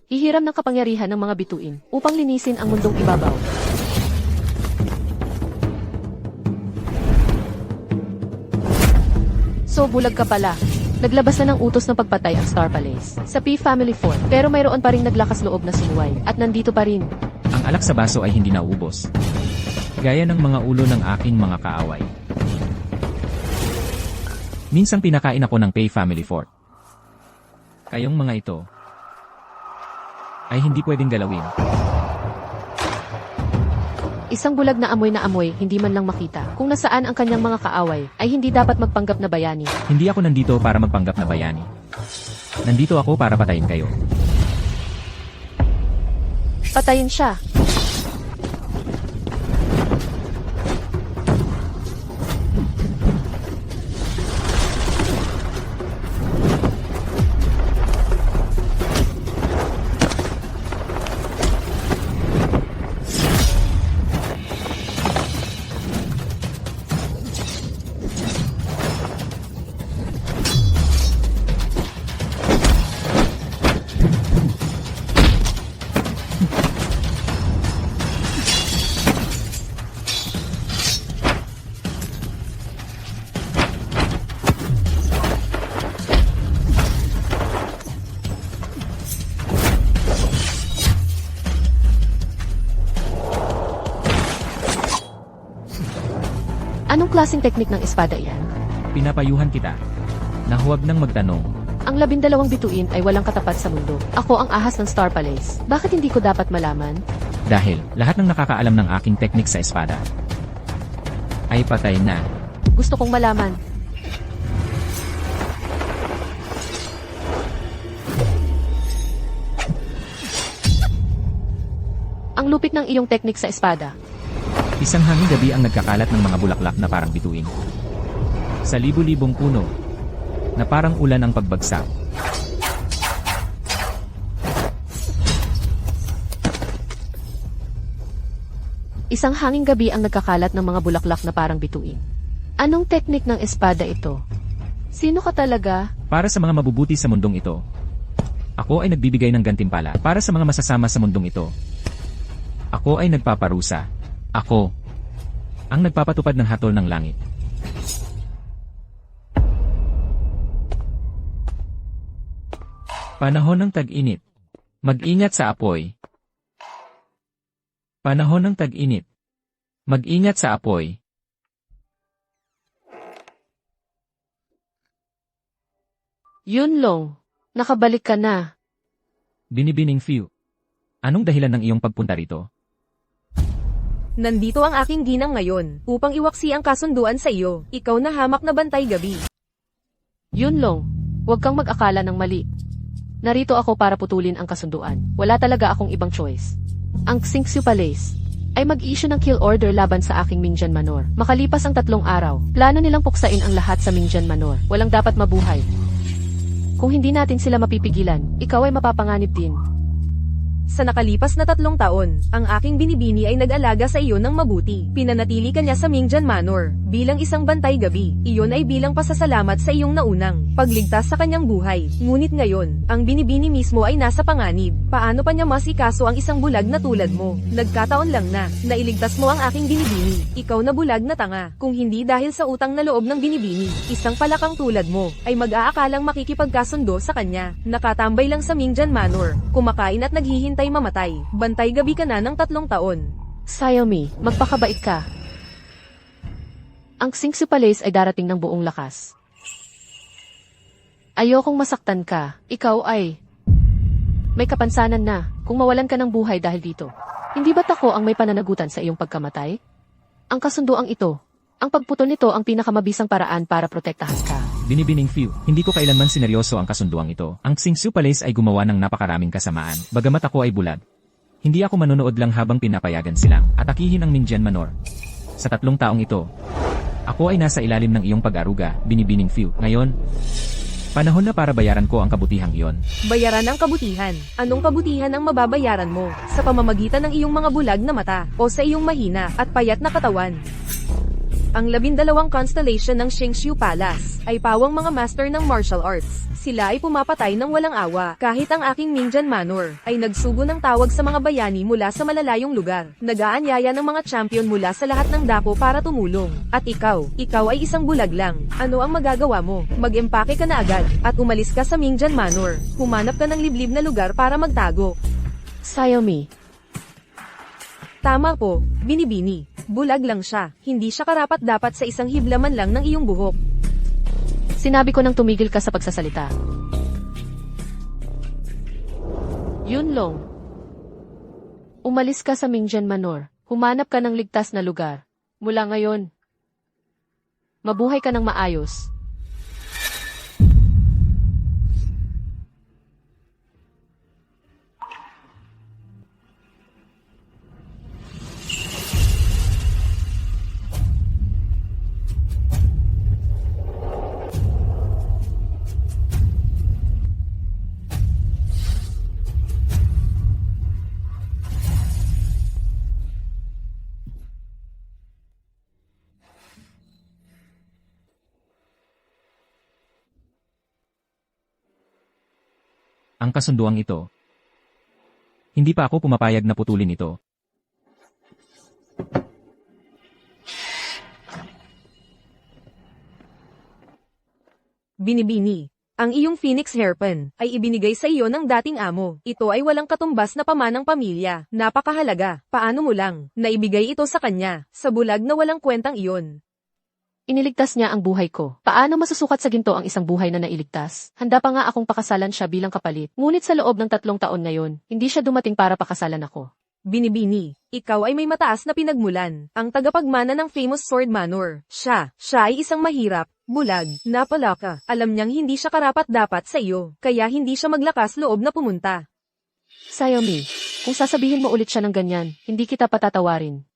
hihiram ng kapangyarihan ng mga bituin upang linisin ang mundong ibabaw. So bulag ka pala. Naglabas na ng utos ng pagpatay ang Star Palace sa P Family Fort, pero mayroon pa ring naglakas loob na sumuway at nandito pa rin. Ang alak sa baso ay hindi naubos. Gaya ng mga ulo ng aking mga kaaway. Minsang pinakain ako ng Pay Family Fort. Kayong mga ito ay hindi pwedeng galawin. Isang bulag na amoy, hindi man lang makita kung nasaan ang kanyang mga kaaway, ay hindi dapat magpanggap na bayani. Hindi ako nandito para magpanggap na bayani. Nandito ako para patayin kayo. Patayin siya. Anong klaseng teknik ng espada iyan? Pinapayuhan kita na huwag nang magtanong. Ang 12 bituin ay walang katapat sa mundo. Ako ang ahas ng Star Palace. Bakit hindi ko dapat malaman? Dahil lahat ng nakakaalam ng aking teknik sa espada ay patay na. Gusto kong malaman. Ang lupit ng iyong teknik sa espada. Isang hangin gabi ang nagkakalat ng mga bulaklak na parang bituin. Sa libu-libong puno, na parang ulan ang pagbagsak. Isang hanging gabi ang nagkakalat ng mga bulaklak na parang bituin. Anong teknik ng espada ito? Sino ka talaga? Para sa mga mabubuti sa mundong ito, ako ay nagbibigay ng gantimpala. Para sa mga masasama sa mundong ito, ako ay nagpaparusa. Ako ang nagpapatupad ng hatol ng langit. Panahon ng tag-init. Mag-ingat sa apoy. Panahon ng tag-init. Mag-ingat sa apoy. Yunlong, nakabalik ka na. Binibining Few. Anong dahilan ng iyong pagpunta rito? Nandito ang aking ginang ngayon, upang iwaksi ang kasunduan sa iyo. Ikaw na hamak na bantay gabi. Yunlong, huwag kang mag-akala ng mali. Narito ako para putulin ang kasunduan. Wala talaga akong ibang choice. Ang Xingqiu Palace ay mag-issue ng kill order laban sa aking Mingjian Manor. Makalipas ang 3 araw, plano nilang puksain ang lahat sa Mingjian Manor. Walang dapat mabuhay. Kung hindi natin sila mapipigilan, ikaw ay mapapanganib din. Sa nakalipas na 3 taon, ang aking binibini ay nag-alaga sa iyo ng mabuti. Pinanatili ka niya sa Mingjian Manor, bilang isang bantay gabi. Iyon ay bilang pasasalamat sa iyong naunang pagligtas sa kanyang buhay. Ngunit ngayon, ang binibini mismo ay nasa panganib. Paano pa niya masikaso ang isang bulag na tulad mo? Nagkataon lang na, nailigtas mo ang aking binibini. Ikaw na bulag na tanga. Kung hindi dahil sa utang na loob ng binibini, isang palakang tulad mo, ay mag-aakalang makikipagkasundo sa kanya. Nakatambay lang sa Mingjian Manor, kumakain at naghihintay mamatay. Bantay gabi ka na ng 3 taon. Xiaomi, magpakabait ka. Ang Xingqiu Palace ay darating ng buong lakas. Ayokong masaktan ka. Ikaw ay may kapansanan na kung mawalan ka ng buhay dahil dito. Hindi ba't ako ang may pananagutan sa iyong pagkamatay? Ang kasunduang ito, ang pagputol nito ang pinakamabisang paraan para protektahan ka. Binibining Few, hindi ko kailanman sineryoso ang kasunduang ito. Ang Xingqiu Palace ay gumawa ng napakaraming kasamaan. Bagamat ako ay bulag, hindi ako manonood lang habang pinapayagan silang atakihin ang Mingjian Manor. Sa 3 taong ito, ako ay nasa ilalim ng iyong pag-aruga, Binibining Few. Ngayon, panahon na para bayaran ko ang kabutihang iyon. Bayaran ang kabutihan. Anong kabutihan ang mababayaran mo? Sa pamamagitan ng iyong mga bulag na mata, o sa iyong mahina at payat na katawan? Ang 12 constellation ng Xingqiu Palace ay pawang mga master ng martial arts. Sila ay pumapatay ng walang awa. Kahit ang aking Mingjan Manor ay nagsugo ng tawag sa mga bayani mula sa malalayong lugar. Nag-aanyaya ng mga champion mula sa lahat ng dako para tumulong. At ikaw ay isang bulag lang. Ano ang magagawa mo? Mag-empake ka na agad at umalis ka sa Mingjan Manor. Humanap ka ng liblib na lugar para magtago. Xiaomi. Tama po, Binibini. Bulag lang siya. Hindi siya karapat-dapat sa isang hiblaman lang ng iyong buhok. Sinabi ko nang tumigil ka sa pagsasalita. Yunlong. Umalis ka sa Mingjan Manor. Humanap ka ng ligtas na lugar. Mula ngayon, mabuhay ka ng maayos. Ang kasunduang ito. Hindi pa ako pumapayag na putulin ito. Binibini. Ang iyong Phoenix Hairpin ay ibinigay sa iyo ng dating amo. Ito ay walang katumbas na pamanang pamilya. Napakahalaga. Paano mo lang naibigay ito sa kanya? Sa bulag na walang kwentang iyon. Iniligtas niya ang buhay ko. Paano masusukat sa ginto ang isang buhay na nailigtas? Handa pa nga akong pakasalan siya bilang kapalit. Ngunit sa loob ng 3 taon na yon, hindi siya dumating para pakasalan ako. Binibini. Ikaw ay may mataas na pinagmulan. Ang tagapagmana ng famous Sword Manor. Siya ay isang mahirap, bulag, napalaka. Alam niyang hindi siya karapat-dapat sa iyo. Kaya hindi siya maglakas loob na pumunta. Xiaomi, kung sasabihin mo ulit siya ng ganyan, hindi kita patatawarin.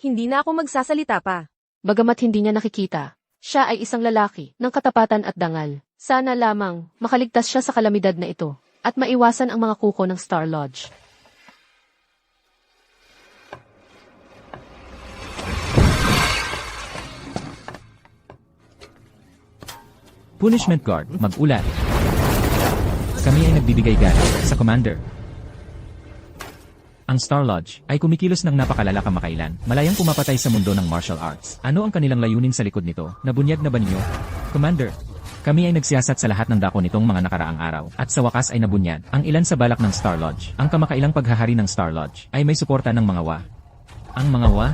Hindi na ako magsasalita pa. Bagamat hindi niya nakikita, siya ay isang lalaki ng katapatan at dangal. Sana lamang makaligtas siya sa kalamidad na ito at maiwasan ang mga kuko ng Star Lodge. Punishment Guard, mag-ulat. Kami ay nagbibigay galing sa Commander. Ang Star Lodge ay kumikilos ng napakalala kamakailan, malayang pumapatay sa mundo ng martial arts. Ano ang kanilang layunin sa likod nito? Nabunyag na ba ninyo? Commander, kami ay nagsiyasat sa lahat ng dako nitong mga nakaraang araw, at sa wakas ay nabunyag ang ilan sa balak ng Star Lodge. Ang kamakailang paghahari ng Star Lodge ay may suporta ng mga wa. Ang mga wa?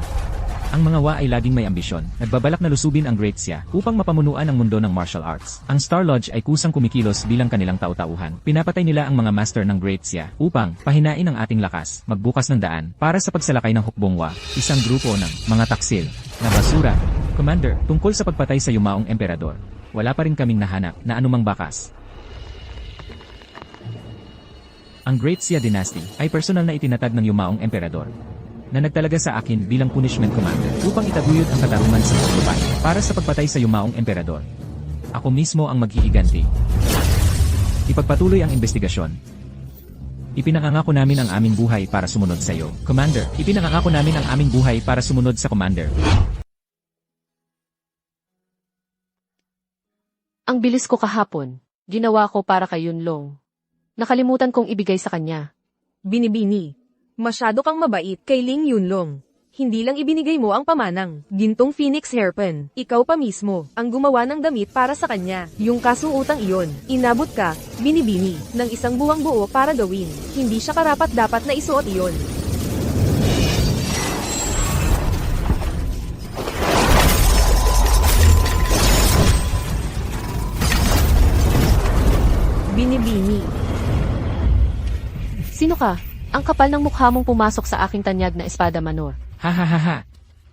Ang mga wa ay laging may ambisyon, nagbabalak na lusubin ang Great Xia upang mapamunuan ang mundo ng martial arts. Ang Star Lodge ay kusang kumikilos bilang kanilang tau-tauhan. Pinapatay nila ang mga master ng Great Xia upang pahinain ang ating lakas, magbukas ng daan para sa pagsalakay ng hukbong wa, isang grupo ng mga taksil na basura. Commander, tungkol sa pagpatay sa yumaong emperador, wala pa rin kaming nahanap na anumang bakas. Ang Great Xia Dynasty ay personal na itinatag ng yumaong emperador na nagtalaga sa akin bilang punishment commander upang itaguyod ang katarungan sa lupain para sa pagpatay sa yumaong emperador. Ako mismo ang maghihiganti. Ipagpatuloy ang investigasyon. Ipinangangako namin ang aming buhay para sumunod sa iyo, Commander. Ipinangangako namin ang aming buhay para sumunod sa Commander. Ang bilis ko kahapon, ginawa ko para kay Yunlong. Nakalimutan kong ibigay sa kanya. Binibini. Masyado kang mabait kay Ling Yunlong. Hindi lang ibinigay mo ang pamanang, gintong Phoenix Hairpin. Ikaw pa mismo, ang gumawa ng damit para sa kanya. Yung kasuotang iyon, inabot ka, Binibini, ng isang buwang buo para gawin. Hindi siya karapat-dapat na isuot iyon. Binibini. Sino ka? Ang kapal ng mukha mong pumasok sa aking tanyag na espada manor. Ha ha ha ha.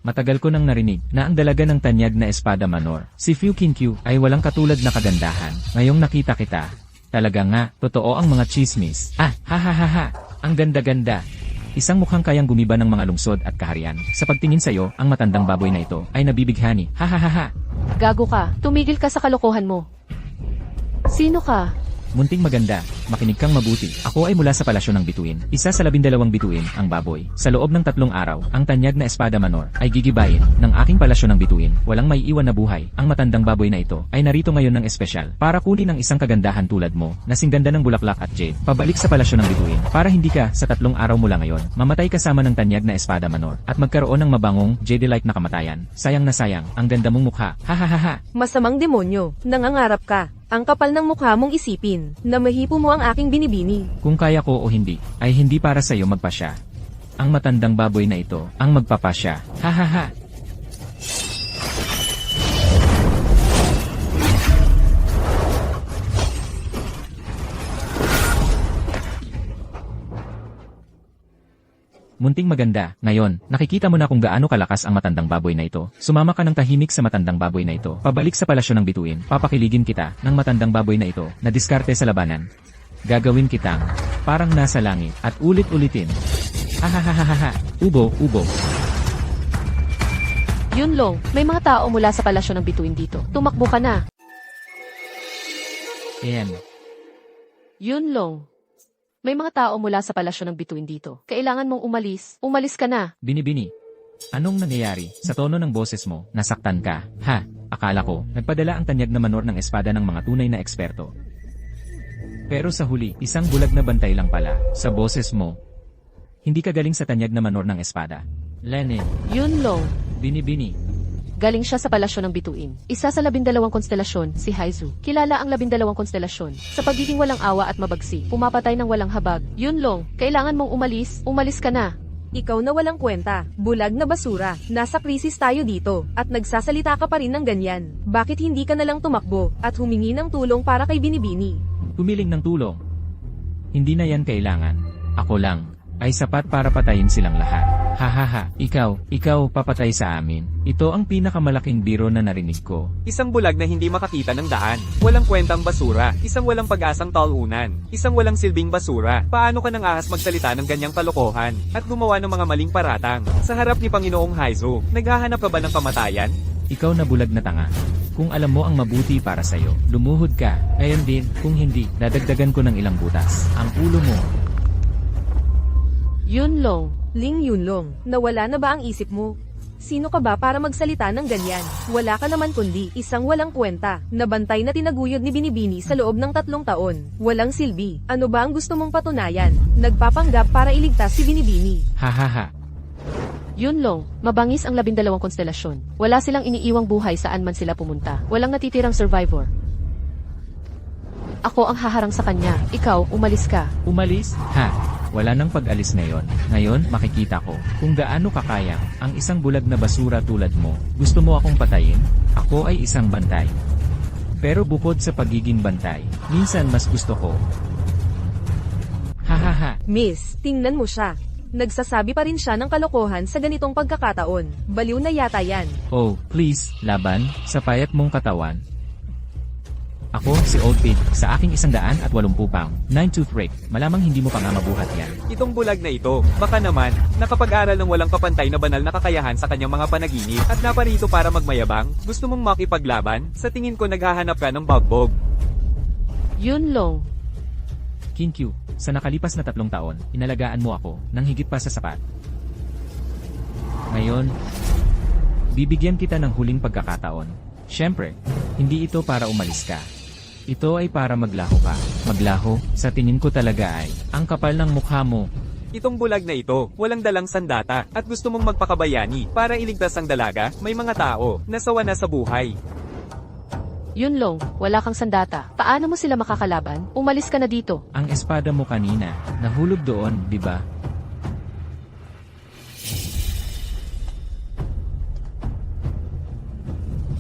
Matagal ko nang narinig na ang dalaga ng tanyag na espada manor, si Fu Qingqiu, ay walang katulad na kagandahan. Ngayong nakita kita. Talaga nga, totoo ang mga chismis. Ah, ha ha ha ha. Ang ganda-ganda. Isang mukhang kayang gumiba ng mga lungsod at kaharian. Sa pagtingin sa'yo, ang matandang baboy na ito ay nabibighani. Ha ha ha ha. Gago ka, tumigil ka sa kalokohan mo. Sino ka? Munting maganda, makinig kang mabuti. Ako ay mula sa palasyo ng bituin. Isa sa 12 bituin, ang baboy. Sa loob ng 3 araw, ang tanyag na espada manor ay gigibayin ng aking palasyo ng bituin. Walang may iwan na buhay. Ang matandang baboy na ito ay narito ngayon ng espesyal para kunin ang isang kagandahan tulad mo, na singganda ng bulaklak at jade. Pabalik sa palasyo ng bituin para hindi ka sa 3 araw mula ngayon mamatay kasama ng tanyag na espada manor at magkaroon ng mabangong jade-like na kamatayan. Sayang na sayang, ang ganda mong mukha. Ha ha ha ha. Masamang demonyo, nangangarap ka. Ang kapal ng mukha mong isipin, na mahipo mo ang aking binibini. Kung kaya ko o hindi, ay hindi para sa iyo magpasya. Ang matandang baboy na ito ang magpapasya. Ha ha ha. Munting maganda, ngayon, nakikita mo na kung gaano kalakas ang matandang baboy na ito. Sumama ka ng tahimik sa matandang baboy na ito. Pabalik sa palasyo ng bituin, papakiligin kita ng matandang baboy na ito na diskarte sa labanan. Gagawin kitang parang nasa langit at ulit-ulitin. Ha ha ha ha ha ha. Ubo, ubo. Yunlong, may mga tao mula sa palasyo ng bituin dito. Tumakbo ka na. Ayan. Yunlong, may mga tao mula sa palasyo ng bituin dito. Kailangan mong umalis. Umalis ka na. Binibini. Anong nangyayari? Sa tono ng boses mo, nasaktan ka. Ha, akala ko, nagpadala ang tanyag na manor ng espada ng mga tunay na eksperto. Pero sa huli, isang bulag na bantay lang pala. Sa boses mo, hindi ka galing sa tanyag na manor ng espada. Lenin. Yunlong, Binibini. galing siya sa palasyo ng bituin. Isa sa 12 konstelasyon, si Haizu. Kilala ang 12 konstelasyon sa pagiging walang awa at mabagsi. Pumapatay ng walang habag. Yunlong, kailangan mong umalis. Umalis ka na. Ikaw na walang kwenta, bulag na basura, nasa krisis tayo dito, at nagsasalita ka pa rin ng ganyan. Bakit hindi ka nalang tumakbo, at humingi ng tulong para kay Binibini? Humiling ng tulong. Hindi na yan kailangan. Ako lang ay sapat para patayin silang lahat. Ha ha ha, ikaw papatay sa amin. Ito ang pinakamalaking biro na narinig ko. Isang bulag na hindi makakita ng daan. Walang kwentang basura. Isang walang pag-asang talunan. Isang walang silbing basura. Paano ka nang ahas magsalita ng ganyang kalokohan? At gumawa ng mga maling paratang? Sa harap ni Panginoong Haizu, naghahanap ka ba ng kamatayan? Ikaw na bulag na tanga. Kung alam mo ang mabuti para sa'yo, lumuhod ka. Ngayon din, kung hindi, dadagdagan ko ng ilang butas. Ang ulo mo. Yunlong, Ling Yunlong, nawala na ba ang isip mo? Sino ka ba para magsalita ng ganyan? Wala ka naman kundi isang walang kwenta, na bantay na tinaguyod ni Binibini sa loob ng 3 taon. Walang silbi. Ano ba ang gusto mong patunayan? Nagpapanggap para iligtas si Binibini. Ha ha ha. Yunlong, mabangis ang 12 konstelasyon. Wala silang iniiwang buhay saan man sila pumunta. Walang natitirang survivor. Ako ang haharang sa kanya. Ikaw, umalis ka. Umalis? Ha? Wala nang pag-alis ngayon. Ngayon, makikita ko kung gaano kakaya ang isang bulag na basura tulad mo. Gusto mo akong patayin? Ako ay isang bantay. Pero bukod sa pagiging bantay, minsan mas gusto ko. Ha ha ha. Miss, tingnan mo siya. Nagsasabi pa rin siya ng kalokohan sa ganitong pagkakataon. Baliw na yata yan. Oh, please, laban, sa payat mong katawan. Ako, si Old Pig, sa aking 180 pound, 9-tooth rake, malamang hindi mo pa nga mabuhat yan. Itong bulag na ito, baka naman, nakapag-aral ng walang kapantay na banal na kakayahan sa kanyang mga panaginip at naparito para magmayabang. Gusto mong makipaglaban? Sa tingin ko naghahanap ka ng bagbog. Yunlong, Kinkyu, sa nakalipas na 3 taon, inalagaan mo ako, nang higit pa sa sapat. Ngayon, bibigyan kita ng huling pagkakataon. Siyempre, hindi ito para umalis ka. Ito ay para maglaho ka. Maglaho, sa tingin ko talaga ay, ang kapal ng mukha mo. Itong bulag na ito, walang dalang sandata, at gusto mong magpakabayani para iligtas ang dalaga, may mga tao, nasawa na sa buhay. Yunlong, wala kang sandata. Paano mo sila makakalaban? Umalis ka na dito. Ang espada mo kanina, nahulog doon, di ba?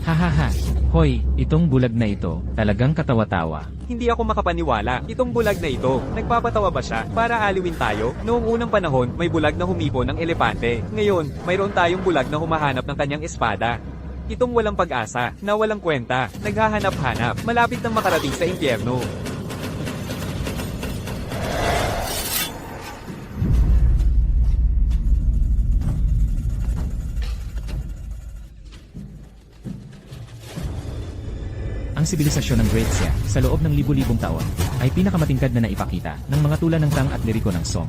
Hahaha, hoy, itong bulag na ito, talagang katawa-tawa. Hindi ako makapaniwala, itong bulag na ito, nagpapatawa ba siya para aliwin tayo? Noong unang panahon, may bulag na humipo ng elepante. Ngayon, mayroon tayong bulag na humahanap ng kanyang espada. Itong walang pag-asa, na walang kwenta, naghahanap-hanap, malapit nang makarating sa impyerno. Ang sibilisasyon ng Great Xia, sa loob ng libu-libong taon, ay pinakamatingkad na naipakita ng mga tula ng Tang at liriko ng Song.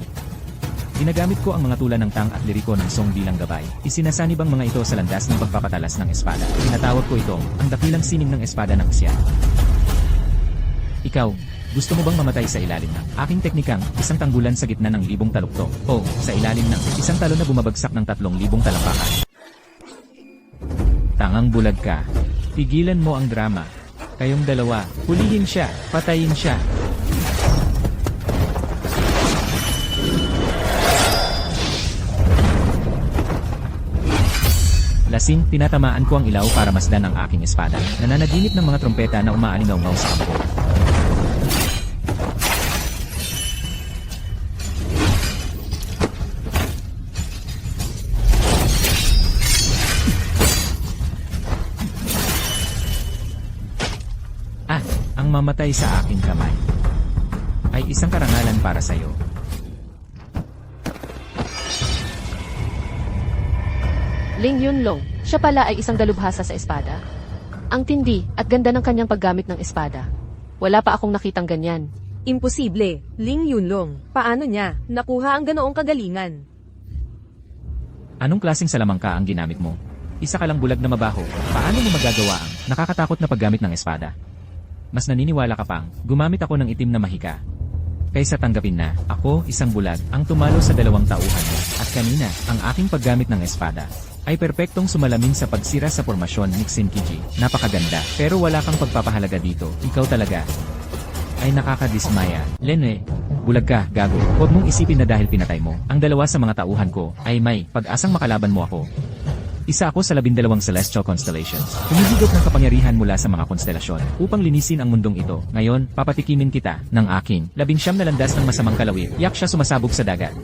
Ginagamit ko ang mga tula ng Tang at liriko ng Song bilang gabay. Isinasanib ang mga ito sa landas ng pagpapatalas ng espada. Tinatawag ko ito, ang dakilang sining ng espada ng Xia. Ikaw, gusto mo bang mamatay sa ilalim ng aking teknikang isang tanggulan sa gitna ng libong taluktok o sa ilalim ng isang talon na bumabagsak ng 3,000 talampakan? Tangang bulag ka. Pigilan mo ang drama. Kayong dalawa, hulihin siya, patayin siya. Lasing, tinatamaan ko ang ilaw para masdan ang aking espada. Nananaginip ng mga trompeta na umaalingaw-ngaw sa kampo. Ang mamatay sa aking kamay ay isang karangalan para sa iyo. Ling Yunlong, siya pala ay isang dalubhasa sa espada. Ang tindi at ganda ng kanyang paggamit ng espada. Wala pa akong nakitang ganyan. Imposible, Ling Yunlong. Paano niya nakuha ang ganoong kagalingan? Anong klaseng salamangka ang ginamit mo? Isa ka lang bulag na mabaho. Paano mo magagawa ang nakakatakot na paggamit ng espada? Mas naniniwala ka pang, gumamit ako ng itim na mahika. Kaysa tanggapin na, ako, isang bulag, ang tumalo sa 2 tauhan mo. At kanina, ang aking paggamit ng espada ay perpektong sumalamin sa pagsira sa formasyon ni Xinkiji. Napakaganda, pero wala kang pagpapahalaga dito. Ikaw talaga ay nakakadismaya. Lenwe, bulag ka, gago. Huwag mong isipin na dahil pinatay mo ang 2 sa mga tauhan ko ay may pag-asang makalaban mo ako. Isa ako sa 12 celestial constellations. Humihigop ng kapangyarihan mula sa mga konstelasyon upang linisin ang mundong ito. Ngayon, papatikimin kita ng aking 19 na landas ng masamang kalawit. Yak siya sumasabog sa dagat.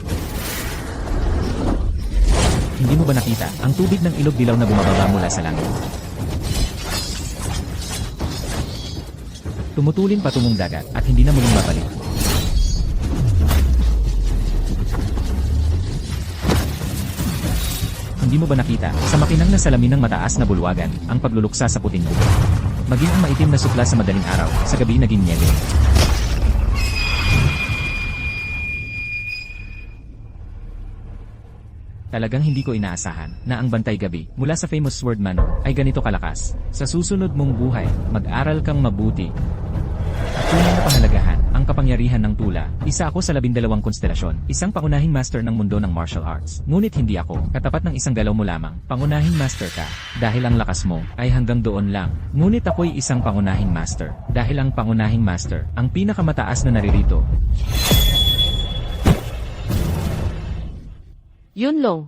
Hindi mo ba nakita ang tubig ng ilog dilaw na bumababa mula sa langit? Tumutulin patungong dagat at hindi na muling babalik. Hindi mo ba nakita, sa makinang na salamin ng mataas na bulwagan, ang pagluluksa sa puting bukid? Maging ang maitim na supla sa madaling araw, sa gabi naging niebe. Talagang hindi ko inaasahan na ang bantay gabi mula sa famous Sword Manor ay ganito kalakas. Sa susunod mong buhay, mag-aral kang mabuti. At tunay na pahalagahan ang kapangyarihan ng tula. Isa ako sa 12 konstelasyon, isang pangunahing master ng mundo ng martial arts. Ngunit hindi ako, katapat ng isang galaw mo lamang, pangunahing master ka. Dahil ang lakas mo ay hanggang doon lang. Ngunit ako'y isang pangunahing master. Dahil ang pangunahing master, ang pinakamataas na naririto. Yunlong.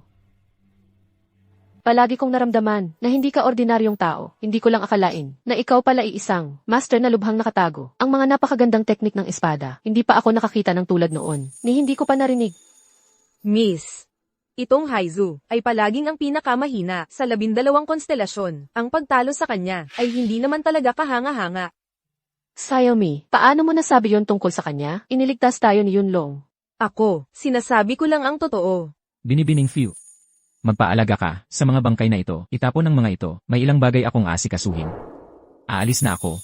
Palagi kong naramdaman na hindi ka ordinaryong tao. Hindi ko lang akalain na ikaw pala ay isang master na lubhang nakatago. Ang mga napakagandang teknik ng espada. Hindi pa ako nakakita ng tulad noon. Ni hindi ko pa narinig. Miss, itong Haizu ay palaging ang pinakamahina sa 12 konstelasyon. Ang pagtalo sa kanya ay hindi naman talaga kahanga-hanga. Xiaomi, paano mo nasabi yon tungkol sa kanya? Iniligtas tayo ni Yunlong. Ako, sinasabi ko lang ang totoo. Binibining few. Magpaalaga ka sa mga bangkay na ito. Itapon ng mga ito. May ilang bagay akong asikasuhin. Aalis na ako.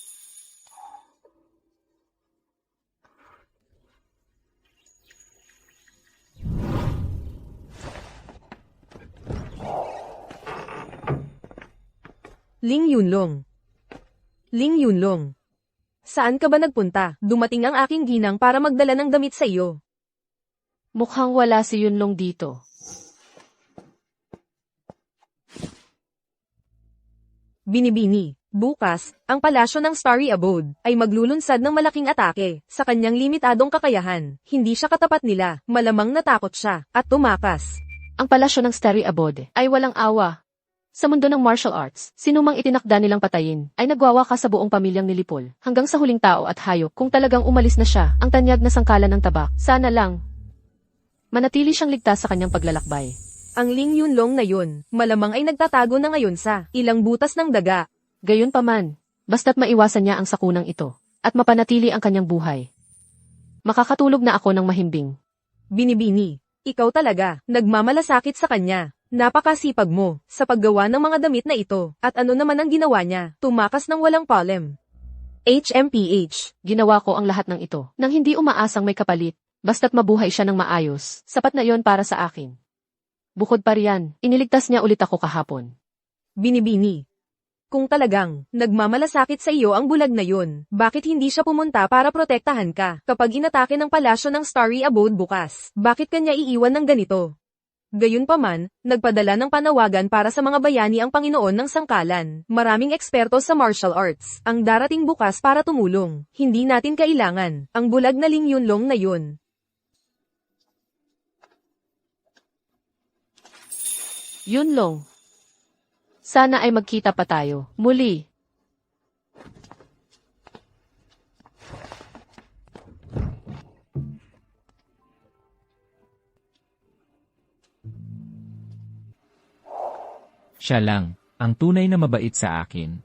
Ling Yunlong. Ling Yunlong. Saan ka ba nagpunta? Dumating ang aking ginang para magdala ng damit sa iyo. Mukhang wala si Yunlong dito. Binibini, bukas, ang palasyo ng Starry Abode ay maglulunsad ng malaking atake. Sa kanyang limitadong kakayahan, hindi siya katapat nila, malamang natakot siya, at tumakas. Ang palasyo ng Starry Abode ay walang awa. Sa mundo ng martial arts, sinumang itinakda nilang patayin ay nagwawaka sa buong pamilyang nilipol. Hanggang sa huling tao at hayop kung talagang umalis na siya, ang tanyag na sangkalan ng tabak. Sana lang manatili siyang ligtas sa kanyang paglalakbay. Ang Ling Yunlong na yun, malamang ay nagtatago na ngayon sa ilang butas ng daga. Gayunpaman, basta't maiwasan niya ang sakunang ito, at mapanatili ang kanyang buhay. Makakatulog na ako ng mahimbing. Binibini, ikaw talaga, nagmamalasakit sa kanya. Napakasipag mo sa paggawa ng mga damit na ito. At ano naman ang ginawa niya? Tumakas ng walang palem. HMPH. Ginawa ko ang lahat ng ito nang hindi umaasang may kapalit. Basta't mabuhay siya ng maayos, sapat na yon para sa akin. Bukod pa riyan, iniligtas niya ulit ako kahapon. Binibini. Kung talagang nagmamalasakit sa iyo ang bulag na yun, bakit hindi siya pumunta para protektahan ka kapag inatake ng palasyo ng Starry Abode bukas? Bakit kanya iiwan ng ganito? Gayunpaman, nagpadala ng panawagan para sa mga bayani ang Panginoon ng Sangkalan. Maraming eksperto sa martial arts ang darating bukas para tumulong. Hindi natin kailangan ang bulag na Ling Yunlong na yun. Yunlong. Sana ay magkita pa tayo. Muli. Siya lang, ang tunay na mabait sa akin.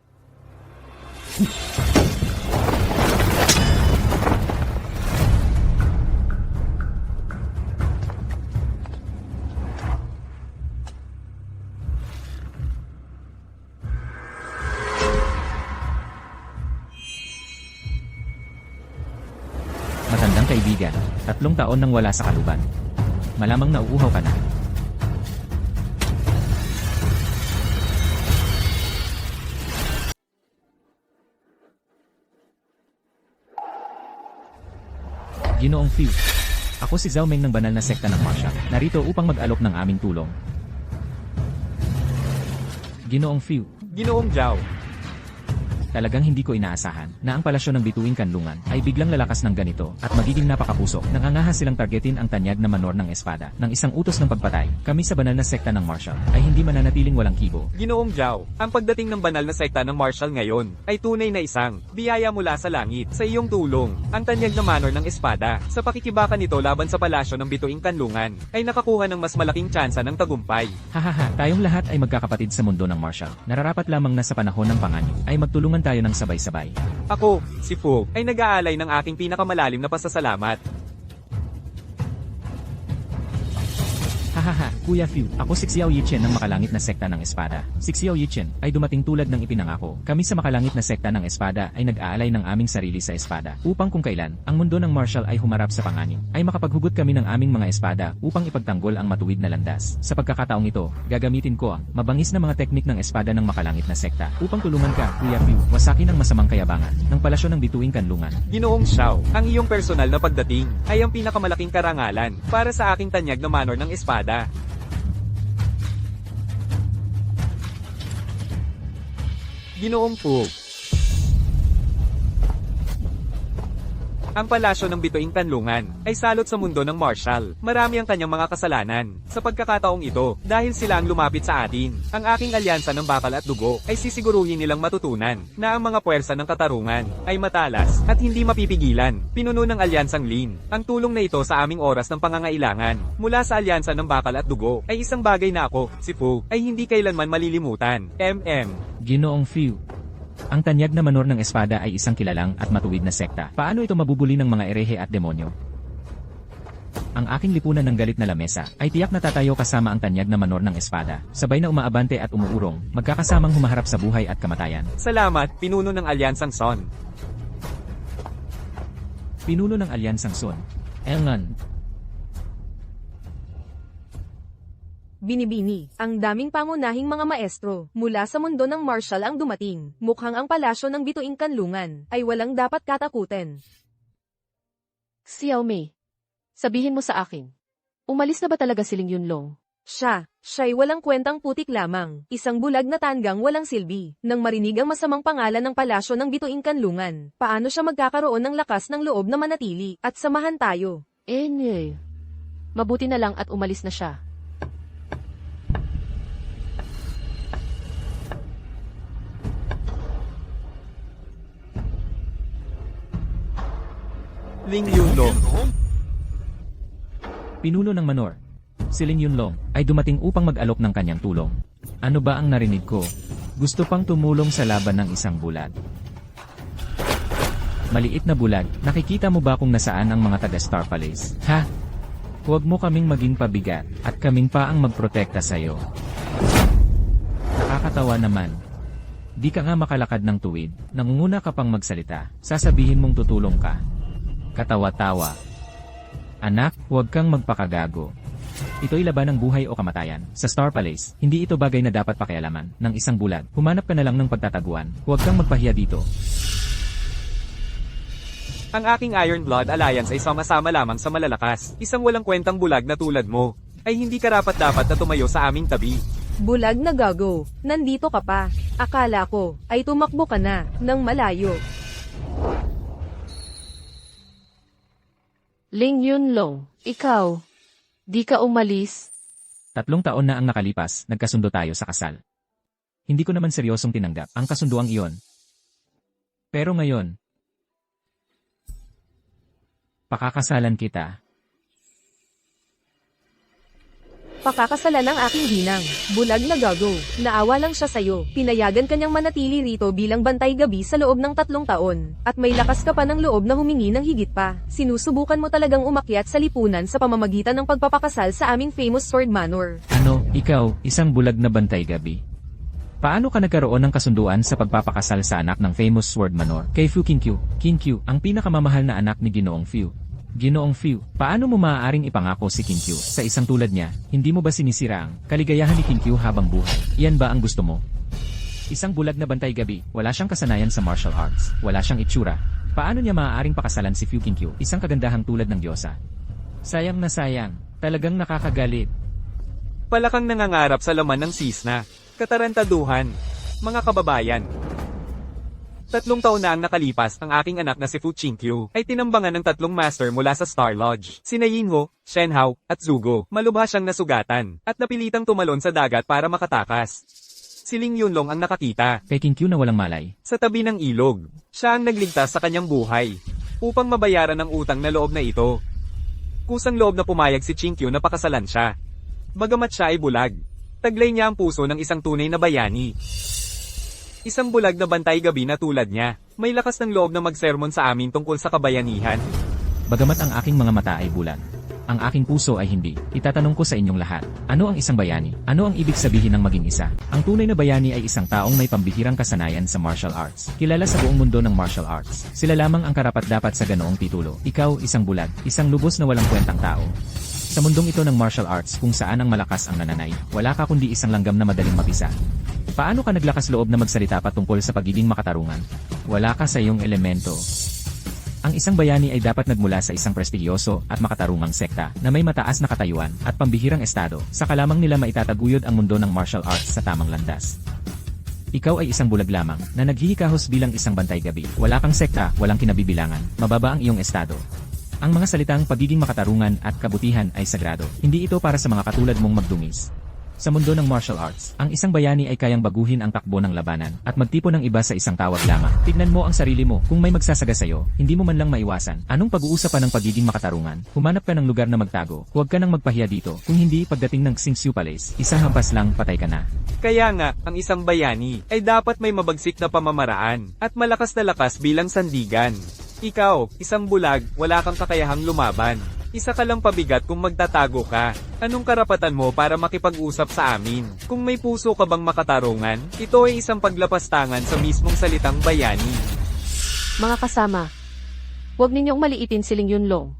Matandang kaibigan, 3 taon nang wala sa kaluban. Malamang nauuhaw ka na. Ginoong Few. Ako si Zhao Meng ng banal na sekta ng Martial. Narito upang mag-alok ng aming tulong. Ginoong Few. Ginoong Zhao. Talagang hindi ko inaasahan na ang palasyo ng bituing kanlungan ay biglang lalakas ng ganito at magiging napakapusok. Nangangahas silang targetin ang tanyag na manor ng espada ng isang utos ng pagpatay. Kami sa banal na sekta ng Martial ay hindi mananatiling walang kibo. Ginoong Zhao, ang pagdating ng banal na sekta ng Martial ngayon ay tunay na isang biyaya mula sa langit sa iyong tulong. Ang tanyag na manor ng espada sa pakikibaka nito laban sa palasyo ng bituing kanlungan ay nakakuha ng mas malaking tsansa ng tagumpay. Hahaha, tayong lahat ay magkakapatid sa mundo ng Martial. Nararapat lamang na sa panahon ng panganib ay magtulungan tayo ng sabay-sabay. Ako, si Fu, ay nag-aalay ng aking pinakamalalim na pasasalamat. Hahaha, Kuya Few, ako si Xiao Yichen ng makalangit na sekta ng espada. Si Xiao Yichen ay dumating tulad ng ipinangako. Kami sa makalangit na sekta ng espada ay nag-aalay ng aming sarili sa espada upang kung kailan ang mundo ng Martial ay humarap sa panganib, ay makapaghugot kami ng aming mga espada upang ipagtanggol ang matuwid na landas. Sa pagkakataong ito, gagamitin ko ang mabangis na mga teknik ng espada ng makalangit na sekta upang tulungan ka, Kuya Few, wasakin ang masamang kayabangan ng palasyo ng bituing kanlungan. Ginoong Xiao, ang iyong personal na pagdating ay ang pinakamalaking karangalan para sa aking tanyag na manor ng espada. Ginoong Fu. Ang palasyo ng bituing kanlungan ay salot sa mundo ng Martial. Marami ang kanyang mga kasalanan. Sa pagkakataong ito, dahil sila ang lumapit sa atin, ang aking alyansa ng bakal at dugo ay sisiguruhin nilang matutunan na ang mga puwersa ng katarungan ay matalas at hindi mapipigilan. Pinuno ng alyansang Lin. Ang tulong na ito sa aming oras ng pangangailangan mula sa alyansa ng bakal at dugo ay isang bagay na ako, si Fu, ay hindi kailanman malilimutan. Ginoong Few. Ang tanyag na manor ng espada ay isang kilalang at matuwid na sekta. Paano ito mabubuli ng mga erehe at demonyo? Ang aking lipunan ng galit na lamesa ay tiyak na tatayo kasama ang tanyag na manor ng espada. Sabay na umaabante at umuurong, magkakasamang humaharap sa buhay at kamatayan. Salamat, pinuno ng alyansang Son. Pinuno ng alyansang Son. Engan. Binibini, ang daming pangunahing mga maestro mula sa mundo ng Martial ang dumating. Mukhang ang palasyo ng bituing kanlungan ay walang dapat katakutin. Xiao Mei. Sabihin mo sa akin. Umalis na ba talaga si Ling Yunlong? Siya'y walang kwentang putik lamang, isang bulag na tanggang walang silbi. Nang marinig ang masamang pangalan ng palasyo ng bituing kanlungan, paano siya magkakaroon ng lakas ng loob na manatili at samahan tayo? Mabuti na lang at umalis na siya. Ling Yunlong. Pinuno ng manor. Si Ling Yunlong ay dumating upang mag-alok ng kanyang tulong. Ano ba ang narinig ko? Gusto pang tumulong sa laban ng isang bulag. Maliit na bulag, nakikita mo ba kung nasaan ang mga taga Star Palace? Ha? Huwag mo kaming maging pabigat, at kaming pa ang magprotekta sa'yo. Nakakatawa naman. Di ka nga makalakad ng tuwid, nangunguna ka pang magsalita, sasabihin mong tutulong ka. Katawa-tawa. Anak, huwag kang magpakagago. Ito'y laban ng buhay o kamatayan. Sa Star Palace, hindi ito bagay na dapat pakialaman ng isang bulag. Humanap ka na lang ng pagtataguan. Huwag kang magpahiya dito. Ang aking Iron Blood Alliance ay sama-sama lamang sa malalakas. Isang walang kwentang bulag na tulad mo, ay hindi karapat-dapat na tumayo sa aming tabi. Bulag na gago, nandito ka pa. Akala ko, ay tumakbo ka na, ng malayo. Ling Yunlong, ikaw, di ka umalis? 3 taon na ang nakalipas, nagkasundo tayo sa kasal. Hindi ko naman seryosong tinanggap ang kasunduang iyon. Pero ngayon, pakakasalan kita. Pakakasalan ng aking ginang. Bulag na gago. Naawa lang siya sa'yo. Pinayagan kanyang manatili rito bilang bantay gabi sa loob ng 3 taon. At may lakas ka pa ng loob na humingi ng higit pa. Sinusubukan mo talagang umakyat sa lipunan sa pamamagitan ng pagpapakasal sa aming famous Sword Manor. Ano, ikaw, isang bulag na bantay gabi? Paano ka nagkaroon ng kasunduan sa pagpapakasal sa anak ng famous Sword Manor kay Fu Qingqiu? Qingqiu, ang pinakamamahal na anak ni Ginoong Fu. Ginoong Fu, paano mo maaaring ipangako si Qingqiu sa isang tulad niya? Hindi mo ba sinisira ang kaligayahan ni Qingqiu habang buhay? Iyan ba ang gusto mo? Isang bulag na bantay gabi, wala siyang kasanayan sa martial arts, wala siyang itsura. Paano niya maaaring pakasalan si Fu Qingqiu, isang kagandahang tulad ng diyosa? Sayang na sayang, talagang nakakagalit. Palakang nangangarap sa laman ng sisna. Katarantaduhan. Mga kababayan. 3 taon na ang nakalipas, ang aking anak na si Fu Qingqiu ay tinambangan ng 3 master mula sa Star Lodge. Sina Yinho, Shenhao, at Zugo. Malubha siyang nasugatan, at napilitang tumalon sa dagat para makatakas. Si Ling Yunlong ang nakakita. Kay Qingqiu na walang malay. Sa tabi ng ilog, siya ang nagligtas sa kanyang buhay, upang mabayaran ang utang na loob na ito. Kusang loob na pumayag si Qingqiu na pakasalan siya. Bagamat siya ay bulag, taglay niya ang puso ng isang tunay na bayani. Isang bulag na bantay gabi na tulad niya, may lakas ng loob na magsermon sa amin tungkol sa kabayanihan. Bagamat ang aking mga mata ay bulag, ang aking puso ay hindi. Itatanong ko sa inyong lahat, ano ang isang bayani? Ano ang ibig sabihin ng maging isa? Ang tunay na bayani ay isang taong may pambihirang kasanayan sa martial arts. Kilala sa buong mundo ng martial arts. Sila lamang ang karapat-dapat sa ganoong titulo. Ikaw, isang bulag, isang lubos na walang kwentang tao. Sa mundong ito ng martial arts kung saan ang malakas ang nananay, wala ka kundi isang langgam na madaling mapisa. Paano ka naglakas loob na magsalita patungkol sa pagiging makatarungan? Wala ka sa iyong elemento. Ang isang bayani ay dapat nagmula sa isang prestigyoso at makatarungang sekta na may mataas na katayuan at pambihirang estado, saka lamang nila maitataguyod ang mundo ng martial arts sa tamang landas. Ikaw ay isang bulag lamang na naghihikahos bilang isang bantay gabi. Wala kang sekta, walang kinabibilangan, mababa ang iyong estado. Ang mga salitang pagiging makatarungan at kabutihan ay sagrado. Hindi ito para sa mga katulad mong magdungis. Sa mundo ng martial arts, ang isang bayani ay kayang baguhin ang takbo ng labanan at magtipo ng iba sa isang tawag lamang. Tignan mo ang sarili mo, kung may magsasaga sa'yo, hindi mo man lang maiwasan. Anong pag-uusapan ng pagiging makatarungan? Humanap ka ng lugar na magtago. Huwag ka nang magpahiya dito. Kung hindi, pagdating ng Xingqiu Palace, isang hampas lang, patay ka na. Kaya nga, ang isang bayani ay dapat may mabagsik na pamamaraan at malakas na lakas bilang sandigan. Ikaw, isang bulag, wala kang kakayahang lumaban. Isa ka lang pabigat kung magtatago ka. Anong karapatan mo para makipag-usap sa amin? Kung may puso ka bang makatarungan, ito ay isang paglapastangan sa mismong salitang bayani. Mga kasama, huwag ninyong maliitin si Ling Yunlong.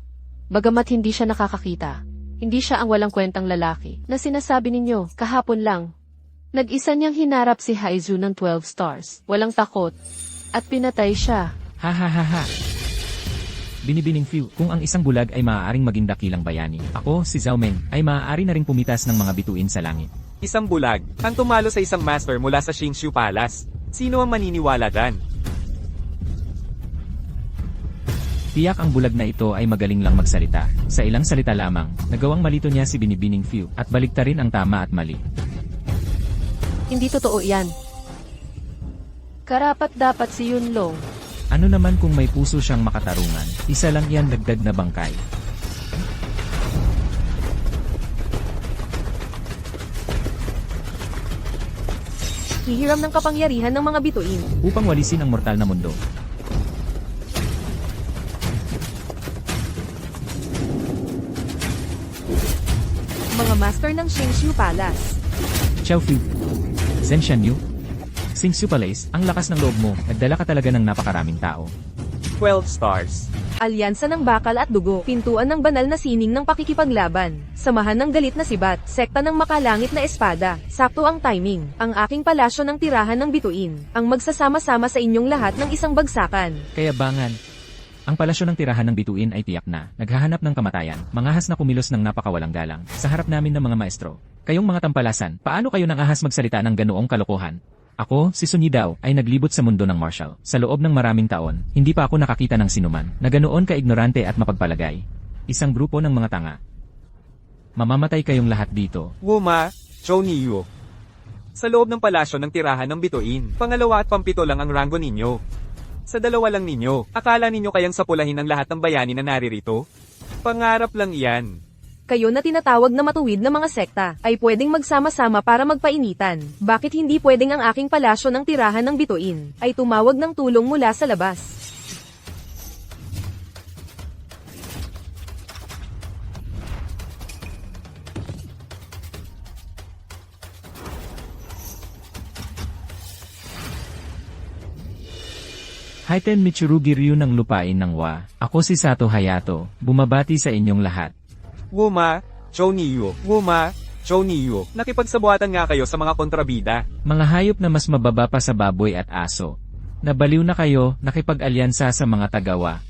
Bagamat hindi siya nakakakita, hindi siya ang walang kwentang lalaki na sinasabi ninyo kahapon lang. Nag-isa niyang hinarap si Haizu ng 12 stars, walang takot, at pinatay siya. Ha ha ha ha. Binibining Fu, kung ang isang bulag ay maaaring maging dakilang bayani, ako, si Zhao Meng, ay maaari na ring pumitas ng mga bituin sa langit. Isang bulag, ang tumalo sa isang master mula sa Xingqiu Palace. Sino ang maniniwala dyan? Tiyak ang bulag na ito ay magaling lang magsalita. Sa ilang salita lamang, nagawang malito niya si Binibining Fu at baliktarin ang tama at mali. Hindi totoo yan. Karapat dapat si Yunlong. Ano naman kung may puso siyang makatarungan? Isa lang yan dagdag na bangkay. Hihiram ng kapangyarihan ng mga bituin. Upang walisin ang mortal na mundo. Mga master ng Xingqiu Palace. Xiao Fu, Zhen Shanyu, Xingqiu Palace, ang lakas ng loob mo, nagdala ka talaga ng napakaraming tao. 12 stars. Alyansa ng bakal at dugo, pintuan ng banal na sining ng pakikipaglaban, samahan ng galit na sibat, sekta ng makalangit na espada, sakto ang timing, ang aking palasyo ng tirahan ng bituin, ang magsasama-sama sa inyong lahat ng isang bagsakan. Kayabangan. Ang palasyo ng tirahan ng bituin ay tiyak na, naghahanap ng kamatayan, mangahas na kumilos ng napakawalang galang, sa harap namin ng mga maestro. Kayong mga tampalasan, paano kayo nang ahas magsalita ng ganoong kalokohan? Ako, si Sun Yidao, ay naglibot sa mundo ng martial. Sa loob ng maraming taon, hindi pa ako nakakita ng sinuman, na ganoon ka-ignorante at mapagpalagay. Isang grupo ng mga tanga. Mamamatay kayong lahat dito. Wuma, Chou Niyu. Sa loob ng palasyo ng tirahan ng bituin, pangalawa at pampito lang ang ranggo ninyo. Sa dalawa lang ninyo, akala ninyo kayang sapulahin ang lahat ng bayani na naririto? Pangarap lang iyan. Kayo na tinatawag na matuwid na mga sekta, ay pwedeng magsama-sama para magpainitan. Bakit hindi pwedeng ang aking palasyo ng tirahan ng bituin, ay tumawag ng tulong mula sa labas? Haiten Michirugi Ryu ng lupain ng Wa. Ako si Sato Hayato, bumabati sa inyong lahat. Wuma, Chou Niyu. Wuma, Chou Niyu. Nakipagsabuatan nga kayo sa mga kontrabida. Mga hayop na mas mababa pa sa baboy at aso. Nabaliw na kayo, nakipag-alyansa sa mga tagawa.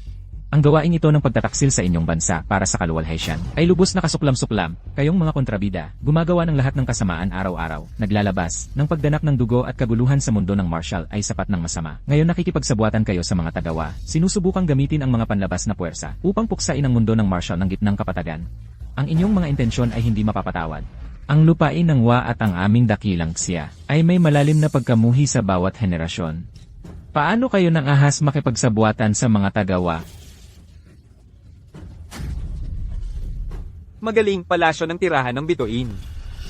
Ang gawaing ito ng pagtataksil sa inyong bansa para sa kaluwalhatian ay lubos na kasuklam-suklam. Kayong mga kontrabida, gumagawa ng lahat ng kasamaan araw-araw, naglalabas ng pagdanak ng dugo at kaguluhan sa mundo ng martial ay sapat ng masama. Ngayon nakikipagsabuatan kayo sa mga tagawa, sinusubukang gamitin ang mga panlabas na puwersa upang puksain ang mundo ng martial ng gitnang kapatagan. Ang inyong mga intensyon ay hindi mapapatawad. Ang lupain ng Wa at ang aming dakilang Xia ay may malalim na pagkamuhi sa bawat henerasyon. Paano kayo nang ahas makipagsabuatan sa mga tagawa? Magaling palasyo ng tirahan ng bituin.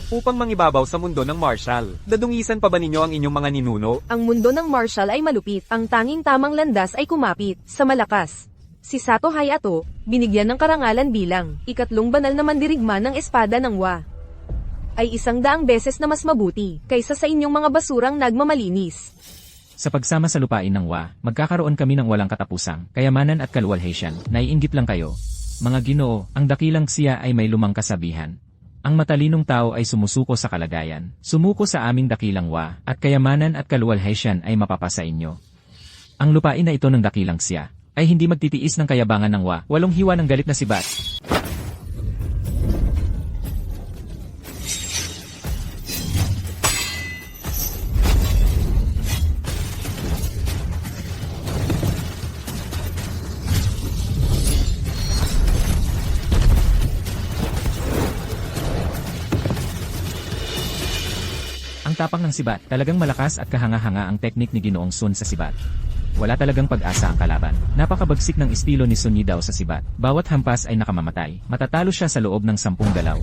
Upang mangibabaw sa mundo ng martial, dadungisan pa ba ninyo ang inyong mga ninuno? Ang mundo ng martial ay malupit, ang tanging tamang landas ay kumapit, sa malakas. Si Sato Hayato, binigyan ng karangalan bilang, ikatlong banal na mandirigma ng espada ng Wa. Ay 100 beses na mas mabuti, kaysa sa inyong mga basurang nagmamalinis. Sa pagsama sa lupain ng Wa, magkakaroon kami ng walang katapusang, kayamanan at kaluwalhatian, naiinggit lang kayo. Mga Ginoo, ang dakilang Xia ay may lumang kasabihan. Ang matalinong tao ay sumusuko sa kalagayan, sumuko sa aming dakilang Wa, at kayamanan at kaluwalhatian ay mapapasa inyo. Ang lupain na ito ng dakilang Xia ay hindi magtitiis ng kayabangan ng Wa, walong hiwa ng galit na sibat. Ang tapang ng sibat, talagang malakas at kahanga-hanga ang teknik ni Ginoong Sun sa sibat. Wala talagang pag-asa ang kalaban. Napakabagsik ng estilo ni Sun Yidao sa sibat. Bawat hampas ay nakamamatay. Matatalo siya sa loob ng 10 galaw.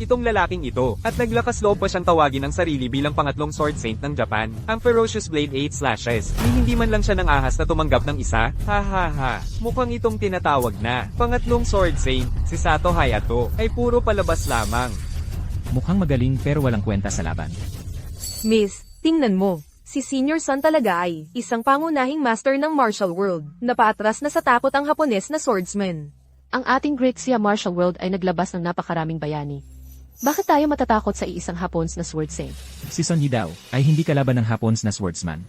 Itong lalaking ito, at naglakas loob pa siyang tawagin ang sarili bilang pangatlong sword saint ng Japan, ang Ferocious Blade 8 Slashes. Hindi man lang siya ng ahas na tumanggap ng isa, ha ha ha. Mukhang itong tinatawag na pangatlong sword saint, si Sato Hayato, ay puro palabas lamang. Mukhang magaling pero walang kwenta sa laban. Miss, tingnan mo. Si Senior Sun talaga ay isang pangunahing master ng martial world, napaatras na sa takot ang Hapones na swordsman. Ang ating Great Xia Martial World ay naglabas ng napakaraming bayani. Bakit tayo matatakot sa iisang Hapons na sword saint? Si Sun Yidao ay hindi kalaban ng Hapons na swordsman.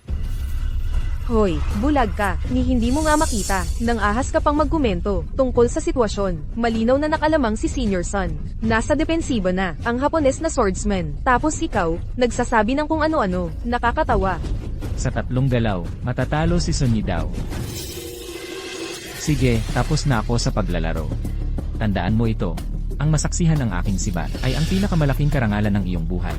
Hoy, bulag ka, ni hindi mo nga makita, nang ahas ka pang magkomento, tungkol sa sitwasyon, malinaw na nakalamang si Senior Sun. Nasa depensiba na, ang Hapones na swordsman, tapos ikaw, nagsasabi ng kung ano-ano, nakakatawa. Sa 3 galaw, matatalo si Sun Yidao. Sige, tapos na ako sa paglalaro. Tandaan mo ito, ang masaksihan ng aking sibat ay ang pinakamalaking karangalan ng iyong buhay.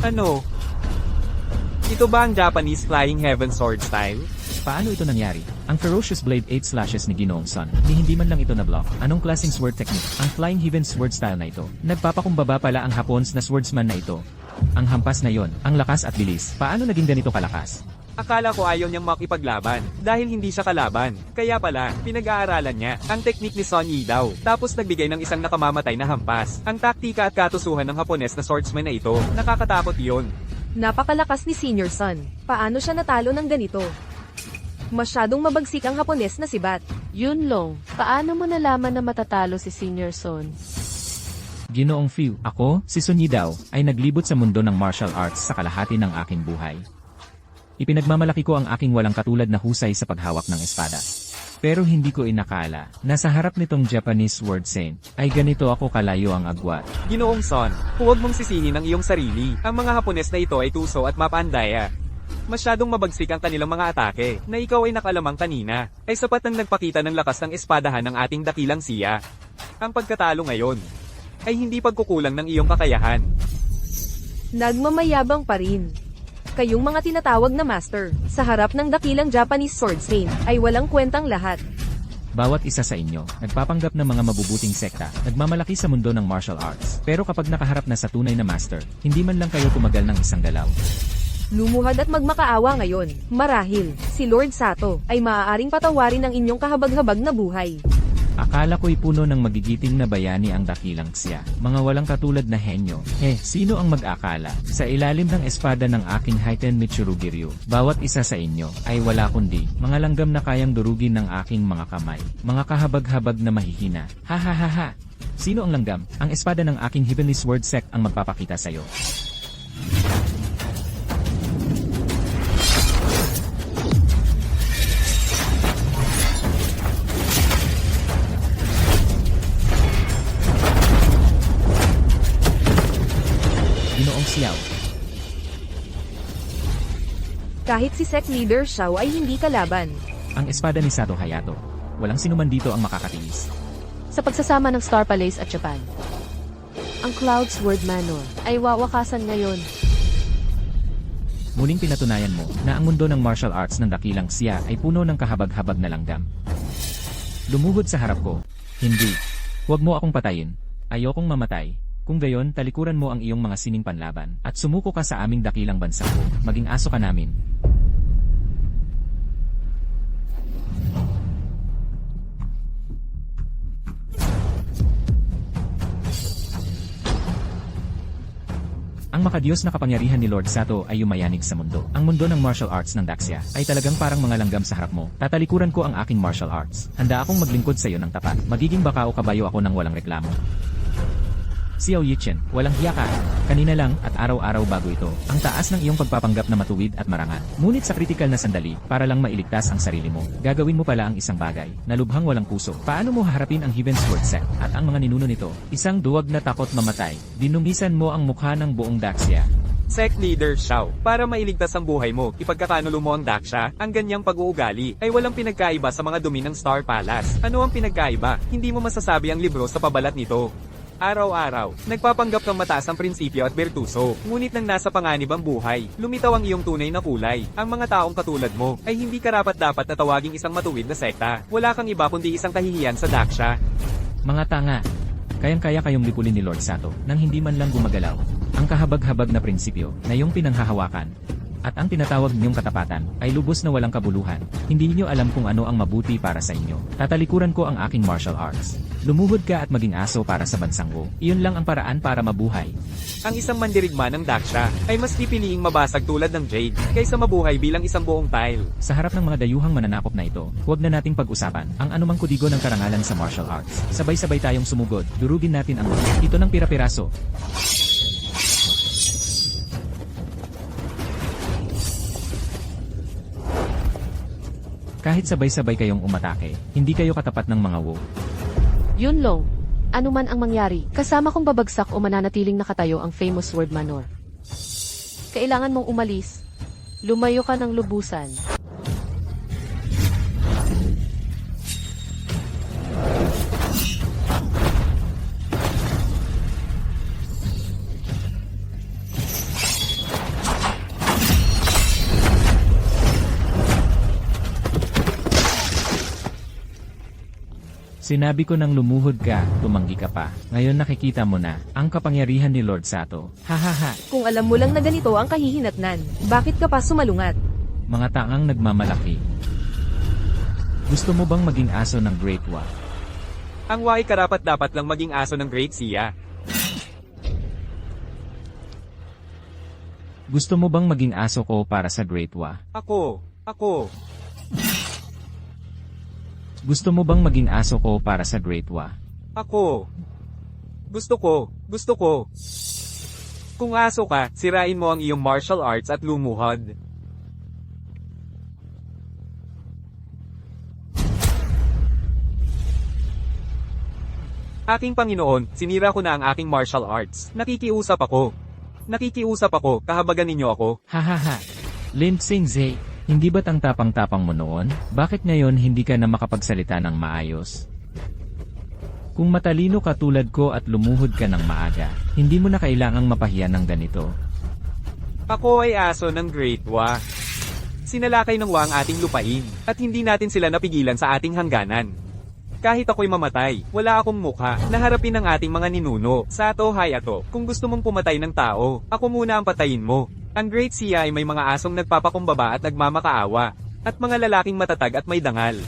Ano? Ito ba ang Japanese Flying Heaven Sword style? Paano ito nangyari? Ang Ferocious Blade 8 Slashes ni Ginoong Sun, ni hindi man lang ito na-block. Anong klaseng sword technique? Ang Flying Heaven Sword style na ito. Nagpapakumbaba pala ang Hapons na swordsman na ito. Ang hampas na yon, ang lakas at bilis. Paano naging ganito kalakas? Akala ko ayaw niyang makipaglaban dahil hindi siya kalaban. Kaya pala, pinag-aaralan niya ang teknik ni Son Yi daw. Tapos nagbigay ng isang nakamamatay na hampas. Ang taktika at katusuhan ng Hapones na swordsman na ito, nakakatakot iyon. Napakalakas ni Senior Son. Paano siya natalo ng ganito? Masyadong mabagsik ang Hapones na si Bat. Yunlong, paano mo nalaman na matatalo si Senior Son? Ginoong Fiu, ako, si Sun Yi daw, ay naglibot sa mundo ng martial arts sa kalahati ng aking buhay. Ipinagmamalaki ko ang aking walang katulad na husay sa paghawak ng espada. Pero hindi ko inakala na sa harap nitong Japanese Sword Saint ay ganito ako kalayo ang agwat. Ginoong Son, huwag mong sisingin ang iyong sarili. Ang mga Hapones na ito ay tuso at mapandaya. Masyadong mabagsik ang kanilang mga atake na ikaw ay nakalamang kanina ay sapat nang nagpakita ng lakas ng espadahan ng ating dakilang siya. Ang pagkatalo ngayon ay hindi pagkukulang ng iyong kakayahan. Nagmamayabang pa rin. Kayong mga tinatawag na master, sa harap ng dakilang Japanese Sword Saint, ay walang kwentang lahat. Bawat isa sa inyo, nagpapanggap ng mga mabubuting sekta, nagmamalaki sa mundo ng martial arts. Pero kapag nakaharap na sa tunay na master, hindi man lang kayo tumagal ng isang galaw. Lumuhad at magmakaawa ngayon. Marahil, si Lord Sato, ay maaaring patawarin ang inyong kahabag-habag na buhay. Akala ko'y puno ng magigiting na bayani ang dakilang siya. Mga walang katulad na henyo. Sino ang mag-akala? Sa ilalim ng espada ng aking Haiten Mitsurugiryu, bawat isa sa inyo ay wala kundi mga langgam na kayang durugin ng aking mga kamay. Mga kahabag-habag na mahihina. Ha ha ha ha! Sino ang langgam? Ang espada ng aking Heavenly Sword Sect ang magpapakita sa'yo. Ginoong Xiao. Kahit si Sect Leader Xiao ay hindi kalaban. Ang espada ni Sato Hayato. Walang sinuman dito ang makakatiis. Sa pagsasama ng Star Palace at Japan, ang Cloud Sword Manor ay wawakasan ngayon. Muling pinatunayan mo na ang mundo ng martial arts ng dakilang siya ay puno ng kahabag-habag na langgam. Lumuhod sa harap ko. Hindi. Huwag mo akong patayin. Ayokong mamatay. Kung gayon, talikuran mo ang iyong mga sining panlaban at sumuko ka sa aming dakilang bansa ko. Maging aso ka namin. Ang makadiyos na kapangyarihan ni Lord Sato ay yumayanig sa mundo. Ang mundo ng martial arts ng Daxia ay talagang parang mga langgam sa harap mo. Tatalikuran ko ang aking martial arts. Handa akong maglingkod sa iyo ng tapat. Magiging baka o kabayo ako ng walang reklamo. Xiao Yichen, walang hiya ka. Kanina lang at araw-araw bago ito, ang taas ng iyong pagpapanggap na matuwid at marangal. Ngunit sa kritikal na sandali, para lang mailigtas ang sarili mo, gagawin mo pala ang isang bagay, na lubhang walang puso. Paano mo haharapin ang Heaven Sword Sect at ang mga ninuno nito? Isang duwag na takot mamatay. Dinumisan mo ang mukha ng buong Daxia. Sect Leader Xiao, para mailigtas ang buhay mo, ipagkakanulo mo ang Daxia, ang ganyang pag-uugali ay walang pinagkaiba sa mga dumi ng Star Palace. Ano ang pinagkaiba? Hindi mo masasabi ang libro sa pabalat nito. Araw-araw, nagpapanggap kang mataas ang prinsipyo at bertuso, ngunit nang nasa panganib ang buhay, lumitaw ang iyong tunay na kulay. Ang mga taong katulad mo ay hindi karapat-dapat na tawaging isang matuwid na sekta. Wala kang iba kundi isang kahihiyan sa Daxia. Mga tanga. Kayang-kaya kayong lipulin ni Lord Sato nang hindi man lang gumagalaw. Ang kahabag-habag na prinsipyo na iyong pinanghahawakan at ang tinatawag niyong katapatan ay lubos na walang kabuluhan. Hindi niyo alam kung ano ang mabuti para sa inyo. Tatalikuran ko ang aking martial arts. Lumuhod ka at maging aso para sa bansang ko. Iyon lang ang paraan para mabuhay. Ang isang mandirigma ng Daxia ay mas pipiliing mabasag tulad ng Jade kaysa mabuhay bilang isang buong tile. Sa harap ng mga dayuhang mananakop na ito, huwag na nating pag-usapan ang anumang kudigo ng karangalan sa martial arts. Sabay-sabay tayong sumugod. Durugin natin ang ito ng pira-piraso. Kahit sabay-sabay kayong umatake, hindi kayo katapat ng mga wo. Yunlong, ano man ang mangyari, kasama kong babagsak o mananatiling nakatayo ang famous Sword Manor. Kailangan mong umalis. Lumayo ka ng lubusan. Sinabi ko nang lumuhod ka, tumanggi ka pa. Ngayon nakikita mo na, ang kapangyarihan ni Lord Sato. Hahaha, Kung alam mo lang na ganito ang kahihinatnan, bakit ka pa sumalungat? mga taang nagmamalaki. Gusto mo bang maging aso ng Great Wa? Ang Wa ay karapat-dapat lang maging aso ng Great Sia. Gusto mo bang maging aso ko para sa Great Wa? Ako. Gusto mo bang maging aso ko para sa Great Wa? Ako. Gusto ko. Kung aso ka, sirain mo ang iyong martial arts at lumuhod. Aking Panginoon, sinira ko na ang aking martial arts. Nakikiusap ako, kahabagan ninyo ako. Hahaha. Lim Sing Zhe, hindi ba't ang tapang-tapang mo noon? Bakit ngayon hindi ka na makapagsalita ng maayos? Kung matalino ka tulad ko at lumuhod ka ng maaga, hindi mo na kailangang mapahiya ng ganito. Ako ay aso ng Great Wa. Sinalakay ng Wa ang ating lupain, at hindi natin sila napigilan sa ating hangganan. Kahit ako'y mamatay, wala akong mukha na harapin ang ating mga ninuno. Sato Hayato, kung gusto mong pumatay ng tao, ako muna ang patayin mo. Ang Great Sia ay may mga asong nagpapakumbaba at nagmamakaawa, at mga lalaking matatag at may dangal.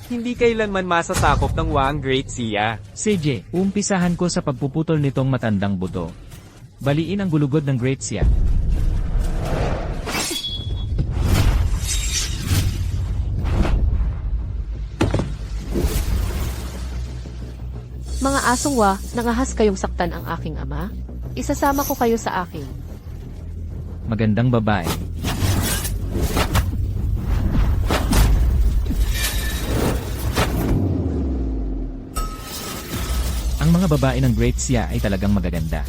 Hindi kailanman masasakop ng Wa ang Great Sia. Seje, umpisahan ko sa pagpuputol nitong matandang buto. Baliin ang gulugod ng Great Sia. Mga asong Wa, nangahas kayong saktan ang aking ama? Isasama ko kayo sa akin. Magandang babae. Ang mga babae ng Great Sia ay talagang magaganda.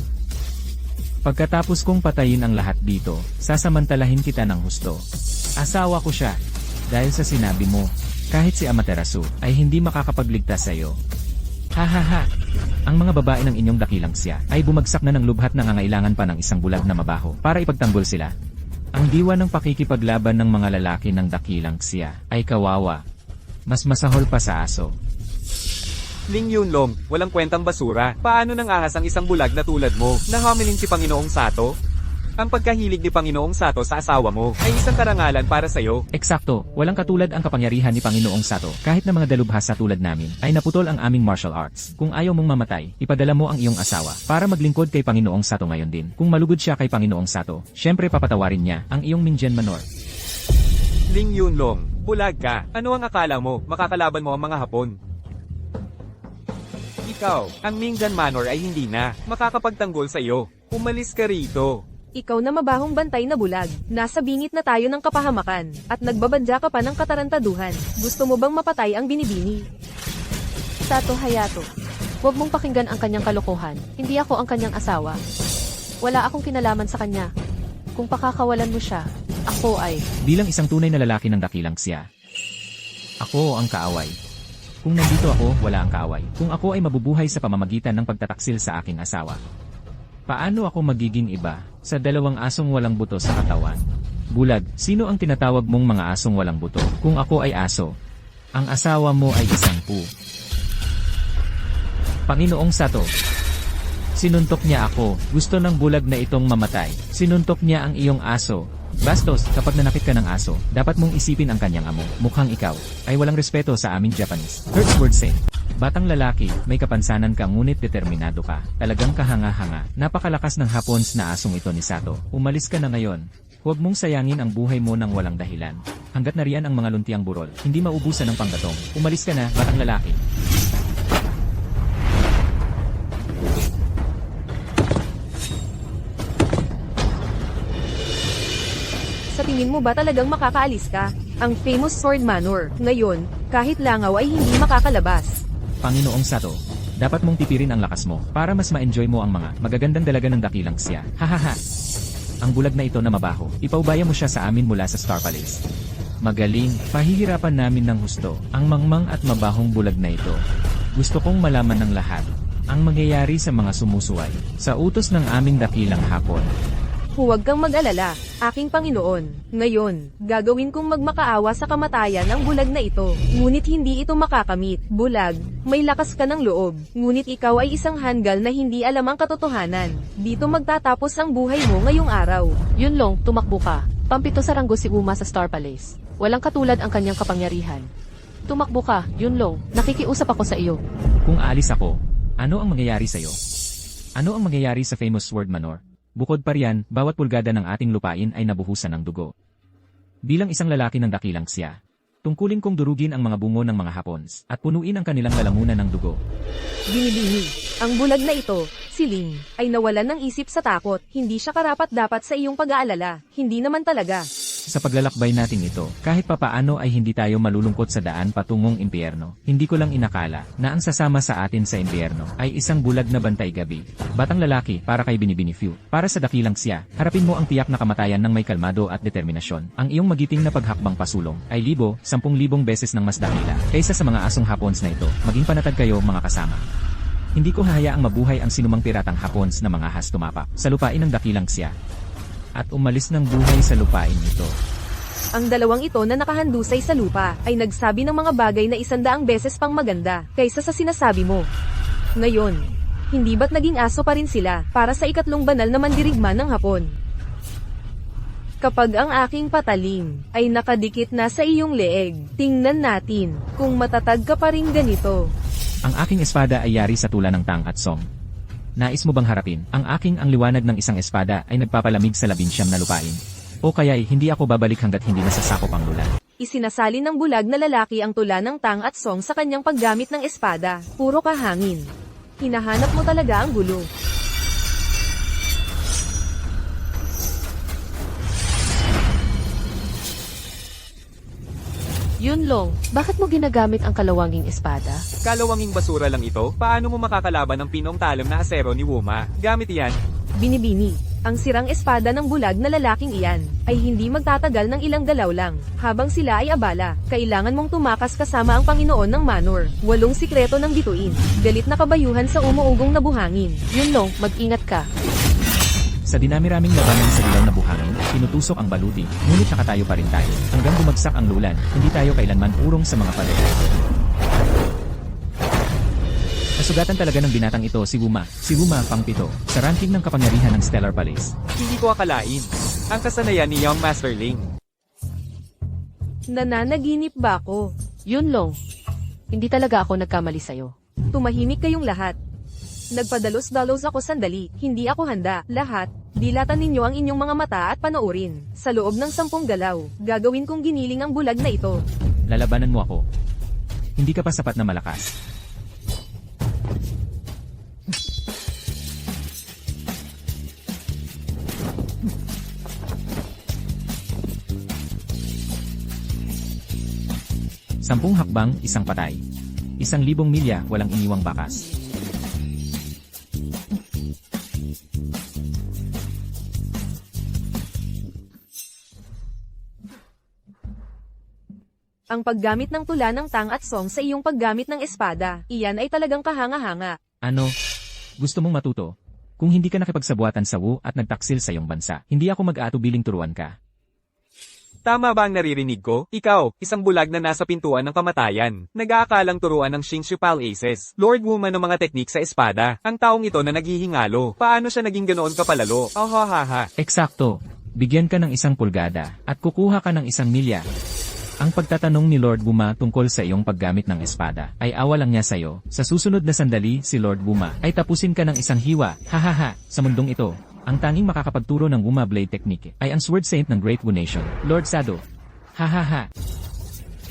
Pagkatapos kong patayin ang lahat dito, sasamantalahin kita ng husto. Asawa ko siya, dahil sa sinabi mo, kahit si Amaterasu ay hindi makakapagligtas sa iyo. Hahaha! Ang mga babae ng inyong dakilang Sia ay bumagsak na ng lubhat na nangangailangan pa ng isang bulag na mabaho para ipagtanggol sila. Ang diwa ng pakikipaglaban ng mga lalaki ng dakilang Sia ay kawawa. Mas masahol pa sa aso. Ling Yunlong, walang kwentang basura. Paano nang ahas ang isang bulag na tulad mo na hominin si Panginoong Sato? Ang pagkahilig ni Panginoong Sato sa asawa mo ay isang karangalan para sa'yo. Eksakto, walang katulad ang kapangyarihan ni Panginoong Sato. Kahit na mga dalubhasa tulad namin, ay naputol ang aming martial arts. Kung ayaw mong mamatay, ipadala mo ang iyong asawa para maglingkod kay Panginoong Sato ngayon din. Kung malugod siya kay Panginoong Sato, syempre papatawarin niya ang iyong Minjan Manor. Ling Yunlong, bulag ka. Ano ang akala mo? Makakalaban mo ang mga Hapon. Ikaw, ang Mingjan Manor ay hindi na makakapagtanggol sa iyo. Umalis ka rito. Ikaw na mabahong bantay na bulag, nasa bingit na tayo ng kapahamakan, at nagbabadya ka pa ng katarantaduhan. Gusto mo bang mapatay ang binibini? Sato Hayato, huwag mong pakinggan ang kanyang kalokohan. Hindi ako ang kanyang asawa. Wala akong kinalaman sa kanya. Kung pakakawalan mo siya, ako ay... Bilang isang tunay na lalaki ng dakilang Sia, ako ang kaaway. Kung nandito ako, wala ang kaaway. Kung ako ay mabubuhay sa pamamagitan ng pagtataksil sa aking asawa, paano ako magiging iba sa dalawang asong walang buto sa katawan? Bulag, sino ang tinatawag mong mga asong walang buto? Kung ako ay aso, ang asawa mo ay isang pu. Panginoong Sato, sinuntok niya ako. Gusto ng bulag na itong mamatay. Sinuntok niya ang iyong aso. Bastos, kapag nanakit ka ng aso, dapat mong isipin ang kanyang amo. Mukhang ikaw ay walang respeto sa aming Japanese. Hertzword say, batang lalaki, may kapansanan ka ngunit determinado ka. Talagang kahanga-hanga. Napakalakas ng Hapons na asong ito ni Sato. Umalis ka na ngayon. Huwag mong sayangin ang buhay mo ng walang dahilan. Hanggat nariyan ang mga luntiang burol, hindi maubusan ng panggatong. Umalis ka na, batang lalaki. Sa tingin mo ba talagang makakaalis ka? Ang famous Sword Manor, ngayon, kahit langaw ay hindi makakalabas. Panginoong Sato, dapat mong tipirin ang lakas mo para mas ma-enjoy mo ang mga magagandang dalaga ng dakilang Sia. Hahaha! Ang bulag na ito na mabaho, ipaubaya mo siya sa amin mula sa Star Palace. Magaling, pahihirapan namin ng husto ang mangmang at mabahong bulag na ito. Gusto kong malaman ng lahat ang mangyayari sa mga sumusuway sa utos ng aming dakilang Hapon. Huwag kang mag-alala, aking Panginoon. Ngayon, gagawin kong magmakaawa sa kamatayan ng bulag na ito. Ngunit hindi ito makakamit. Bulag, may lakas ka ng loob. Ngunit ikaw ay isang hanggal na hindi alam ang katotohanan. Dito magtatapos ang buhay mo ngayong araw. Yunlong, tumakbo ka. Pampito sa ranggo si Uma sa Star Palace. Walang katulad ang kanyang kapangyarihan. Tumakbo ka, Yunlong. Nakikiusap ako sa iyo. Kung aalis ako, ano ang mangyayari sa'yo? Ano ang mangyayari sa famous Sword Manor? Bukod pa riyan, bawat pulgada ng ating lupain ay nabuhusan ng dugo. Bilang isang lalaki ng dakilang siya, tungkulin kong durugin ang mga bungo ng mga Hapons at punuin ang kanilang lalamunan ng dugo. Binibini, ang bulag na ito, si Ling, ay nawalan ng isip sa takot. Hindi siya karapat-dapat sa iyong pag-aalala. Hindi naman talaga. Sa paglalakbay nating ito, kahit papaano ay hindi tayo malulungkot sa daan patungong impyerno. Hindi ko lang inakala na ang sasama sa atin sa impyerno ay isang bulag na bantay gabi. Batang lalaki para kay Binibini Few. Para sa dakilang siya, harapin mo ang tiyak na kamatayan ng may kalmado at determinasyon. Ang iyong magiting na paghakbang pasulong ay 10,000 beses ng mas dakila kaysa sa mga asong Hapons na ito. Maging panatag kayo mga kasama. Hindi ko hahayaang mabuhay ang sinumang piratang Hapons na mga has tumapak sa lupain ng dakilang siya at umalis ng buhay sa lupain ito. Ang dalawang ito na nakahandusay sa lupa ay nagsabi ng mga bagay na 100 beses pang maganda kaysa sa sinasabi mo. Ngayon, hindi ba't naging aso pa rin sila para sa ikatlong banal na mandirigma ng Hapon? Kapag ang aking patalim ay nakadikit na sa iyong leeg, tingnan natin kung matatag ka pa rin ganito. Ang aking espada ay yari sa tula ng Tang at Song. Nais mo bang harapin? Ang liwanag ng isang espada ay nagpapalamig sa 19 na lupain. O kaya'y hindi ako babalik hanggat hindi nasasakop ang lulan. Isinasali ng bulag na lalaki ang tula ng Tang at Song sa kanyang paggamit ng espada. Puro kahangin. Hinahanap mo talaga ang gulo. Yunlong, bakit mo ginagamit ang kalawanging espada? Kalawanging basura lang ito? Paano mo makakalaban ang pinong talam na asero ni Wuma? Gamit yan. Binibini, ang sirang espada ng bulag na lalaking iyan ay hindi magtatagal ng ilang galaw lang. Habang sila ay abala, kailangan mong tumakas kasama ang Panginoon ng Manor. 8 sikreto ng bituin. Galit na kabayuhan sa umuugong na buhangin. Yunlong, mag-ingat ka. Sa dinami-raming labanan sa ilaw na buhangin, pinutusok ang baluti, ngunit nakatayo pa rin tayo. Hanggang bumagsak ang lulan, hindi tayo kailanman urong sa mga pader. Nasugatan talaga ng binatang ito si Wuma. Si Wuma pang-7 sa ranking ng kapangyarihan ng Stellar Palace. Hindi ko akalain. Ang kasanayan ni Young Master Ling. Nananaginip ba ako? Yunlong, hindi talaga ako nagkamali sa'yo. Tumahimik kayong lahat. Nagpadalos-dalos ako sandali, hindi ako handa. Lahat, dilatan ninyo ang inyong mga mata at panoorin. Sa loob ng 10 galaw, gagawin kong giniling ang bulag na ito. Lalabanan mo ako. Hindi ka pa sapat na malakas. Sampung hakbang, isang patay. 1,000 milya, walang iniwang bakas. Ang paggamit ng tula ng Tang at Song sa iyong paggamit ng espada, iyan ay talagang kahanga-hanga. Ano? Gusto mong matuto? Kung hindi ka nakipagsabuatan sa Wu at nagtaksil sa iyong bansa, hindi ako mag-aatubiling turuan ka. Tama ba ang naririnig ko? Ikaw, isang bulag na nasa pintuan ng kamatayan. Nag-aakalang turuan ng Xingshu Aces. Lord Wuma ng mga teknik sa espada. Ang taong ito na naghihingalo. Paano siya naging ganoon kapalalo? Ahahaha. Eksakto. Bigyan ka ng 1 pulgada at kukuha ka ng 1 milya. Ang pagtatanong ni Lord Wuma tungkol sa iyong paggamit ng espada ay awa lang niya sa'yo. Sa susunod na sandali, si Lord Wuma ay tapusin ka ng 1 hiwa. Hahaha, sa mundong ito, ang tanging makakapagturo ng Wuma Blade Technique ay ang Sword Saint ng Great Wu Nation, Lord Sado. Hahaha.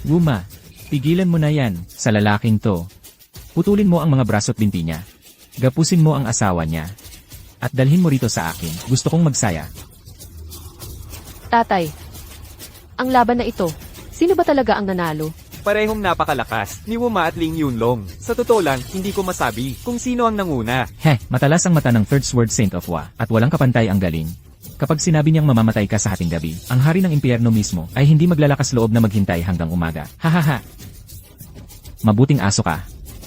Wuma, pigilan mo na yan sa lalaking to. Putulin mo ang mga braso't binti niya. Gapusin mo ang asawa niya. At dalhin mo rito sa akin. Gusto kong magsaya. Tatay, ang laban na ito, sino ba talaga ang nanalo? Parehong napakalakas, ni Wuma at Ling Yunlong. Sa totoo lang, hindi ko masabi kung sino ang nanguna. Matalas ang mata ng Third Sword Saint of Wa, at walang kapantay ang galing. Kapag sinabi niyang mamamatay ka sa hating gabi, ang hari ng impyerno mismo ay hindi maglalakas loob na maghintay hanggang umaga. Hahaha. Mabuting aso ka.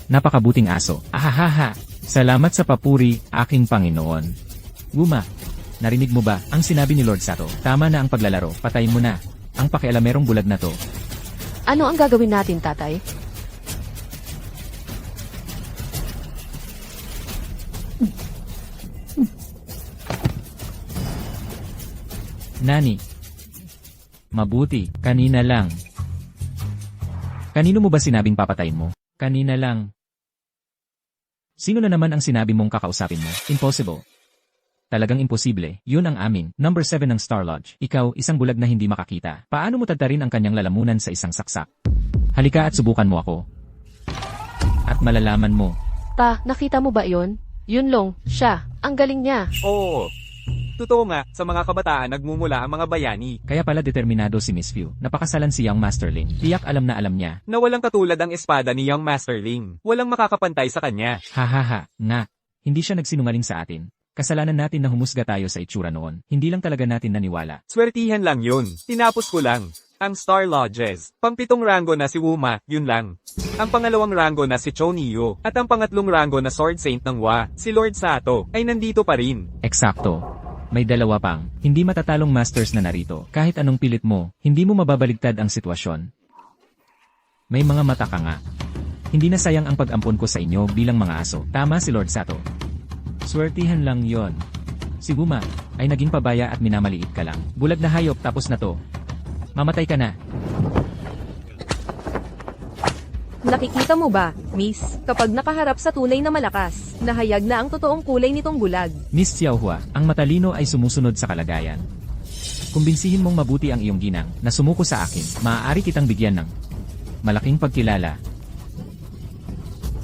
Napakabuting aso. Ahahaha. Salamat sa papuri, aking Panginoon. Wuma, Narinig mo ba ang sinabi ni Lord Sato? Tama na ang paglalaro, patayin mo na. Ang pakialamerong bulag na to. Ano ang gagawin natin, tatay? Nani. Mabuti, kanina lang. Kanino mo ba sinabing papatayin mo? Kanina lang. Sino na naman ang sinabi mong kakausapin mo? Impossible. Talagang imposible. Yun ang amin. Number 7 ng Star Lodge. Ikaw, isang bulag na hindi makakita. Paano mo tadtarin ang kanyang lalamunan sa isang saksak? Halika at subukan mo ako. At malalaman mo. Pa, nakita mo ba yon? Yunlong, siya. Ang galing niya. Oo. Totoo nga, sa mga kabataan nagmumula ang mga bayani. Kaya pala determinado si Miss Few. Napakasalan si Young Masterling. Tiyak alam na alam niya. Na walang katulad ang espada ni Young Masterling. Walang makakapantay sa kanya. Hahaha, nga. Hindi siya nagsinungaling sa atin. Kasalanan natin na humusga tayo sa itsura noon. Hindi lang talaga natin naniwala. Swertihan lang yun. Tinapos ko lang. Ang Star Lodges. Pang-7 ranggo na si Wuma, yun lang. Ang pangalawang ranggo na si Chonio. At ang pangatlong ranggo na Sword Saint ng Wa, si Lord Sato, ay nandito pa rin. Eksakto. May dalawa pang, hindi matatalong masters na narito. Kahit anong pilit mo, hindi mo mababaligtad ang sitwasyon. May mga mata ka nga. Hindi na sayang ang pag-ampon ko sa inyo bilang mga aso. Tama si Lord Sato. Swertihan lang yon. Si Guma ay naging pabaya at minamaliit ka lang. Bulag na hayop, tapos na to. Mamatay ka na. Nakikita mo ba, Miss, kapag nakaharap sa tunay na malakas, nahayag na ang totoong kulay nitong bulag. Miss Xiaohua, ang matalino ay sumusunod sa kalagayan. Kumbinsihin mong mabuti ang iyong ginang na sumuko sa akin, maaari kitang bigyan ng malaking pagkilala.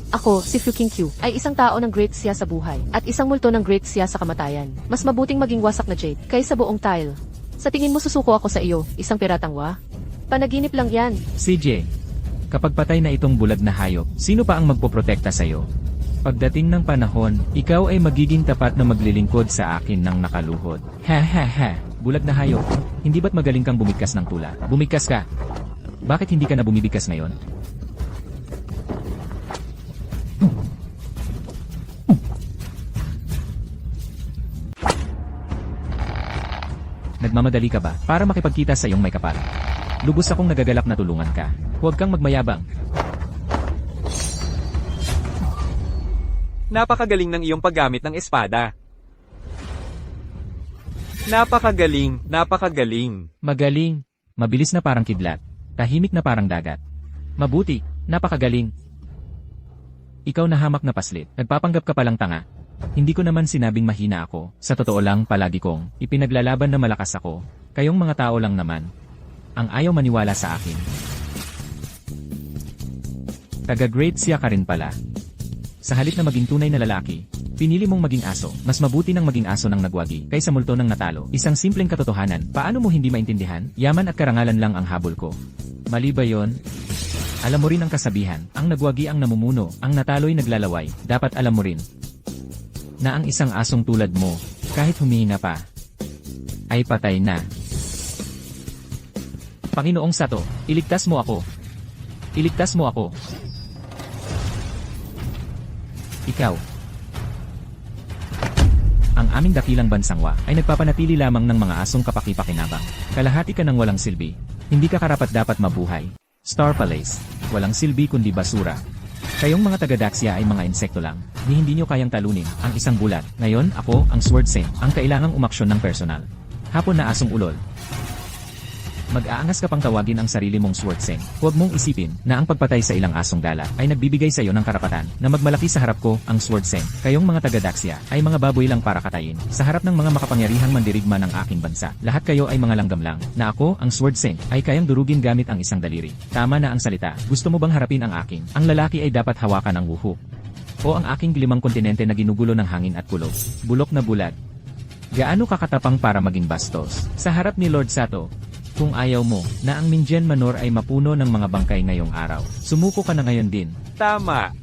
Ako, si Fuking Q, ay isang tao ng great siya sa buhay, at isang multo ng great siya sa kamatayan. Mas mabuting maging wasak na jade, kaysa buong tile. Sa tingin mo susuko ako sa iyo, isang piratang wa? Panaginip lang yan. CJ, kapag patay na itong bulag na hayop, sino pa ang magpoprotekta sa iyo? Pagdating ng panahon, ikaw ay magiging tapat na maglilingkod sa akin ng nakaluhod. Ha ha ha, bulag na hayop, hindi ba't magaling kang bumigkas ng tula? Bumigkas ka. Bakit hindi ka na bumibigkas ngayon? Nagmamadali ka ba para makipagkita sa iyong may kapal? Lubos akong nagagalak na tulungan ka. Huwag kang magmayabang. Napakagaling ng iyong paggamit ng espada. Napakagaling, napakagaling. Magaling. Mabilis na parang kidlat. Tahimik na parang dagat. Mabuti. Napakagaling. Ikaw na hamak na paslit. Nagpapanggap ka palang tanga. Hindi ko naman sinabing mahina ako. Sa totoo lang, palagi kong ipinaglalaban na malakas ako. Kayong mga tao lang naman ang ayaw maniwala sa akin. Taga-great siya ka rin pala. Sa halip na maging tunay na lalaki, pinili mong maging aso. Mas mabuti ng maging aso ng nagwagi kaysa multo ng natalo. Isang simpleng katotohanan. Paano mo hindi maintindihan? Yaman at karangalan lang ang habol ko. Mali ba yon? Alam mo rin ang kasabihan. Ang nagwagi ang namumuno, ang natalo'y naglalaway. Dapat alam mo rin na ang isang asong tulad mo, kahit humihina pa, ay patay na. Panginoong Sato, iligtas mo ako. Iligtas mo ako. Ikaw. Ang aming dakilang bansang Wa ay nagpapanatili lamang ng mga asong kapaki-pakinabang. Kalahati ka ng walang silbi. Hindi ka karapat-dapat mabuhay. Star Palace. Walang silbi kundi basura. Kayong mga taga-Daxia ay mga insekto lang. Hindi nyo kayang talunin ang isang bulat. Ngayon, ako, ang Sword Saint, ang kailangang umaksyon ng personal. Hapon na asong ulol. Mag-aangas ka pang tawagin ang sarili mong Sword Saint. Huwag mong isipin na ang pagpatay sa ilang asong dala ay nagbibigay sa iyo ng karapatan na magmalaki sa harap ko, ang Sword Saint. Kayong mga taga-Daxia ay mga baboy lang para katayin. Sa harap ng mga makapangyarihang mandirigma ng aking bansa, lahat kayo ay mga langgam lang. Na ako, ang Sword Saint, ay kayang durugin gamit ang isang daliri. Tama na ang salita. Gusto mo bang harapin ang aking? Ang lalaki ay dapat hawakan ang wuhu. O ang aking 5 kontinente na ginugulo ng hangin at kulog. Bulok na bulag. Gaano kakatapang para maging bastos? Sa harap ni Lord Sato, kung ayaw mo na ang Minjen Manor ay mapuno ng mga bangkay ngayong araw, sumuko ka na ngayon din. Tama.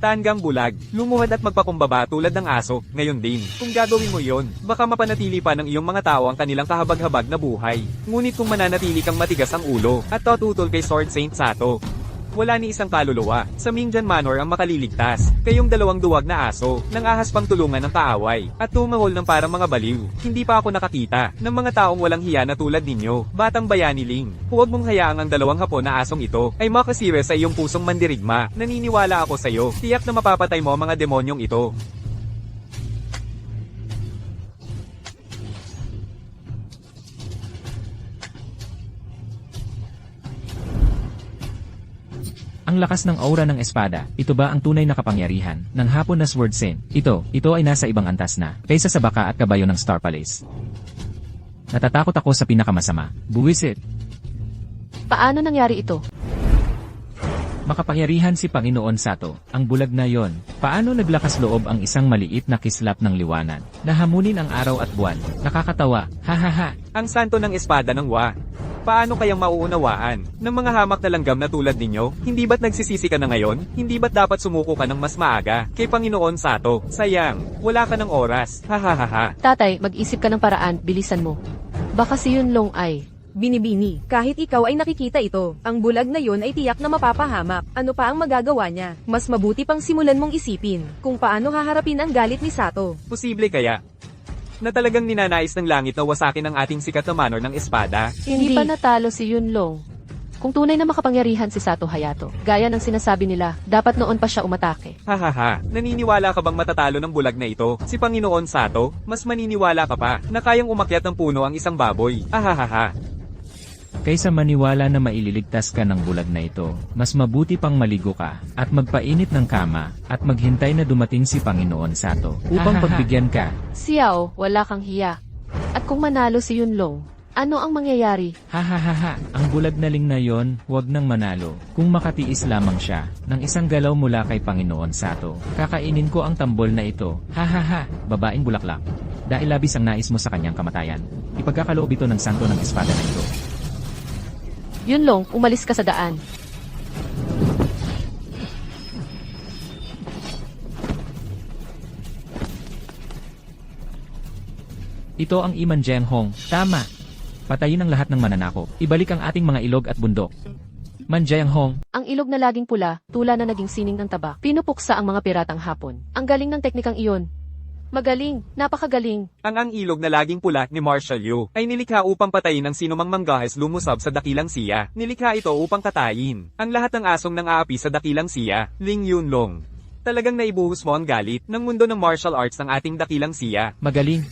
Tanggang bulag, lumuhad at magpakumbaba tulad ng aso, ngayon din. Kung gagawin mo yon, baka mapanatili pa ng iyong mga tao ang kanilang kahabag-habag na buhay. Ngunit kung mananatili kang matigas ang ulo, at tututol kay Sword Saint Sato, Wala ni isang kaluluwa. Sa Mingjan Manor ang makaliligtas. Kayong dalawang duwag na aso, nang ahas pang tulungan ng kaaway, at tumahol ng parang mga baliw. Hindi pa ako nakakita ng mga taong walang hiya na tulad ninyo, Batang Bayani Ling. Huwag mong hayaang ang dalawang hapon na asong ito ay makasira sa iyong pusong mandirigma. Naniniwala ako sa iyo. Tiyak na mapapatay mo ang mga demonyong ito. Ang lakas ng aura ng espada, ito ba ang tunay na kapangyarihan ng hapon na Sword Sen? Ito ay nasa ibang antas na, kaysa sa baka at kabayo ng Star Palace. Natatakot ako sa pinakamasama. Buwisit. Paano nangyari ito? Makapangyarihan si Panginoon Sato, ang bulag na yon. Paano naglakas loob ang isang maliit na kislap ng liwanag, na hamunin ang araw at buwan? Nakakatawa, hahaha. Ang santo ng espada ng Wa. Paano kayang mauunawaan ng mga hamak na langgam na tulad ninyo? Hindi ba't nagsisisi ka na ngayon? Hindi ba't dapat sumuko ka ng mas maaga kay Panginoon Sato? Sayang, wala ka ng oras. Hahaha. Tatay, mag-isip ka ng paraan, bilisan mo. Baka si Yunlong ay... Binibini, kahit ikaw ay nakikita ito, ang bulag na yon ay tiyak na mapapahamak. Ano pa ang magagawa niya? Mas mabuti pang simulan mong isipin kung paano haharapin ang galit ni Sato. Posible kaya na talagang ninanais ng langit na wasakin ang ating sikat na manor ng espada? Hindi pa natalo si Yunlong. Kung tunay na makapangyarihan si Sato Hayato, gaya ng sinasabi nila, dapat noon pa siya umatake. Hahaha, naniniwala ka bang matatalo ng bulag na ito? Si Panginoon Sato, mas maniniwala ka pa na kayang umakyat ng puno ang isang baboy. Hahaha. Kaysa maniwala na maililigtas ka ng bulag na ito, mas mabuti pang maligo ka, at magpainit ng kama, at maghintay na dumating si Panginoon Sato, upang pagbigyan ka. Xiao, wala kang hiya. At kung manalo si Yunlong, ano ang mangyayari? Hahaha, ang bulag na ling na yon, huwag nang manalo. Kung makatiis lamang siya, ng isang galaw mula kay Panginoon Sato, kakainin ko ang tambol na ito. Hahaha, babaeng bulaklak. Dahil labis ang nais mo sa kanyang kamatayan, ipagkakaloob ito ng santo ng espada na ito. Yunlong, umalis ka sa daan. Ito ang Iman Jeng Hong. Tama. Patayin ang lahat ng mananakop. Ibalik ang ating mga ilog at bundok. Man Jeng Hong. Ang ilog na laging pula, tula na naging sining ng taba. Pinupuksa ang mga piratang hapon. Ang galing ng teknikang iyon. Magaling, napakagaling. Ang ilog na laging pula ni Marshall Yu ay nilikha upang patayin ang sinumang manggahas lumusab sa dakilang siya. Nilikha ito upang katayin ang lahat ng asong nang aapi sa dakilang siya, Ling Yunlong. Talagang naibuhos mo ang galit ng mundo ng martial arts ng ating dakilang siya. Magaling.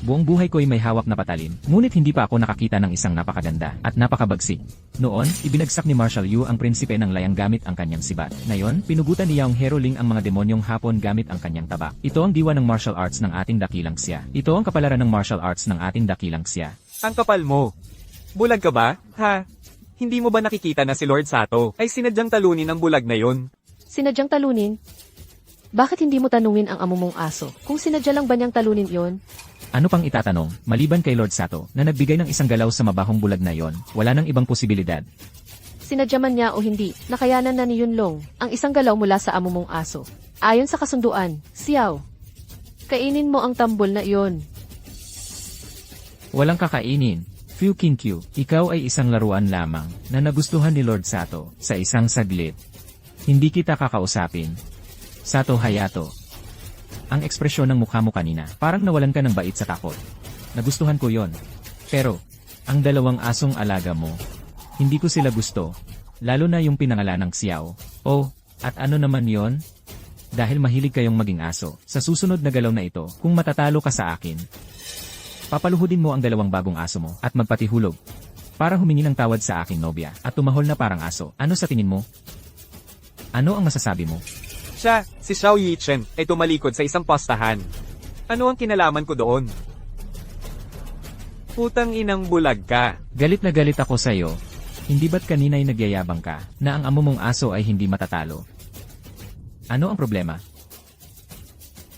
Buong buhay ko'y may hawak na patalin, ngunit hindi pa ako nakakita ng isang napakaganda at napakabagsik. Noon, ibinagsak ni Marshall Yu ang prinsipe ng layang gamit ang kanyang sibat. Ngayon, pinugutan ni Yaong Heroling ang mga demonyong hapon gamit ang kanyang taba. Ito ang diwa ng martial arts ng ating dakilang siya. Ito ang kapalaran ng martial arts ng ating dakilang siya. Ang kapal mo. Bulag ka ba? Ha? Hindi mo ba nakikita na si Lord Sato ay sinadyang talunin ang bulag na yon? Sinadyang talunin? Bakit hindi mo tanungin ang amo mong aso? Kung sinadya lang ba niyang talunin yon? Ano pang itatanong, maliban kay Lord Sato, na nagbigay ng isang galaw sa mabahong bulag na yon, wala nang ibang posibilidad. Sinadya man niya o hindi, nakayanan na ni Yunlong ang isang galaw mula sa amo mong aso. Ayon sa kasunduan, Xiao, kainin mo ang tambol na iyon. Walang kakainin. Fu Kinkyu, ikaw ay isang laruan lamang na nagustuhan ni Lord Sato sa isang saglit. Hindi kita kakausapin. Sato Hayato. Ang ekspresyon ng mukha mo kanina, parang nawalan ka ng bait sa takot. Nagustuhan ko yon. Pero, ang dalawang asong alaga mo, hindi ko sila gusto. Lalo na yung pinangalanang Xiao. Oh, at ano naman yon? Dahil mahilig kayong maging aso, sa susunod na galaw na ito, kung matatalo ka sa akin, papaluhudin mo ang dalawang bagong aso mo at magpatihulog para humingi ng tawad sa aking nobya at tumahol na parang aso. Ano sa tingin mo? Ano ang masasabi mo? Siya, si Xiao Yichen, ay tumalikod sa isang postahan. Ano ang kinalaman ko doon? Putang inang bulag ka. Galit na galit ako sa'yo. Hindi ba't kanina'y nagyayabang ka na ang amo mong aso ay hindi matatalo? Ano ang problema?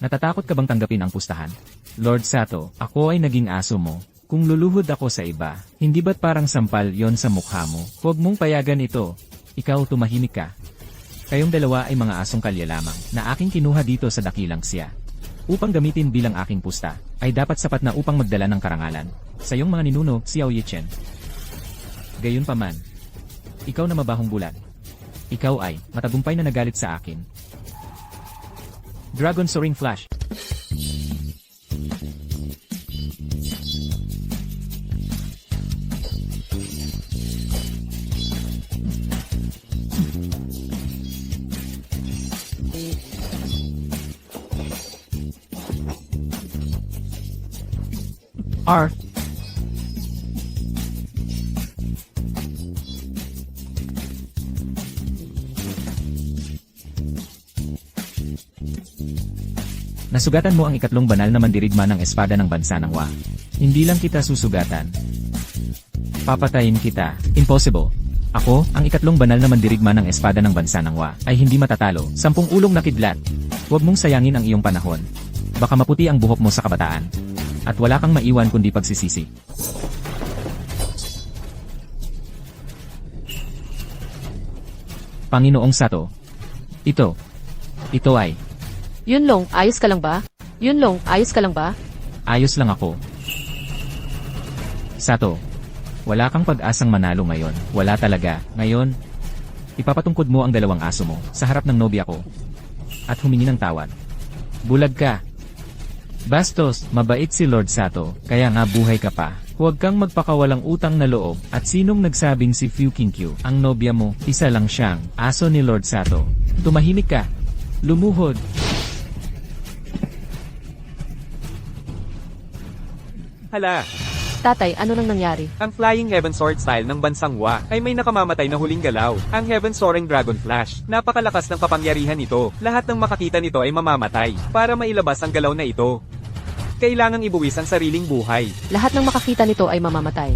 Natatakot ka bang tanggapin ang pustahan? Lord Sato, ako ay naging aso mo. Kung luluhod ako sa iba, hindi ba't parang sampal yon sa mukha mo? Huwag mong payagan ito. Ikaw tumahimik ka. Kayong dalawa ay mga asong kalye lamang na aking kinuha dito sa dakilang siya. Upang gamitin bilang aking pusta, ay dapat sapat na upang magdala ng karangalan sa iyong mga ninuno, Xiao Yichen. Gayunpaman, ikaw na mabahong bulag. Ikaw ay matagumpay na nagalit sa akin. Dragon Soaring Flash. R. Nasugatan mo ang ikatlong banal na mandirigma ng espada ng bansa ng Wa. Hindi lang kita susugatan. Papatayin kita. Impossible. Ako, ang ikatlong banal na mandirigma ng espada ng bansa ng Wa, ay hindi matatalo. 10 ulong na kidlat. Huwag mong sayangin ang iyong panahon. Baka maputi ang buhok mo sa kabataan. At wala kang maiwan kundi pagsisisi. Panginoong Sato. Ito ay, Yunlong, ayos ka lang ba? Yunlong, ayos ka lang ba? ayos lang ako. Sato, wala kang pag-asang manalo ngayon. Wala talaga. Ngayon, ipapatungkod mo ang 2 aso mo sa harap ng nobya ko. At humingi ng tawad. Bulag ka. Bastos, mabait si Lord Sato, kaya nga buhay ka pa. Huwag kang magpakawalang utang na loob. At sinong nagsabing si Fu Qingqiu, ang nobya mo, isa lang siyang aso ni Lord Sato. Tumahimik ka. Lumuhod. Hala, Tatay, ano nang nangyari? ang Flying Heaven Sword style ng bansang Wa ay may nakamamatay na huling galaw. Ang Heaven Soaring Dragon Flash. Napakalakas ng kapangyarihan nito. Lahat ng makakita nito ay mamamatay. Para mailabas ang galaw na ito, kailangang ibuwis ang sariling buhay. Lahat ng makakita nito ay mamamatay.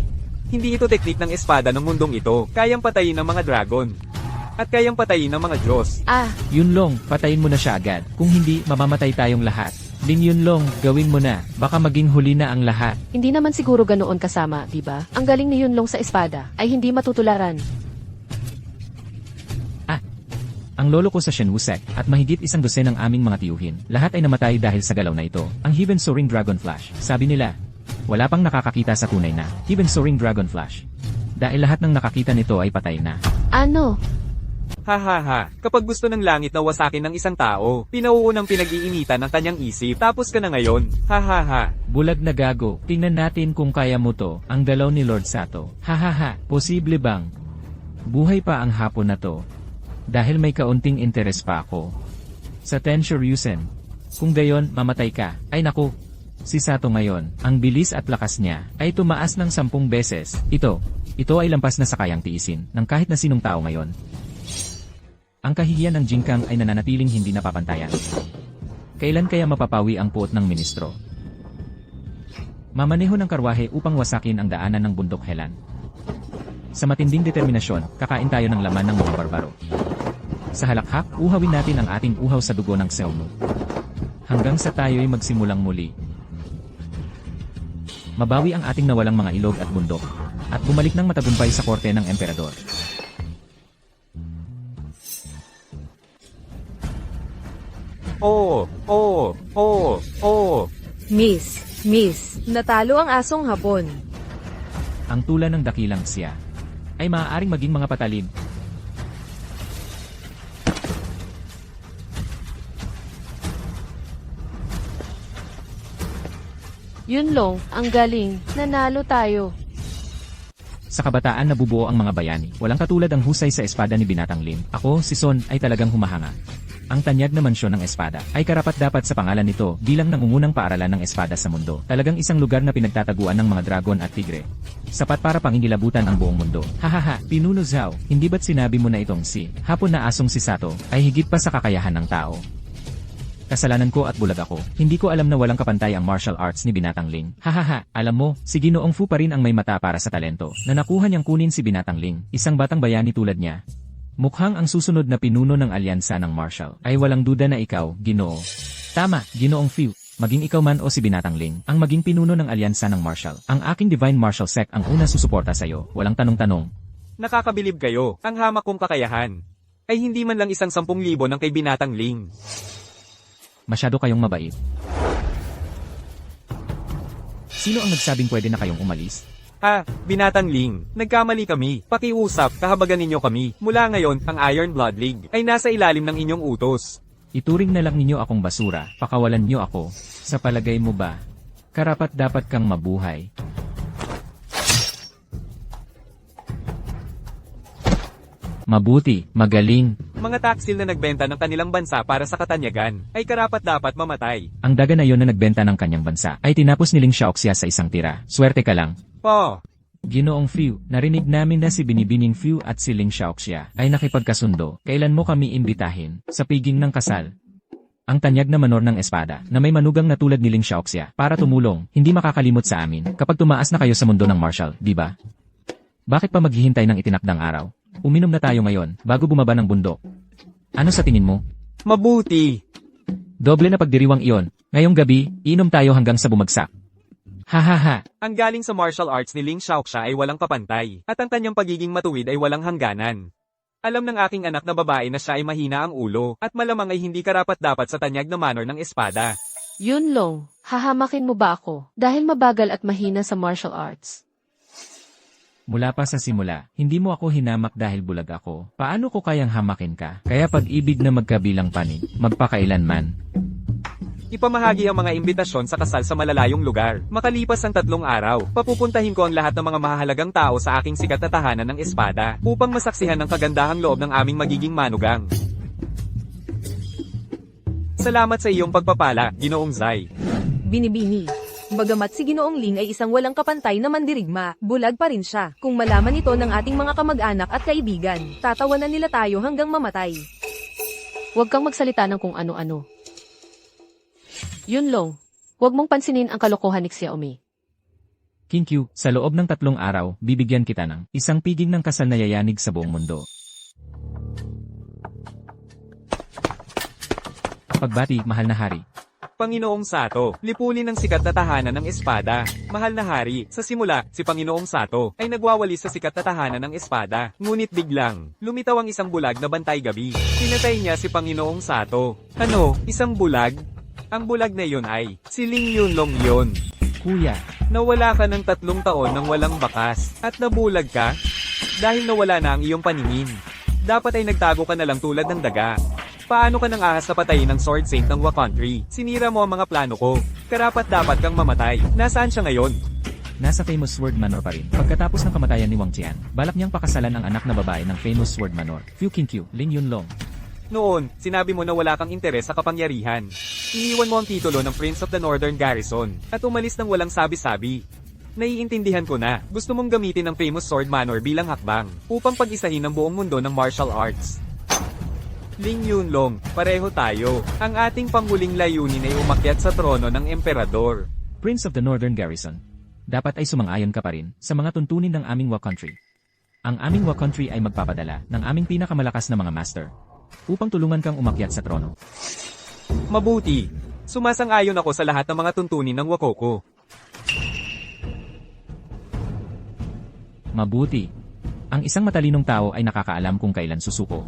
Hindi ito teknik ng espada ng mundong ito. Kayang patayin ng mga dragon. At kayang patayin ng mga Diyos. Ah, Yunlong, patayin mo na siya agad. Kung hindi, mamamatay tayong lahat. Ling Yunlong, gawin mo na. Baka maging huli na ang lahat. hindi naman siguro ganoon kasama, di ba? Ang galing ni Yunlong sa espada ay hindi matutularan. Ang lolo ko sa Shenwusek at mahigit 100 ng aming mga tiyuhin. Lahat ay namatay dahil sa galaw na ito. Ang Heaven Soaring Dragon Flash. Sabi nila, wala pang nakakakita sa tunay na Heaven Soaring Dragon Flash. Dahil lahat ng nakakita nito ay patay na. Ano? Hahaha, kapag gusto ng langit na wasakin ng isang tao, pinauunang pinag-iinitan ng kanyang isip, tapos ka na ngayon. Hahaha. Bulag na gago. Tingnan natin kung kaya mo to. Ang galaw ni Lord Sato. Hahaha, posible bang buhay pa ang hapon na to? Dahil may kaunting interes pa ako sa Tenshoryusen. Kung gayon, mamatay ka. Ay naku, si Sato ngayon, ang bilis at lakas niya ay tumaas ng 10 beses. Ito ay lampas na sa kayang tiisin ng kahit na sinong tao ngayon. Ang kahihiyan ng Jingkang ay nananatiling hindi napapantayan. Kailan kaya mapapawi ang puot ng ministro? Mamaneho ng karwahe upang wasakin ang daanan ng bundok Helan. Sa matinding determinasyon, kakain tayo ng laman ng mga barbaro. Sa halakhak, uhawin natin ang ating uhaw sa dugo ng Seomu. Hanggang sa tayo'y magsimulang muli. Mabawi ang ating nawalang mga ilog at bundok, at bumalik ng matagumpay sa korte ng emperador. Miss, natalo ang asong hapon. Ang tula ng dakilang siya ay maaaring maging mga patalib. Yunlong, ang galing. Nanalo tayo. Sa kabataan nabubuo ang mga bayani. Walang katulad ang husay sa espada ni Binatang Lim. Ako, si Son, ay talagang humahanga. Ang tanyag na mansyon ng espada ay karapat-dapat sa pangalan nito bilang nangungunang paaralan ng espada sa mundo. Talagang isang lugar na pinagtataguan ng mga dragon at tigre. Sapat para pangingilabutan ang buong mundo. Hahaha, Pinuno Zhao, hindi ba't sinabi mo na itong si hapon na asong si Sato ay higit pa sa kakayahan ng tao? Kasalanan ko at bulag ako. Hindi ko alam na walang kapantay ang martial arts ni Binatang Ling. Hahaha, alam mo, si Ginoong Fu pa rin ang may mata para sa talento na nakuha niyang kunin si Binatang Ling, isang batang bayani tulad niya. Mukhang ang susunod na pinuno ng alyansa ng Marshall ay walang duda na ikaw, Ginoo. Tama, Ginoong Fu. Maging ikaw man o si Binatang Ling, ang maging pinuno ng alyansa ng Marshall. Ang aking Divine Martial Sect ang una susuporta sa iyo, walang tanong-tanong. Nakakabilib kayo. Ang hamak kong kakayahan ay hindi man lang 10,000 ng kay Binatang Ling. Masyado kayong mabait. Sino ang nagsabing pwede na kayong umalis? Binatang Ling, nagkamali kami. Pakiusap, kahabagan ninyo kami. Mula ngayon, ang Iron Blood League ay nasa ilalim ng inyong utos. Ituring na lang ninyo akong basura, pakawalan nyo ako. Sa palagay mo ba, karapat dapat kang mabuhay? Mabuti, magaling. Mga taksil na nagbenta ng kanilang bansa para sa katanyagan, ay karapat dapat mamatay. Ang daga na yon na nagbenta ng kanyang bansa ay tinapos ni Ling Xiaoxia sa isang tira. Swerte ka lang. Ginoong Fiu, narinig namin na si Binibining Fiu at si Ling Xiaoxia ay nakipagkasundo. Kailan mo kami imbitahin sa piging ng kasal? Ang tanyag na manor ng espada na may manugang na tulad ni Ling Xiaoxia para tumulong, hindi makakalimot sa amin kapag tumaas na kayo sa mundo ng martial, di ba? Bakit pa maghihintay ng itinakdang araw? Uminom na tayo ngayon, bago bumaba ng bundok. Ano sa tingin mo? Mabuti. Doble na pagdiriwang iyon. Ngayong gabi, inom tayo hanggang sa bumagsak. Hahaha. Ang galing sa martial arts ni Ling Xiaoxia ay walang kapantay, at ang kanyang pagiging matuwid ay walang hangganan. Alam ng aking anak na babae na siya ay mahina ang ulo, at malamang ay hindi karapat-dapat sa tanyag na manor ng espada. Yunlong, hahamakin mo ba ako dahil mabagal at mahina sa martial arts? Mula pa sa simula, hindi mo ako hinamak dahil bulag ako. Paano ko kayang hamakin ka? Kaya pag-ibig na magkabilang panig, magpakailanman. Ipamahagi ang mga imbitasyon sa kasal sa malalayong lugar. Makalipas ang 3 araw, papupuntahin ko ang lahat ng mga mahahalagang tao sa aking sikat na tahanan ng espada, upang masaksihan ang kagandahang loob ng aming magiging manugang. Salamat sa iyong pagpapala, Ginoong Zai. Binibini. Bagamat si Ginoong Ling ay isang walang kapantay na mandirigma, bulag pa rin siya. Kung malaman ito ng ating mga kamag-anak at kaibigan, tatawanan nila tayo hanggang mamatay. Huwag kang magsalita ng kung ano-ano. Yunlong, huwag mong pansinin ang kalokohan ni Xiaomi. Kinkyu, sa loob ng 3 araw, bibigyan kita ng isang piging ng kasal na yayanig sa buong mundo. Pagbati, mahal na hari. Panginoong Sato, lipunin ng sikat na tahanan ng espada. Mahal na hari, sa simula, si Panginoong Sato ay nagwawalis sa sikat na tahanan ng espada. Ngunit biglang, lumitaw ang isang bulag na bantay gabi. Pinatay niya si Panginoong Sato. Ano, isang bulag? Ang bulag na iyon ay, si Ling Yunlong yun. Kuya, Nawala ka ng 3 taon nang walang bakas, at nabulag ka? Dahil nawala na ang iyong paningin. Dapat ay nagtago ka na lang tulad ng daga. Paano ka nang ahas na patayin ng Sword Saint ng Wakountry? Sinira mo ang mga plano ko. Karapat dapat kang mamatay. Nasaan siya ngayon? nasa Famous Sword Manor pa rin. Pagkatapos ng kamatayan ni Wang Qian, balak niyang pakasalan ang anak na babae ng Famous Sword Manor, Fu Qingqiu, Ling Yunlong. Noon, sinabi mo na wala kang interes sa kapangyarihan. Iniwan mo ang titulo ng Prince of the Northern Garrison, at umalis ng walang sabi-sabi. Naiintindihan ko na, gusto mong gamitin ang Famous Sword Manor bilang hakbang, upang pag-isahin ang buong mundo ng martial arts. Ling Yunlong, pareho tayo. Ang ating panghuling layunin ay umakyat sa trono ng emperador. Prince of the Northern Garrison. Dapat ay sumang-ayon ka pa rin sa mga tuntunin ng aming Wakountry. Ang aming Wakountry ay magpapadala ng aming pinakamalakas na mga master upang tulungan kang umakyat sa trono. Mabuti. Sumasang-ayon ako sa lahat ng mga tuntunin ng Wakoko. Mabuti. Ang isang matalinong tao ay nakakaalam kung kailan susuko.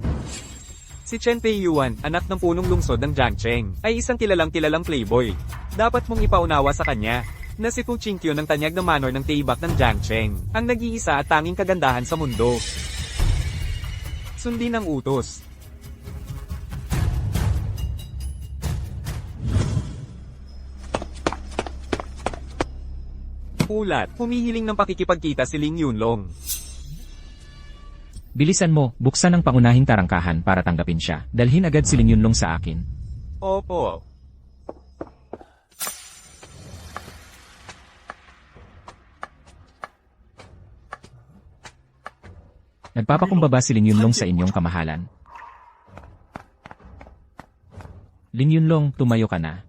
Si Chen Peiyuan, anak ng punong lungsod ng Jiangcheng, ay isang kilalang playboy. Dapat mong ipaunawa sa kanya na si Fu Qingqiu ng tanyag na manor ng Taibak ng Jiangcheng, ang nag-iisa at tanging kagandahan sa mundo. Sundin ang utos. Ulat, humihiling ng pakikipagkita si Ling Yunlong. Bilisan mo, buksan ang pangunahing tarangkahan para tanggapin siya. Dalhin agad si Ling Yunlong sa akin. Opo. Nagpapakumbaba si Ling Yunlong sa inyong kamahalan. Ling Yunlong, tumayo ka na.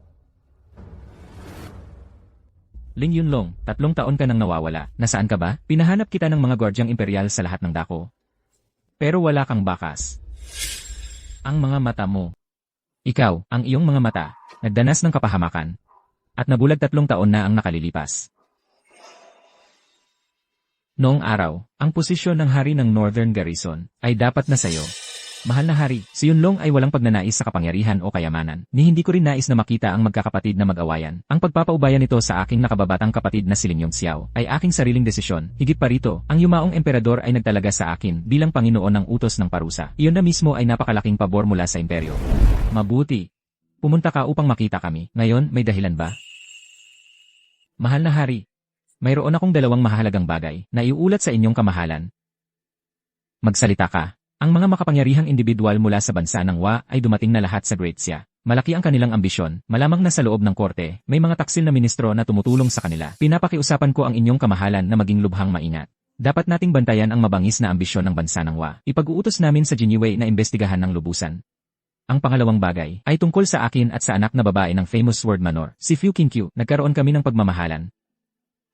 Ling Yunlong, 3 taon ka nang nawawala. Nasaan ka ba? Pinahanap kita ng mga gwardyang imperial sa lahat ng dako. Pero wala kang bakas. Ang mga mata mo. Ikaw, ang iyong mga mata, nagdanas ng kapahamakan. At nabulag 3 taon na ang nakalilipas. Noong araw, ang posisyon ng hari ng Northern Garrison ay dapat na sayo. Mahal na hari, si Yunlong ay walang pagnanais sa kapangyarihan o kayamanan, ni hindi ko rin nais na makita ang magkakapatid na mag-awayan. Ang pagpapaubayan nito sa aking nakababatang kapatid na si Ling Yongxiao ay aking sariling desisyon. Higit pa rito, ang yumaong emperador ay nagtalaga sa akin bilang Panginoon ng utos ng parusa. Iyon na mismo ay napakalaking pabor mula sa imperyo. Mabuti. Pumunta ka upang makita kami. Ngayon, may dahilan ba? Mahal na hari, mayroon akong dalawang mahalagang bagay na iuulat sa inyong kamahalan. Magsalita ka. Ang mga makapangyarihang individual mula sa bansa ng Wa ay dumating na lahat sa Great Xia. Malaki ang kanilang ambisyon, malamang na sa loob ng korte, may mga taksil na ministro na tumutulong sa kanila. Pinapakiusapan ko ang inyong kamahalan na maging lubhang maingat. Dapat nating bantayan ang mabangis na ambisyon ng bansa ng Wa. Ipag-uutos namin sa Jinyiwei na imbestigahan ng lubusan. Ang pangalawang bagay ay tungkol sa akin at sa anak na babae ng famous sword manor, si Fu Qingqiu. Nagkaroon kami ng pagmamahalan.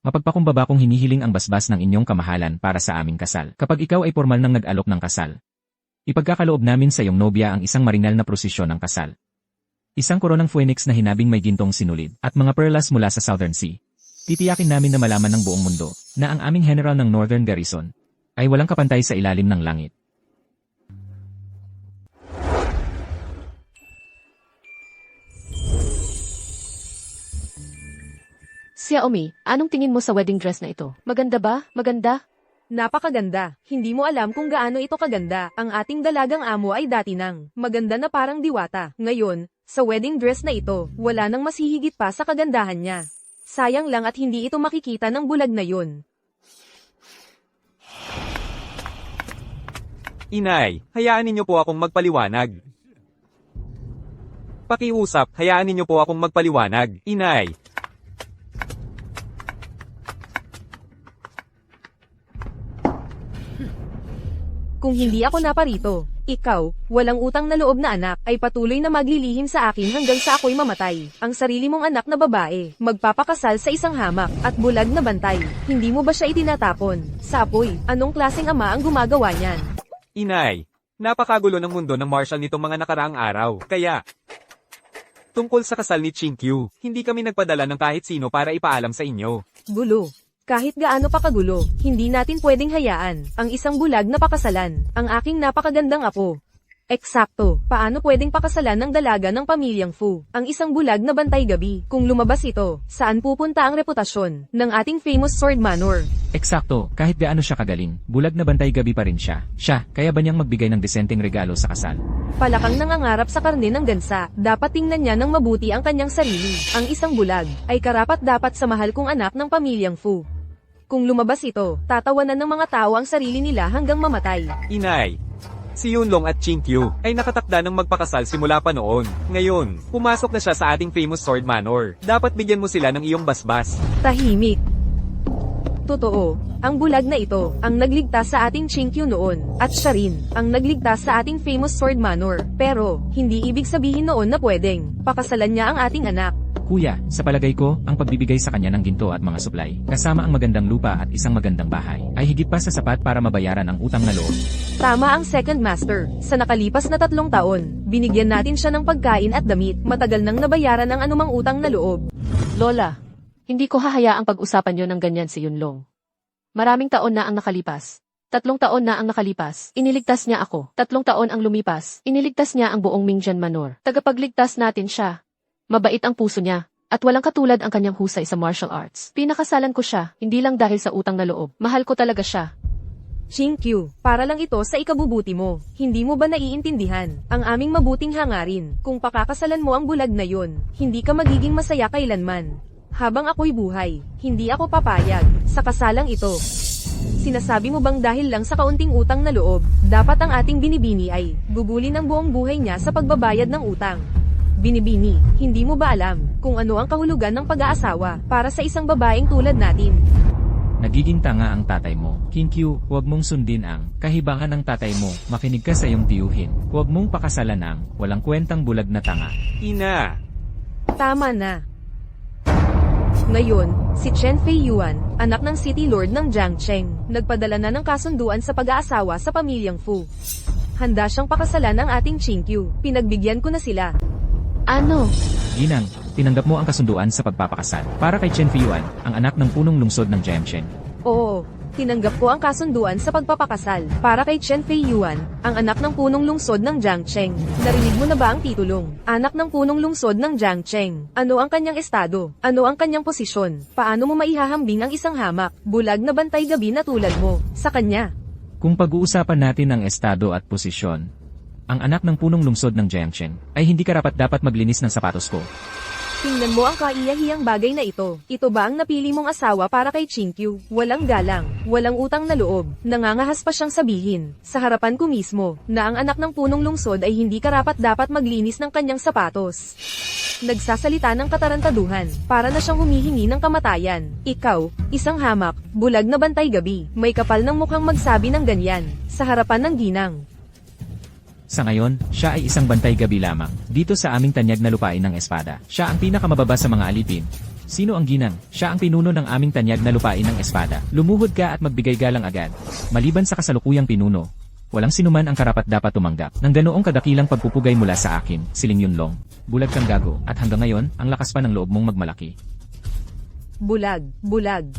Mapagpakumbaba kong hinihiling ang basbas ng inyong kamahalan para sa aming kasal. Kapag ikaw ay formal nang nag-alok ng kasal, ipagkakaloob namin sa iyong nobya ang isang marinal na prosesyon ng kasal. Isang koronang phoenix na hinabing may gintong sinulid at mga perlas mula sa Southern Sea. Titiyakin namin na malaman ng buong mundo na ang aming general ng Northern Garrison ay walang kapantay sa ilalim ng langit. Xiaomi, anong tingin mo sa wedding dress na ito? Maganda ba? Maganda? Napakaganda. Hindi mo alam kung gaano ito kaganda. Ang ating dalagang amo ay dati nang maganda na parang diwata. Ngayon, sa wedding dress na ito, wala nang mas hihigit pa sa kagandahan niya. Sayang lang at hindi ito makikita ng bulag na yun. Inay, hayaan ninyo po akong magpaliwanag. Pakiusap, hayaan ninyo po akong magpaliwanag. Inay. Kung hindi ako naparito, ikaw, walang utang na loob na anak, ay patuloy na maglilihim sa akin hanggang sa ako'y mamatay. Ang sarili mong anak na babae, magpapakasal sa isang hamak at bulag na bantay. Hindi mo ba siya itinatapon? Sa apoy, anong klaseng ama ang gumagawa niyan? Inay, napakagulo ng mundo ng martial nitong mga nakaraang araw. Kaya, tungkol sa kasal ni Qingqiu, hindi kami nagpadala ng kahit sino para ipaalam sa inyo. Gulo. Kahit gaano pa kagulo, hindi natin pwedeng hayaan ang isang bulag na pakasalan, ang aking napakagandang apo. Eksakto, paano pwedeng pakasalan ng dalaga ng pamilyang Fu, ang isang bulag na bantay gabi? Kung lumabas ito, saan pupunta ang reputasyon ng ating famous sword manor? Eksakto, kahit gaano siya kagaling, bulag na bantay gabi pa rin siya. Kaya ba niyang magbigay ng disenteng regalo sa kasal? Palakang nangangarap sa karne ng gansa, dapat tingnan niya ng mabuti ang kanyang sarili. Ang isang bulag ay karapat dapat sa mahal kong anak ng pamilyang Fu. Kung lumabas ito, tatawanan ng mga tao ang sarili nila hanggang mamatay. Inay, si Yunlong at Qingqiu ay nakatakda ng magpakasal simula pa noon. Ngayon, pumasok na siya sa ating famous sword manor. Dapat bigyan mo sila ng iyong basbas. Tahimik. Totoo, ang bulag na ito, ang nagligtas sa ating Qingqiu noon, at siya rin, ang nagligtas sa ating famous sword manor. Pero, hindi ibig sabihin noon na pwedeng pakasalan niya ang ating anak. Kuya, sa palagay ko, ang pagbibigay sa kanya ng ginto at mga supply, kasama ang magandang lupa at isang magandang bahay, ay higit pa sa sapat para mabayaran ang utang na loob. Tama ang second master. Sa nakalipas na 3 taon, binigyan natin siya ng pagkain at damit. Matagal nang nabayaran ang anumang utang na loob. Lola, hindi ko hahayaang pag-usapan yon ng ganyan si Yunlong. Maraming taon na ang nakalipas. 3 taon na ang nakalipas. Iniligtas niya ako. 3 taon ang lumipas. Iniligtas niya ang buong Mingjian Manor. Tagapagligtas natin siya. Mabait ang puso niya, at walang katulad ang kanyang husay sa martial arts. Pinakasalan ko siya, hindi lang dahil sa utang na loob. Mahal ko talaga siya. Qingqiu, para lang ito sa ikabubuti mo. Hindi mo ba naiintindihan ang aming mabuting hangarin? Kung pakakasalan mo ang bulag na yon, hindi ka magiging masaya kailanman. Habang ako'y buhay, hindi ako papayag sa kasalang ito. Sinasabi mo bang dahil lang sa kaunting utang na loob, dapat ang ating binibini ay gugulin ang buong buhay niya sa pagbabayad ng utang? Binibini, hindi mo ba alam kung ano ang kahulugan ng pag-aasawa para sa isang babaeng tulad natin? Nagiging tanga ang tatay mo. Qingqiu, huwag mong sundin ang kahibangan ng tatay mo. Makinig ka sa iyong tiyuhin. Huwag mong pakasalan ang walang kwentang bulag na tanga. Ina! Tama na. Ngayon, si Chen Fei Yuan, anak ng City Lord ng Jiangcheng, nagpadala na ng kasunduan sa pag-aasawa sa pamilyang Fu. Handa siyang pakasalan ang ating Qingqiu. Pinagbigyan ko na sila. Ano? Ginang, tinanggap mo ang kasunduan sa pagpapakasal. Para kay Chen Fiyuan, ang anak ng punong lungsod ng Jiangcheng. Oo, Tinanggap ko ang kasunduan sa pagpapakasal para kay Chen Fei Yuan, ang anak ng punong lungsod ng Jiangcheng. Narinig mo na ba ang titulong? Anak ng punong lungsod ng Jiangcheng. Ano ang kanyang estado? Ano ang kanyang posisyon? Paano mo maihahambing ang isang hamak, bulag na bantay gabi na tulad mo, sa kanya? Kung pag-uusapan natin ang estado at posisyon, ang anak ng punong lungsod ng Jiangcheng ay hindi karapat-dapat maglinis ng sapatos ko. Tingnan mo ang kaiyahiyang bagay na ito. Ito ba ang napili mong asawa para kay Chinkyu? Walang galang, walang utang na loob. Nangangahas pa siyang sabihin, sa harapan ko mismo, na ang anak ng punong lungsod ay hindi karapat-dapat maglinis ng kanyang sapatos. Nagsasalita ng katarantaduhan, para na siyang humihingi ng kamatayan. Ikaw, isang hamak, bulag na bantay gabi, may kapal ng mukhang magsabi ng ganyan, sa harapan ng ginang. Sa ngayon, siya ay isang bantay gabi lamang, dito sa aming tanyag na lupain ng espada. Siya ang pinakamababa sa mga alipin. Sino ang ginang? Siya ang pinuno ng aming tanyag na lupain ng espada. Lumuhod ka at magbigay galang agad. Maliban sa kasalukuyang pinuno, walang sinuman ang karapat-dapat tumanggap ng ganoong kadakilang pagpupugay mula sa akin, Siling Yunlong. Bulag kang gago, at hanggang ngayon, ang lakas pa ng loob mong magmalaki. Bulag,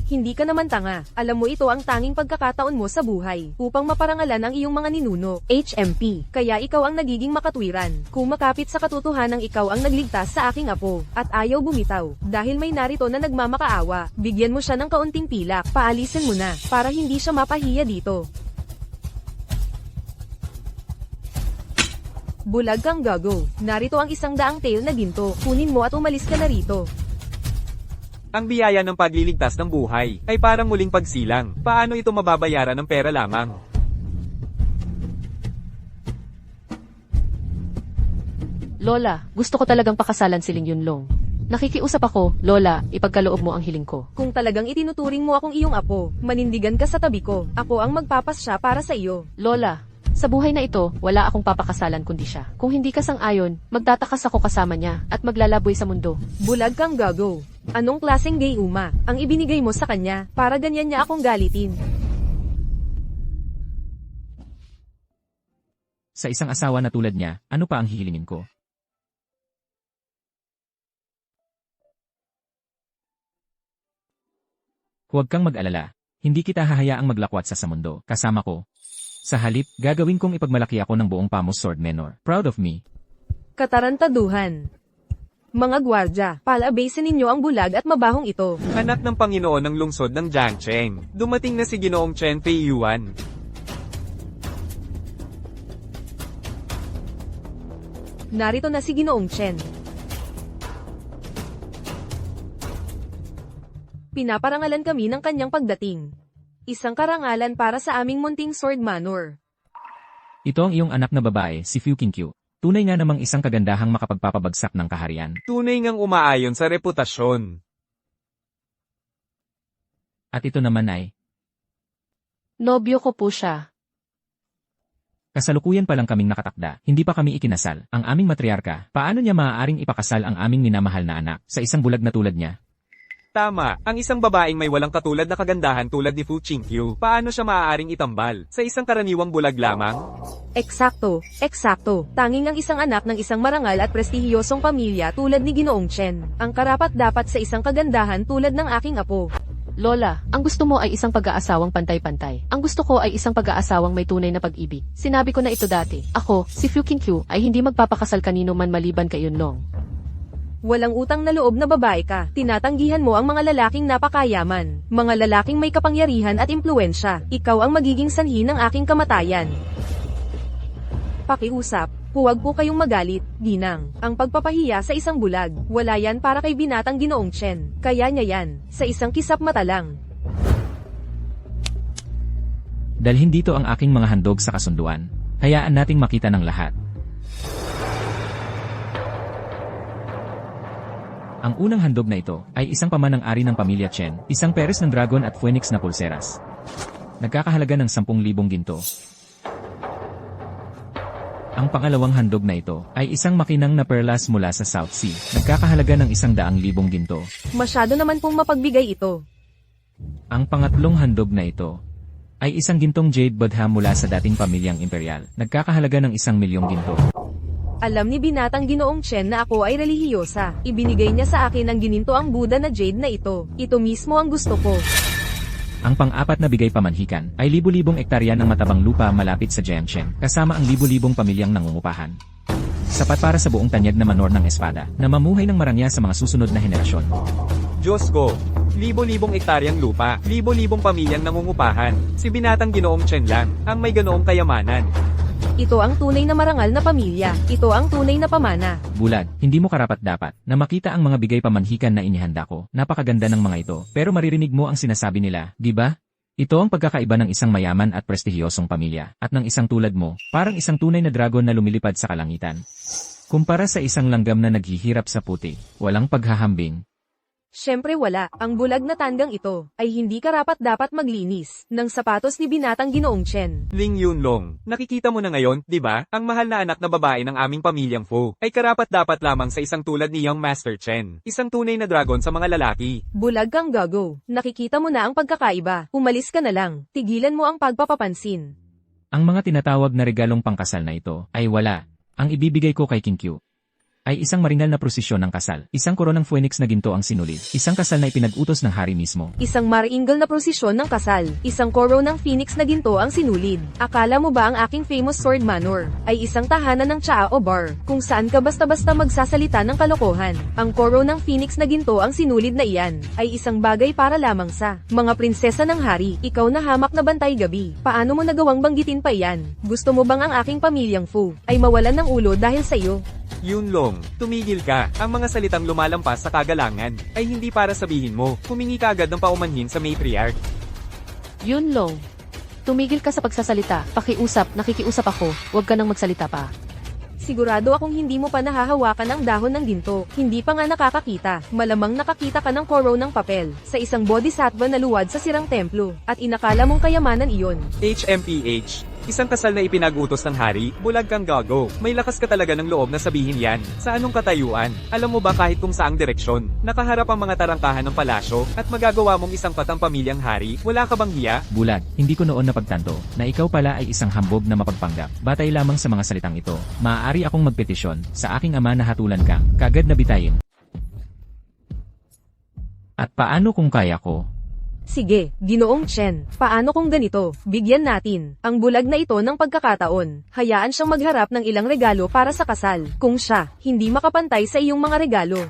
hindi ka naman tanga. Alam mo ito ang tanging pagkakataon mo sa buhay, upang maparangalan ang iyong mga ninuno, HMP. Kaya ikaw ang nagiging makatwiran. Kung makapit sa katotohanang ikaw ang nagligtas sa aking apo, at ayaw bumitaw, dahil may narito na nagmamakaawa, bigyan mo siya ng kaunting pilak, paalisin mo na, para hindi siya mapahiya dito. Bulag kang gago. Narito ang 100 tail na ginto, kunin mo at umalis ka na rito. Ang biyaya ng pagliligtas ng buhay ay parang muling pagsilang. Paano ito mababayaran ng pera lamang? Lola, gusto ko talagang pakasalan si Ling Yunlong. Nakikiusap ako, Lola, ipagkaloob mo ang hiling ko. Kung talagang itinuturing mo akong iyong apo, manindigan ka sa tabi ko. Ako ang magpapasya para sa iyo. Lola, sa buhay na ito, wala akong papakasalan kundi siya. Kung hindi ka sang-ayon, magtatakas ako kasama niya at maglalaboy sa mundo. Bulag kang gago. Anong klaseng gayuma ang ibinigay mo sa kanya para ganyan niya akong galitin? Sa isang asawa na tulad niya, ano pa ang hihilingin ko? Huwag kang mag-alala. Hindi kita hahayaang maglakwat sa mundo, kasama ko. Sa halip, gagawin kong ipagmalaki ako ng buong Pamos Sword Menor. Proud of me. Katarantaduhan. Mga gwardya, palabasin ninyo ang bulag at mabahong ito. Anak ng Panginoon ng lungsod ng Jiangcheng. Dumating na si Ginoong Chen Fei Yuan. Narito na si Ginoong Chen. Pinaparangalan kami ng kanyang pagdating. Isang karangalan para sa aming munting Sword Manor. Ito ang iyong anak na babae, si Fu Qingqiu. Tunay nga namang isang kagandahang makapagpapabagsak ng kaharian. Tunay ngang umaayon sa reputasyon. At ito naman ay, Nobyo ko po siya. kasalukuyan pa lang kaming nakatakda, hindi pa kami ikinasal. Ang aming matriarka, paano niya maaaring ipakasal ang aming minamahal na anak sa isang bulag na tulad niya? Tama, ang isang babaeng may walang katulad na kagandahan tulad ni Fu Qingqiu, paano siya maaaring itambal sa isang karaniwang bulag lamang? Eksakto. Tanging ang isang anak ng isang marangal at prestihiyosong pamilya tulad ni Ginoong Chen, ang karapat-dapat sa isang kagandahan tulad ng aking apo. Lola, ang gusto mo ay isang pag-aasawang pantay-pantay. Ang gusto ko ay isang pag-aasawang may tunay na pag-ibig. Sinabi ko na ito dati. Ako, si Fu Qingqiu, ay hindi magpapakasal kanino man maliban kay Yunlong. Walang utang na loob na babae ka. Tinatanggihan mo ang mga lalaking napakayaman. Mga lalaking may kapangyarihan at impluensya. Ikaw ang magiging sanhi ng aking kamatayan. Pakiusap. Huwag po kayong magalit, ginang. Ang pagpapahiya sa isang bulag, wala yan para kay binatang Ginoong Chen. Kaya niya yan, sa isang kisap mata lang. Dalhin dito ang aking mga handog sa kasunduan. Hayaan nating makita ng lahat. Ang unang handog na ito ay isang pamanang-ari ng pamilya Chen, isang peres ng dragon at phoenix na pulseras. Nagkakahalaga ng 10,000 ginto. Ang pangalawang handog na ito ay isang makinang na perlas mula sa South Sea. Nagkakahalaga ng 100,000 ginto. Masyado naman pong mapagbigay ito. Ang pangatlong handog na ito ay isang gintong jade bodha mula sa dating pamilyang imperial. Nagkakahalaga ng 1,000,000 ginto. Alam ni binatang Ginoong Chen na ako ay relihiyosa. Ibinigay niya sa akin ang gininto ang Buddha na jade na ito. Ito mismo ang gusto ko. Ang pang-apat na bigay pamanhikan ay libu-libong ektarya ng matabang lupa malapit sa Jiangchen, kasama ang libu-libong pamilyang nangungupahan. Sapat para sa buong tanyag na manor ng espada, na mamuhay ng marangya sa mga susunod na henerasyon. Diyos ko, libo-libong ektaryang lupa, libo-libong pamilyang nangungupahan. Si binatang Ginoong Chen lang, ang may ganoong kayamanan. Ito ang tunay na marangal na pamilya. Ito ang tunay na pamana. Bulag, hindi mo karapat-dapat na makita ang mga bigay pamanhikan na inihanda ko. Napakaganda ng mga ito, pero maririnig mo ang sinasabi nila, di ba? Ito ang pagkakaiba ng isang mayaman at prestihiyosong pamilya, at ng isang tulad mo, parang isang tunay na dragon na lumilipad sa kalangitan. Kumpara sa isang langgam na naghihirap sa puti, walang paghahambing. Siyempre wala, ang bulag na tandang ito, ay hindi karapat-dapat maglinis, ng sapatos ni binatang Ginoong Chen. Ling Yunlong, nakikita mo na ngayon, di ba? Ang mahal na anak na babae ng aming pamilyang Fu, ay karapat-dapat lamang sa isang tulad ni Young Master Chen. Isang tunay na dragon sa mga lalaki. Bulag kang gago, nakikita mo na ang pagkakaiba, umalis ka na lang, tigilan mo ang pagpapapansin. Ang mga tinatawag na regalong pangkasal na ito, ay wala. Ang ibibigay ko kay King Q ay isang maringal na prosesyon ng kasal, isang koronang phoenix na ginto ang sinulid, isang kasal na ipinag-utos ng hari mismo. Isang maringal na prosesyon ng kasal, isang koro ng phoenix na ginto ang sinulid. Akala mo ba ang aking famous sword manor ay isang tahanan ng tsaa o bar, kung saan ka basta-basta magsasalita ng kalokohan? Ang koro ng phoenix na ginto ang sinulid na iyan, ay isang bagay para lamang sa mga prinsesa ng hari. Ikaw na hamak na bantay gabi, paano mo nagawang banggitin pa iyan? Gusto mo bang ang aking pamilyang Fu ay mawalan ng ulo dahil sa iyo? Yunlong, tumigil ka. Ang mga salitang lumalampas sa kagalangan ay hindi para sabihin mo, humingi ka agad ng paumanhin sa matriarch. Yunlong, tumigil ka sa pagsasalita. Pakiusap, nakikiusap ako, huwag ka nang magsalita pa. Sigurado akong hindi mo pa nahahawakan ang dahon ng ginto, hindi pa nga nakakakita. Malamang nakakita ka ng koro ng papel, sa isang bodhisattva na luwad sa sirang templo, at inakala mong kayamanan iyon. HMPH, isang kasal na ipinag-utos ng hari, bulag kang gago. May lakas ka talaga ng loob na sabihin yan. Sa anong katayuan? Alam mo ba kahit kung saang direksyon? Nakaharap ang mga tarangkahan ng palasyo, at magagawa mong isang patang pamilyang hari? Wala ka bang hiya? Bulag, hindi ko noon napagtanto na ikaw pala ay isang hambog na mapagpanggap. Batay lamang sa mga salitang ito, maaari akong magpetisyon sa aking ama na hatulan kang kagad na bitayin. At paano kung kaya ko? Sige, Ginoong Chen, paano kung ganito? Bigyan natin ang bulag na ito ng pagkakataon. Hayaan siyang magharap ng ilang regalo para sa kasal. Kung siya, hindi makapantay sa iyong mga regalo.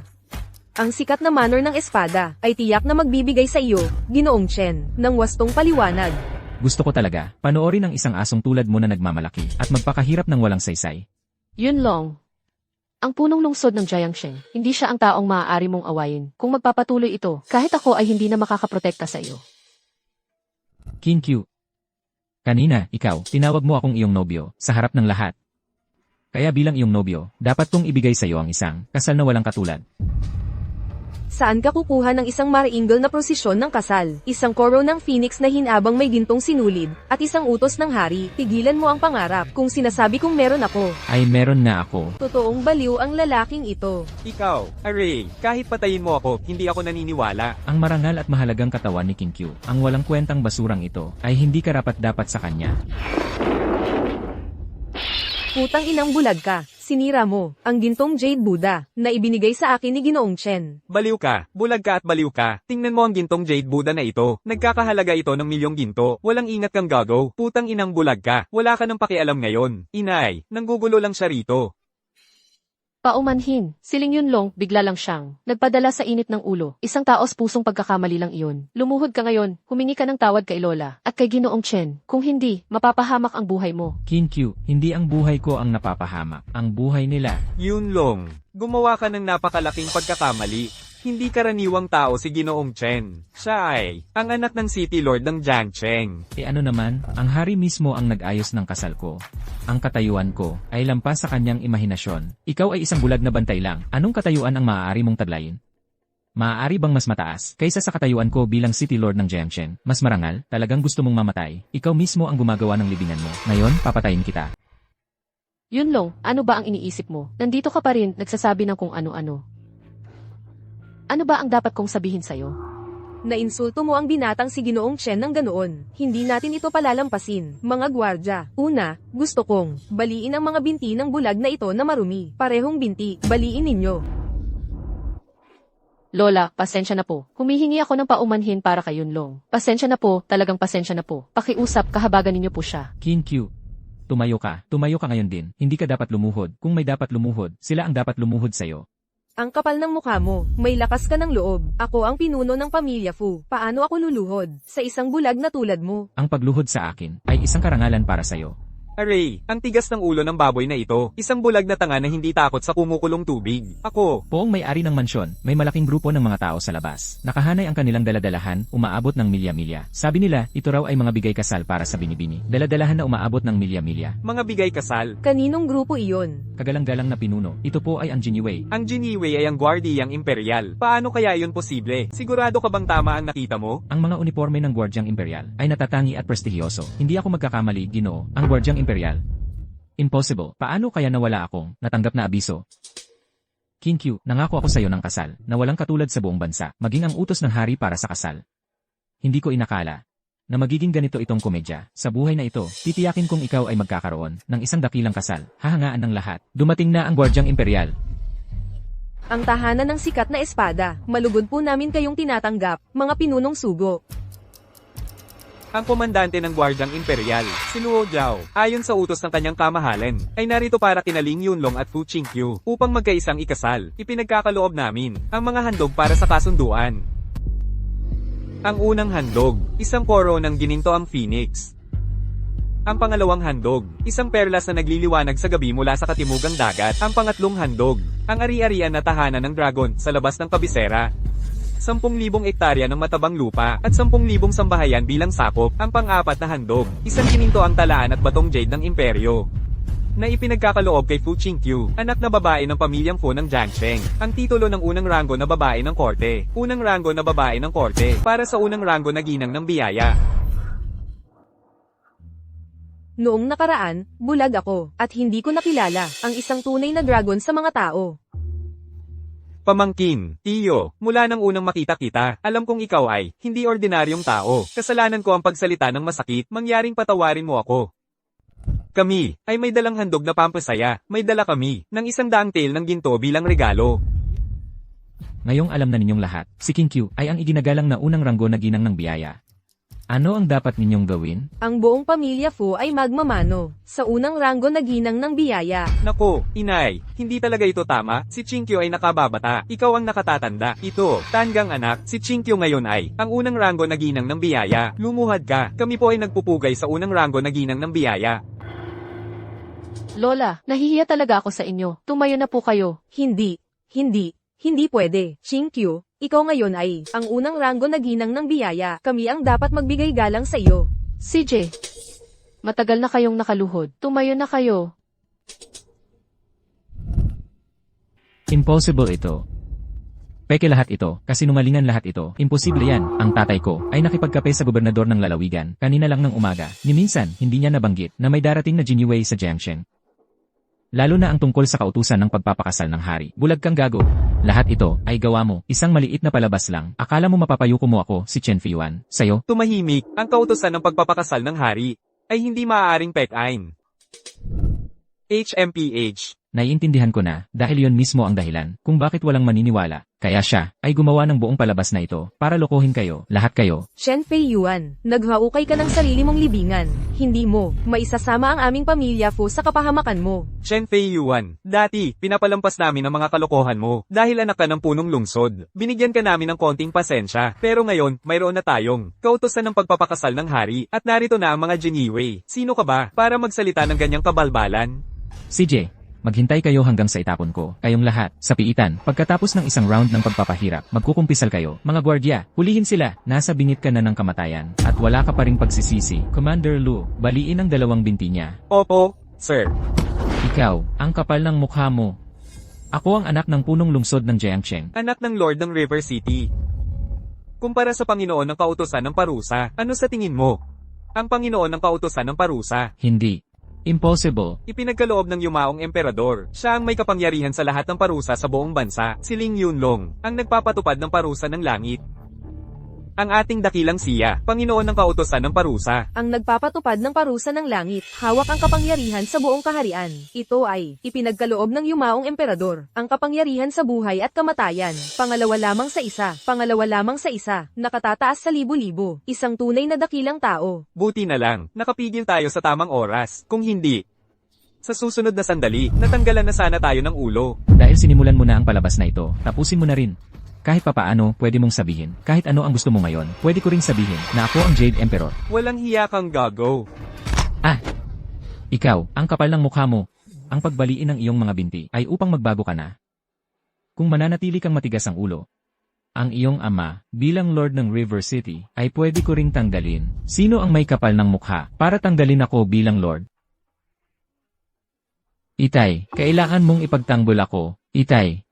Ang sikat na manor ng espada ay tiyak na magbibigay sa iyo, Ginoong Chen, ng wastong paliwanag. Gusto ko talaga, panoorin ang isang asong tulad mo na nagmamalaki at magpakahirap ng walang saysay. Yunlong, ang punong lungsod ng Jiangchen, hindi siya ang taong maaari mong awayin. Kung magpapatuloy ito, kahit ako ay hindi na makakaprotekta sa iyo. King Q. Kanina, ikaw, tinawag mo akong iyong nobyo, sa harap ng lahat. Kaya bilang iyong nobyo, dapat kong ibigay sa iyo ang isang kasal na walang katulad. Saan ka kukuha ng isang maraingal na prosesyon ng kasal? Isang koro ng phoenix na hinabang may gintong sinulid, at isang utos ng hari. Tigilan mo ang pangarap. Kung sinasabi kong meron ako, Ay meron na ako. totoong baliw ang lalaking ito. Ikaw, Array, kahit patayin mo ako, hindi ako naniniwala. Ang marangal at mahalagang katawan ni King Q, ang walang kwentang basurang ito, ay hindi karapat-dapat sa kanya. Putang inang bulag ka. Sinira mo ang gintong Jade Buddha na ibinigay sa akin ni Ginoong Chen. Baliw ka, bulag ka at baliw ka. Tingnan mo ang gintong Jade Buddha na ito. Nagkakahalaga ito ng milyong ginto. Walang ingat kang gago. Putang inang bulag ka. Wala ka ng pakialam ngayon. Inay, nanggugulo lang siya rito. Paumanhin, siling Yunlong, bigla lang siyang nagpadala sa init ng ulo. Isang taos pusong pagkakamali lang iyon. Lumuhod ka ngayon, humingi ka ng tawad kay Lola at kay Ginoong Chen. Kung hindi, mapapahamak ang buhay mo. King Q, hindi ang buhay ko ang napapahamak, ang buhay nila. Yunlong, gumawa ka ng napakalaking pagkakamali. Hindi karaniwang tao si Ginoong Chen. Siya ay ang anak ng City Lord ng Jiangchen. Ano naman, ang hari mismo ang nag-ayos ng kasal ko. Ang katayuan ko ay lampas sa kanyang imahinasyon. Ikaw ay isang bulag na bantay lang. Anong katayuan ang maaari mong taglayin? Maaari bang mas mataas kaysa sa katayuan ko bilang City Lord ng Jiangchen? Mas marangal, talagang gusto mong mamatay. Ikaw mismo ang gumagawa ng libingan mo. Ngayon, papatayin kita. Yunlong, ano ba ang iniisip mo? Nandito ka pa rin, nagsasabi ng kung ano-ano. Ano ba ang dapat kong sabihin sa'yo? Nainsulto mo ang binatang si Ginoong Chen ng ganoon. Hindi natin ito palalampasin, mga gwardya. Una, gusto kong baliin ang mga binti ng bulag na ito na marumi. Parehong binti, baliin ninyo. Lola, pasensya na po. Humihingi ako ng paumanhin para kay Yunlong. Pasensya na po, talagang pasensya na po. Pakiusap, kahabagan ninyo po siya. Qin Q. Tumayo ka ngayon din. Hindi ka dapat lumuhod. Kung may dapat lumuhod, sila ang dapat lumuhod sa'yo. Ang kapal ng mukha mo, may lakas ka ng loob. Ako ang pinuno ng pamilya Fu. Paano ako luluhod sa isang bulag na tulad mo? Ang pagluhod sa akin ay isang karangalan para sa'yo. Aray, ang tigas ng ulo ng baboy na ito. Isang bulag na tanga na hindi takot sa kumukulong tubig. Ako, Poong may-ari ng mansyon, may malaking grupo ng mga tao sa labas. Nakahanay ang kanilang daladalahan, umaabot ng milya-milya. Sabi nila, ito raw ay mga bigay kasal para sa binibini. Daladalahan na umaabot ng milya-milya. mga bigay kasal. Kaninong grupo iyon? Kagalang-galang na pinuno. Ito po ay ang Jiniwei. Ang Jiniwei ay ang gwardiyang imperial. Paano kaya yun posible? Sigurado ka bang tama ang nakita mo? Ang mga uniforme ng Gwardyang Imperial ay natatangi at prestigiyoso. Hindi ako magkakamali, Ginoo. Ang Gwardyang Imperial. Impossible. Paano kaya nawala akong natanggap na abiso? Qin Q, nangako ako sa iyo ng kasal na walang katulad sa buong bansa, maging ang utos ng hari para sa kasal. Hindi ko inakala na magiging ganito itong komedya. Sa buhay na ito, titiyakin kong ikaw ay magkakaroon ng isang dakilang kasal. Hahangaan ng lahat. Dumating na ang Gwardyang Imperial. Ang tahanan ng sikat na espada. Malugod po namin kayong tinatanggap, mga pinunong sugo. Ang komandante ng Gwardyang Imperial, si Luo Jiao, ayon sa utos ng kanyang kamahalan, ay narito para kinaling Yunlong at Fu Qingqiu upang magkaisang ikasal. Ipinagkakaloob namin ang mga handog para sa kasunduan. Ang unang handog, isang koro ng gininto ang phoenix. Ang pangalawang handog, isang perlas na nagliliwanag sa gabi mula sa katimugang dagat. Ang pangatlong handog, ang ari-arian na tahanan ng dragon sa labas ng kabisera. 10,000 ektarya ng matabang lupa at 10,000 sambahayan bilang sakop. Ang pang-apat na handog, isang gininto ang talaan at batong jade ng imperyo na ipinagkakaloob kay Fu Qingqiu, anak na babae ng pamilyang Fu ng Jiangsheng. Ang titulo ng unang ranggo na babae ng korte, unang ranggo na babae ng korte, para sa unang ranggo na ginang ng biyaya. Noong nakaraan, bulag ako, at hindi ko nakilala ang isang tunay na dragon sa mga tao. Pamangkin, Tiyo, mula nang unang makita kita, alam kong ikaw ay hindi ordinaryong tao. Kasalanan ko ang pagsalita ng masakit, mangyaring patawarin mo ako. Kami ay may dalang handog na pampasaya. May dala kami ng 100 tael ng ginto bilang regalo. Ngayong alam na ninyong lahat, si Qin Q ay ang iginagalang na unang ranggo na ginang ng biyaya. Ano ang dapat ninyong gawin? Ang buong pamilya Fu ay magmamano sa unang ranggo na ginang ng biyaya. Nako, inay, hindi talaga ito tama. Si Qingqiu ay nakababata. Ikaw ang nakatatanda. Ito, tanggang anak, si Qingqiu ngayon ay ang unang ranggo na ginang ng biyaya. Lumuhad ka. Kami po ay nagpupugay sa unang ranggo na ginang ng biyaya. Lola, nahihiya talaga ako sa inyo. Tumayo na po kayo. Hindi pwede. Qingqiu, ikaw ngayon ay ang unang ranggo na ginang ng biyaya. Kami ang dapat magbigay galang sa iyo. CJ, matagal na kayong nakaluhod. Tumayo na kayo. Impossible ito. Peke lahat ito, kasinungalingan lahat ito. Imposible yan. Ang tatay ko ay nakipagkape sa gobernador ng lalawigan kanina lang ng umaga. Ni minsan, hindi niya nabanggit na may darating na Jiniwei sa Jiangsheng. Lalo na ang tungkol sa kautusan ng pagpapakasal ng hari. Bulag kang gago. Lahat ito ay gawa mo. Isang maliit na palabas lang. Akala mo mapapayuko mo ako, si Chen Fiyuan. Sa'yo? Tumahimik, ang kautosan ng pagpapakasal ng hari ay hindi maaaring pekain. HMPH. Naiintindihan ko na, dahil yon mismo ang dahilan kung bakit walang maniniwala. Kaya siya ay gumawa ng buong palabas na ito para lokohin kayo, lahat kayo. Shen Fei Yuan, naghaukay ka ng sarili mong libingan. Hindi mo maisasama ang aming pamilya Fu sa kapahamakan mo. Chen Fei Yuan, dati, pinapalampas namin ang mga kalokohan mo dahil anak ka ng punong lungsod. Binigyan ka namin ng konting pasensya, pero ngayon, mayroon na tayong kautosan ng pagpapakasal ng hari at narito na ang mga Jiniwei. Sino ka ba para magsalita ng ganyang kabalbalan? CJ, maghintay kayo hanggang sa itapon ko, kayong lahat, sa piitan. Pagkatapos ng isang round ng pagpapahirap, magkukumpisal kayo. Mga gwardya, hulihin sila. Nasa bingit ka na ng kamatayan, at wala ka pa ring pagsisisi. Commander Lu, baliin ang 2 binti niya. Opo, sir. Ikaw, ang kapal ng mukha mo. Ako ang anak ng punong lungsod ng Jiangsheng. Anak ng Lord ng River City. Kumpara sa Panginoon ng kautosan ng parusa, ano sa tingin mo? Ang Panginoon ng kautosan ng parusa. Hindi. Impossible. Ipinagkaloob ng yumaong emperador. Siya ang may kapangyarihan sa lahat ng parusa sa buong bansa. Si Ling Yunlong, ang nagpapatupad ng parusa ng langit. ang ating dakilang siya, Panginoon ng kautosan ng parusa. Ang nagpapatupad ng parusa ng langit, hawak ang kapangyarihan sa buong kaharian. Ito ay ipinagkaloob ng yumaong emperador, ang kapangyarihan sa buhay at kamatayan. Pangalawa lamang sa isa, nakatataas sa libo-libo, isang tunay na dakilang tao. Buti na lang, nakapigil tayo sa tamang oras. Kung hindi, sa susunod na sandali, natanggalan na sana tayo ng ulo. Dahil sinimulan mo na ang palabas na ito, tapusin mo na rin. Kahit papaano, pwede mong sabihin. Kahit ano ang gusto mo ngayon, pwede ko ring sabihin na ako ang Jade Emperor. Walang hiya kang gago. Ah! Ikaw, ang kapal ng mukha mo. Ang pagbaliin ng iyong mga binti ay upang magbago ka na. Kung mananatili kang matigas ang ulo, ang iyong ama, bilang Lord ng River City, ay pwede ko ring tanggalin. Sino ang may kapal ng mukha para tanggalin ako bilang Lord? Itay, kailangan mong ipagtanggol ako. Itay.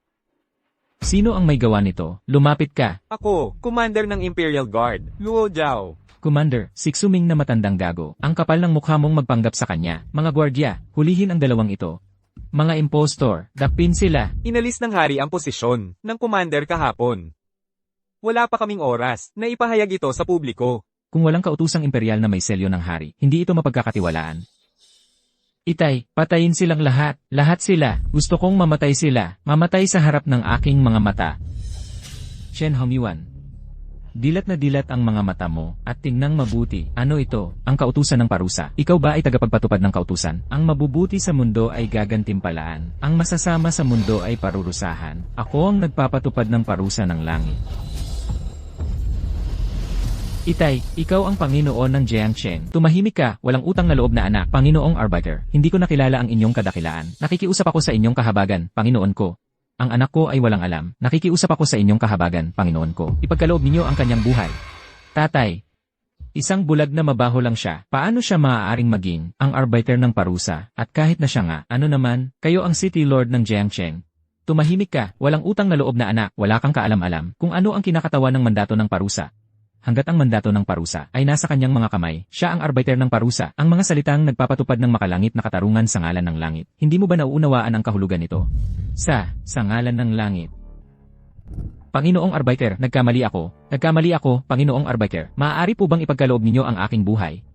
Sino ang may gawa nito? Lumapit ka. Ako, commander ng Imperial Guard, Luo Jiao. Commander, siksuming na matandang gago. Ang kapal ng mukha mong magpanggap sa kanya. Mga gwardya, hulihin ang dalawang ito. Mga impostor, dakpin sila. Inalis ng hari ang posisyon ng commander kahapon. Wala pa kaming oras na ipahayag ito sa publiko. Kung walang kautusang imperial na may selyo ng hari, hindi ito mapagkakatiwalaan. Itay, patayin silang lahat. Lahat sila. Gusto kong mamatay sila. Mamatay sa harap ng aking mga mata. Chen Hongyuan. Dilat na dilat ang mga mata mo, at tingnang mabuti. Ano ito? Ang kautusan ng parusa. Ikaw ba ay tagapagpatupad ng kautusan? Ang mabubuti sa mundo ay gagantimpalaan. Ang masasama sa mundo ay parurusahan. Ako ang nagpapatupad ng parusa ng langit. Itay, ikaw ang Panginoon ng Jiangcheng. Tumahimik ka, walang utang na loob na anak, Panginoong Arbiter. Hindi ko nakilala ang inyong kadakilaan. Nakikiusap ako sa inyong kahabagan, Panginoon ko. Ang anak ko ay walang alam. Nakikiusap ako sa inyong kahabagan, Panginoon ko. Ipagkaloob ninyo ang kanyang buhay. Tatay, isang bulag na mabaho lang siya. Paano siya maaaring maging ang arbiter ng parusa? At kahit na siya nga, ano naman, kayo ang City Lord ng Jiangcheng. Tumahimik ka, walang utang na loob na anak, wala kang kaalam-alam kung ano ang kinakatawan ng mandato ng parusa. Hanggat ang mandato ng parusa ay nasa kanyang mga kamay, siya ang arbiter ng parusa, ang mga salitang nagpapatupad ng makalangit na katarungan sa ngalan ng langit. Hindi mo ba nauunawaan ang kahulugan nito? Sa ngalan ng langit. Panginoong arbiter, nagkamali ako, Panginoong arbiter. Maaari po bang ipagkaloob ninyo ang aking buhay?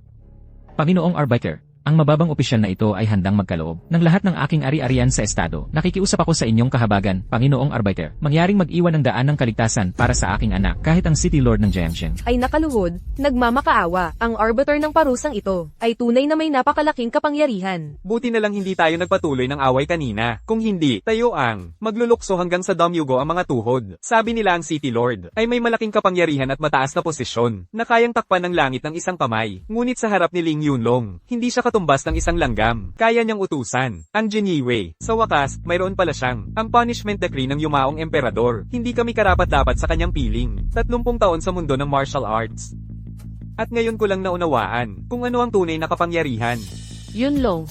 Panginoong arbiter, ang mababang opisyal na ito ay handang magkaloob ng lahat ng aking ari-arian sa estado. Nakikiusap ako sa inyong kahabagan, Panginoong arbiter. Mangyaring mag-iwan ng daan ng kaligtasan para sa aking anak kahit ang City Lord ng Jiangcheng. Ay nakaluhod, nagmamakaawa, ang arbiter ng parusang ito, ay tunay na may napakalaking kapangyarihan. Buti na lang hindi tayo nagpatuloy ng away kanina. Kung hindi, tayo ang maglulukso hanggang sa damyugo ang mga tuhod. Sabi nila ang City Lord ay may malaking kapangyarihan at mataas na posisyon na kayang takpan ng langit ng isang kamay. Ngunit sa harap ni Ling Yunlong, hindi siya katumbas ng isang langgam. Kaya niyang utusan ang Jiniwei. Sa wakas, mayroon pala siyang ang punishment decree ng yumaong emperador. Hindi kami karapat-dapat sa kanyang piling. 30 taon sa mundo ng martial arts. At ngayon ko lang naunawaan kung ano ang tunay na kapangyarihan. Yunlong.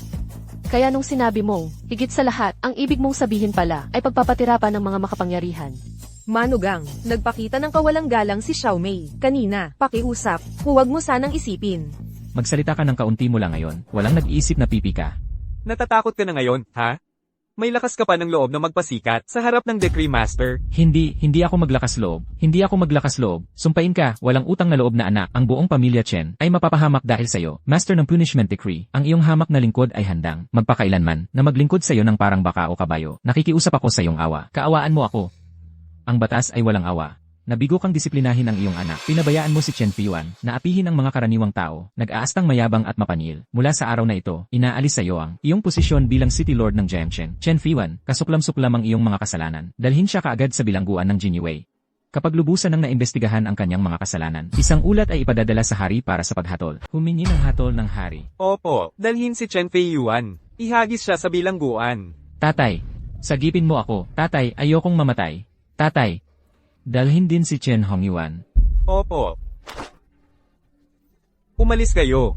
Kaya nung sinabi mo, higit sa lahat, ang ibig mong sabihin pala ay pagpapatirapan ng mga makapangyarihan. Manugang, nagpakita ng kawalang galang si Xiaomei. Kanina, pakiusap, huwag mo sanang isipin. Magsalita ka ng kaunti mula ngayon, walang nag-iisip na pipi ka. Natatakot ka na ngayon, ha? May lakas ka pa ng loob na magpasikat sa harap ng Decree Master. Hindi ako maglakas loob. Sumpain ka, walang utang na loob na anak, ang buong pamilya Chen ay mapapahamak dahil sa'yo. Master ng Punishment Decree, ang iyong hamak na lingkod ay handang, magpakailanman, na maglingkod sa'yo ng parang baka o kabayo. Nakikiusap ako sa iyong awa. Kaawaan mo ako. Ang batas ay walang awa. Nabigo kang disiplinahin ang iyong anak. Pinabayaan mo si Chen Fiyuan na apihin ang mga karaniwang tao, nag-aastang mayabang at mapanil. Mula sa araw na ito, inaalis sa iyo ang iyong posisyon bilang City Lord ng Jiangcheng. Chen Fiyuan, kasuklam-suklam ang iyong mga kasalanan. Dalhin siya kaagad sa bilangguan ng Jiniwei. Kapag lubusan ng naimbestigahan ang kanyang mga kasalanan, isang ulat ay ipadadala sa hari para sa paghatol. Humingi ng hatol ng hari. Opo, dalhin si Chen Feiyuan. Ihagis siya sa bilangguan. Tatay, sagipin mo ako. Tatay, ayokong mamatay. Tatay, dalhin din si Chen Hongyuan. Opo. Umalis kayo.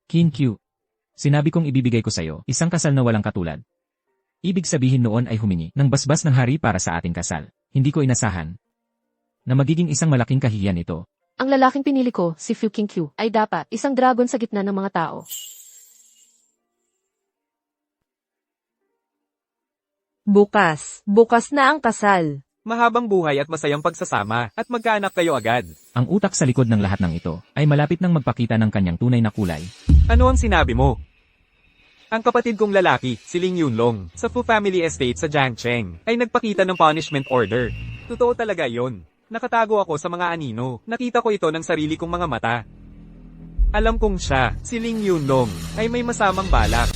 Qin Q. Sinabi kong ibibigay ko sa'yo, isang kasal na walang katulad. Ibig sabihin noon ay humingi ng basbas ng hari para sa ating kasal. Hindi ko inasahan na magiging isang malaking kahihiyan ito. Ang lalaking pinili ko, si Fu Qingqiu, ay dapat isang dragon sa gitna ng mga tao. Bukas na ang kasal. Mahabang buhay at masayang pagsasama, at magkaanak kayo agad. Ang utak sa likod ng lahat ng ito ay malapit nang magpakita ng kanyang tunay na kulay. Ano ang sinabi mo? Ang kapatid kong lalaki, si Ling Yunlong, sa Fu Family Estate sa Jiangcheng, ay nagpakita ng punishment order. Totoo talaga yon. Nakatago ako sa mga anino. Nakita ko ito ng sarili kong mga mata. Alam kong siya, si Ling Yunlong, ay may masamang balak.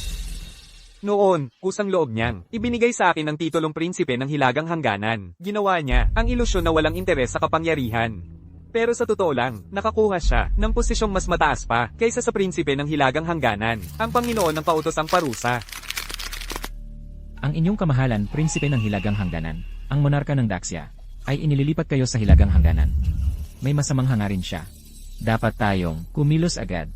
Noon, kusang loob niyang, ibinigay sa akin ang titulong prinsipe ng Hilagang Hangganan. Ginawa niya, ang ilusyon na walang interes sa kapangyarihan. Pero sa totoo lang, nakakuha siya ng posisyong mas mataas pa kaysa sa prinsipe ng Hilagang Hangganan, ang Panginoon ng Pautosang Parusa. Ang inyong kamahalan, prinsipe ng Hilagang Hangganan, ang monarka ng Daxia, ay inililipat kayo sa Hilagang Hangganan. May masamang hangarin siya. Dapat tayong kumilos agad.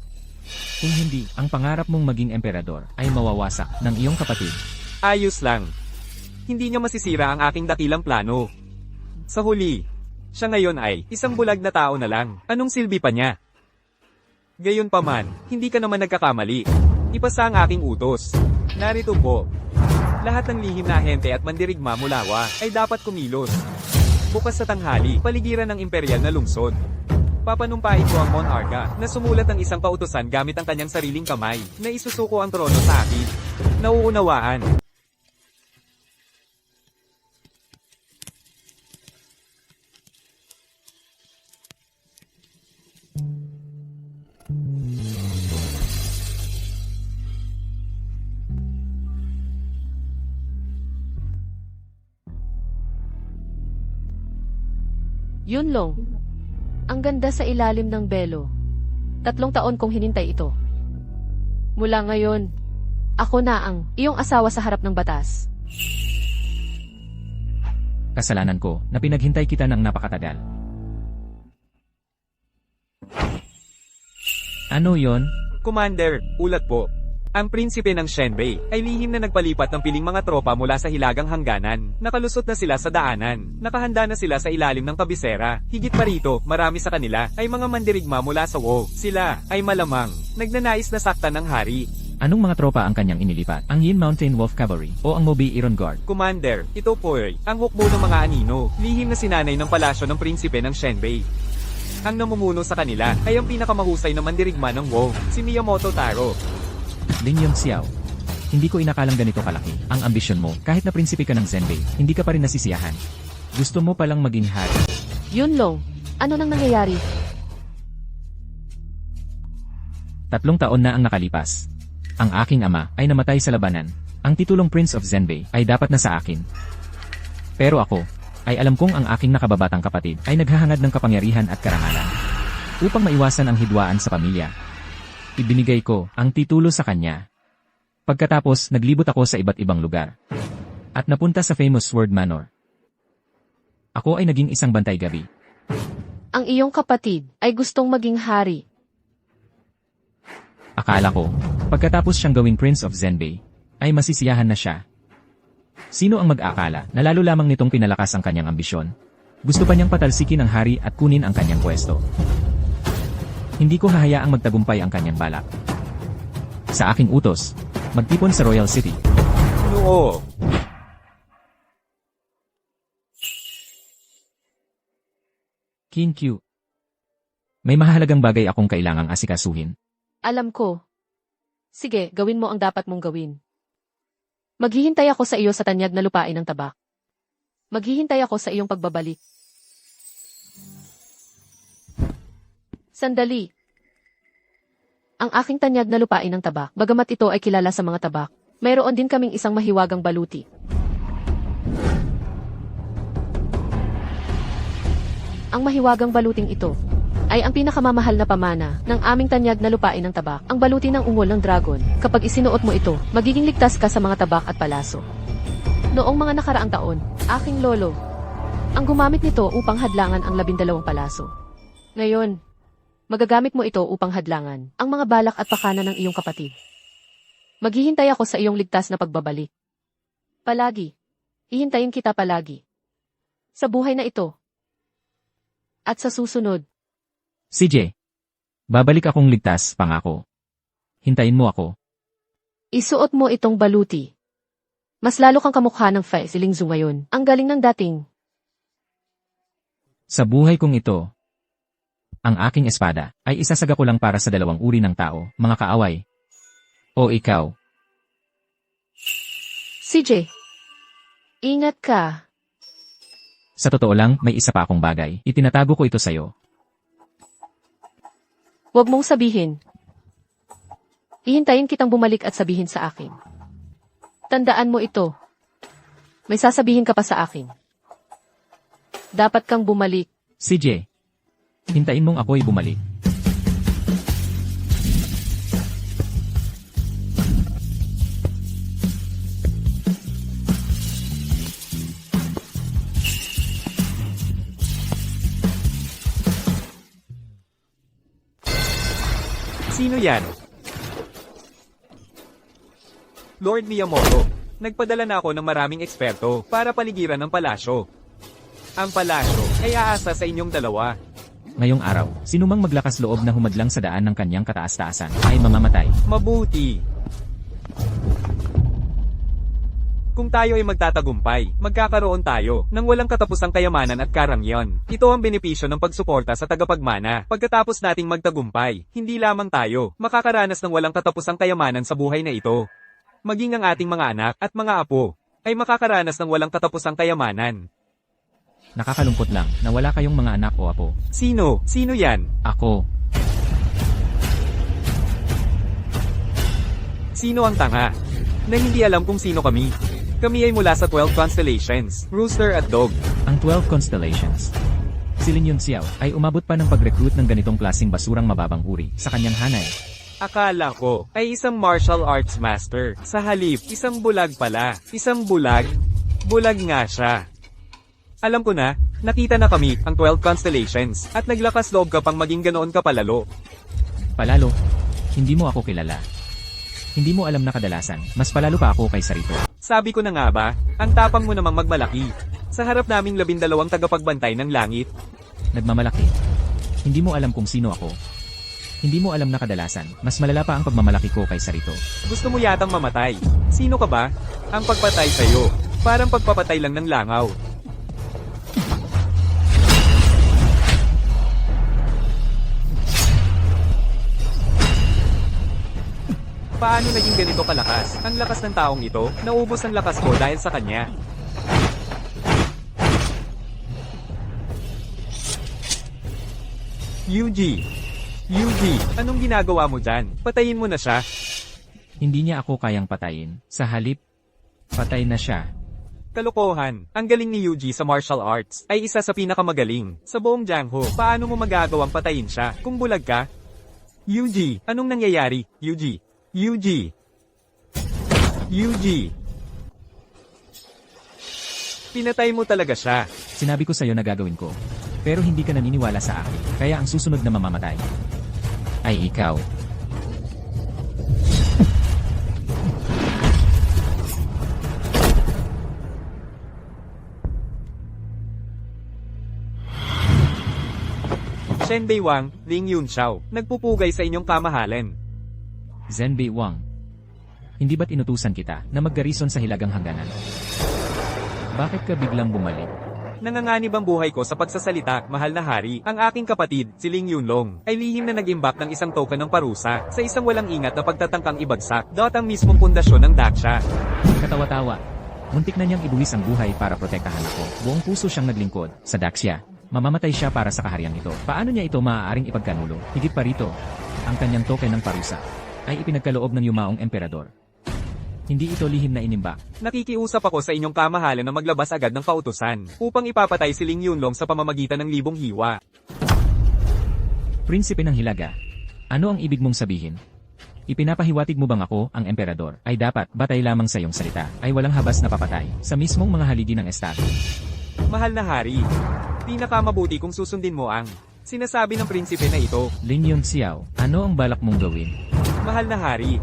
Kung hindi, ang pangarap mong maging emperador ay mawawasak ng iyong kapatid. Ayos lang. Hindi niya masisira ang aking dakilang plano. Sa huli, siya ngayon ay isang bulag na tao na lang. Anong silbi pa niya? Gayunpaman, hindi ka naman nagkakamali. Ipasa ang aking utos. Narito po. Lahat ng lihim na ahente at mandirigma mula Wa ay dapat kumilos. Bukas sa tanghali, paligiran ng imperial na lungsod. Papanumpain ko ang monarka na sumulat ng isang pautusan gamit ang kanyang sariling kamay na isusuko ang trono sa akin. Nauunawaan. Yunlong, ang ganda sa ilalim ng belo. 3 taon kong hinintay ito. Mula ngayon, ako na ang iyong asawa sa harap ng batas. Kasalanan ko na pinaghintay kita ng napakatagal. Ano yon? Commander, ulat po. Ang prinsipe ng Shenbei ay lihim na nagpalipat ng piling mga tropa mula sa Hilagang Hangganan. Nakalusot na sila sa daanan. Nakahanda na sila sa ilalim ng kabisera. Higit pa rito, marami sa kanila ay mga mandirigma mula sa Wu. Sila ay malamang nagnanais na saktan ng hari. Anong mga tropa ang kanyang inilipat? Ang Yin Mountain Wolf Cavalry o ang Mobi Iron Guard? Commander, ito po ay ang hukbo ng mga anino. Lihim na sinanay ng palasyo ng prinsipe ng Shenbei. Ang namumuno sa kanila ay ang pinakamahusay na mandirigma ng Wu, si Miyamoto Taro. Ling Yongxiao. Hindi ko inakalang ganito kalaki ang ambisyon mo. Kahit na prinsipe ka ng Zenbei, hindi ka pa rin nasisiyahan. Gusto mo palang maging hari. Yunlong, ano nang nangyayari? 3 taon na ang nakalipas. Ang aking ama ay namatay sa labanan. Ang titulong Prince of Zenbei ay dapat na sa akin. Pero ako, ay alam kong ang aking nakababatang kapatid ay naghahangad ng kapangyarihan at karangalan. Upang maiwasan ang hidwaan sa pamilya, ibinigay ko ang titulo sa kanya. Pagkatapos, naglibot ako sa iba't ibang lugar. At napunta sa famous Sword Manor. Ako ay naging isang bantay gabi. Ang iyong kapatid ay gustong maging hari. Akala ko, pagkatapos siyang gawing Prince of Zenbei, ay masisiyahan na siya. Sino ang mag-akala na lalo lamang nitong pinalakas ang kanyang ambisyon? Gusto pa niyang patalsikin ang hari at kunin ang kanyang pwesto. Hindi ko hahayaang magtagumpay ang kanyang balak. Sa aking utos, magtipon sa Royal City. Oo. Qin Q. May mahalagang bagay akong kailangang asikasuhin. Alam ko. Sige, gawin mo ang dapat mong gawin. Maghihintay ako sa iyo sa tanyag na lupain ng tabak. Maghihintay ako sa iyong pagbabalik. Sandali. Ang aking tanyag na lupain ng tabak, bagamat ito ay kilala sa mga tabak, mayroon din kaming isang mahiwagang baluti. Ang mahiwagang baluting ito ay ang pinakamamahal na pamana ng aming tanyag na lupain ng tabak, ang baluti ng ungol ng dragon. Kapag isinuot mo ito, magiging ligtas ka sa mga tabak at palaso. Noong mga nakaraang taon, aking lolo ang gumamit nito upang hadlangan ang 12 palaso. Ngayon, magagamit mo ito upang hadlangan ang mga balak at pakana ng iyong kapatid. Maghihintay ako sa iyong ligtas na pagbabalik. Palagi. Hihintayin kita palagi. Sa buhay na ito. At sa susunod. CJ. Babalik akong ligtas, pangako. Hintayin mo ako. Isuot mo itong baluti. Mas lalo kang kamukha ng Fai Lingzu ngayon. Ang galing ng dating. Sa buhay kong ito, ang aking espada ay isasaga ko lang para sa dalawang uri ng tao, mga kaaway. O ikaw. CJ, ingat ka. Sa totoo lang, may isa pa akong bagay. Itinatago ko ito sa'yo. Huwag mong sabihin. Ihintayin kitang bumalik at sabihin sa akin. Tandaan mo ito. May sasabihin ka pa sa akin. Dapat kang bumalik. CJ, hintayin mong ako'y bumalik. Sino yan? Lord Miyamoto. Nagpadala na ako ng maraming eksperto para paligiran ng palasyo. Ang palasyo ay aasa sa inyong dalawa. Ngayong araw, sinumang maglakas loob na humadlang sa daan ng kanyang kataas-taasan ay mamamatay. Mabuti. Kung tayo ay magtatagumpay, magkakaroon tayo ng walang katapusang kayamanan at karangyaan. Ito ang benepisyo ng pagsuporta sa tagapagmana. Pagkatapos nating magtagumpay, hindi lamang tayo makakaranas ng walang katapusang kayamanan sa buhay na ito. Maging ang ating mga anak at mga apo ay makakaranas ng walang katapusang kayamanan. Nakakalungkot lang na wala kayong mga anak o apo. Sino? Sino yan? Ako. Sino ang tanga? Na hindi alam kung sino kami. Kami ay mula sa 12 constellations, Rooster at Dog. Ang 12 constellations. Si Lin Yunxiao ay umabot pa ng pag-recruit ng ganitong klaseng basurang mababang uri sa kanyang hanay. Akala ko ay isang martial arts master. Sa halip, isang bulag pala. Isang bulag? Bulag nga siya. Alam ko na, nakita na kami ang 12 constellations at naglakas loob ka pang maging ganoon ka palalo. Palalo, hindi mo ako kilala. Hindi mo alam na kadalasan, mas palalo pa ako kaysa rito. Sabi ko na nga ba, ang tapang mo namang magmalaki. Sa harap naming 12 tagapagbantay ng langit. Nagmamalaki. Hindi mo alam kung sino ako. Hindi mo alam na kadalasan, mas malala pa ang pagmamalaki ko kaysa rito. Gusto mo yatang mamatay. Sino ka ba? Ang pagpatay sa'yo. Parang pagpapatay lang ng langaw. Paano naging ganito kalakas? Ang lakas ng taong ito, naubos ang lakas ko dahil sa kanya. Yuji! Yuji! Anong ginagawa mo dyan? Patayin mo na siya. Hindi niya ako kayang patayin. Sa halip, patay na siya. Kalokohan. Ang galing ni Yuji sa martial arts ay isa sa pinakamagaling. Sa buong Jiangho, paano mo magagawang patayin siya kung bulag ka? Yuji! Anong nangyayari? Yuji! Yuji! Yuji! Pinatay mo talaga siya. Sinabi ko sa'yo na gagawin ko. Pero hindi ka naniniwala sa akin, kaya ang susunod na mamamatay ay ikaw. Shenbei Wang, Ling Yunxiao, nagpupugay sa inyong kamahalan. Zenbei Wang. Hindi ba't inutusan kita na maggarison sa hilagang hangganan? Bakit ka biglang bumalik? Nanganganib ang buhay ko sa pagsasalita, mahal na hari. Ang aking kapatid, si Ling Yunlong, ay lihim na nag-imbak ng isang token ng parusa sa isang walang ingat na pagtatangkang ibagsak. Ang mismong pundasyon ng Daksha. Katawa-tawa. Muntik na niyang ibuwis ang buhay para protektahan ako. Buong puso siyang naglingkod sa Daksha. Mamamatay siya para sa kaharian nito. Paano niya ito maaaring ipagkanulo? Higit pa rito, ang kanyang token ng parusa ay ipinagkaloob ng yumaong emperador. Hindi ito lihim na inimbak. Nakikiusap ako sa inyong kamahalan na maglabas agad ng kautusan upang ipapatay si Ling Yunlong sa pamamagitan ng libong hiwa. Prinsipe ng Hilaga, ano ang ibig mong sabihin? Ipinapahiwatig mo bang ako, ang emperador, ay dapat, batay lamang sa iyong salita, ay walang habas na papatay sa mismong mga haligi ng estado? Mahal na hari, pinakamabuti kung susundin mo ang sinasabi ng prinsipe na ito. Ling Yunxiao, ano ang balak mong gawin? Mahal na hari,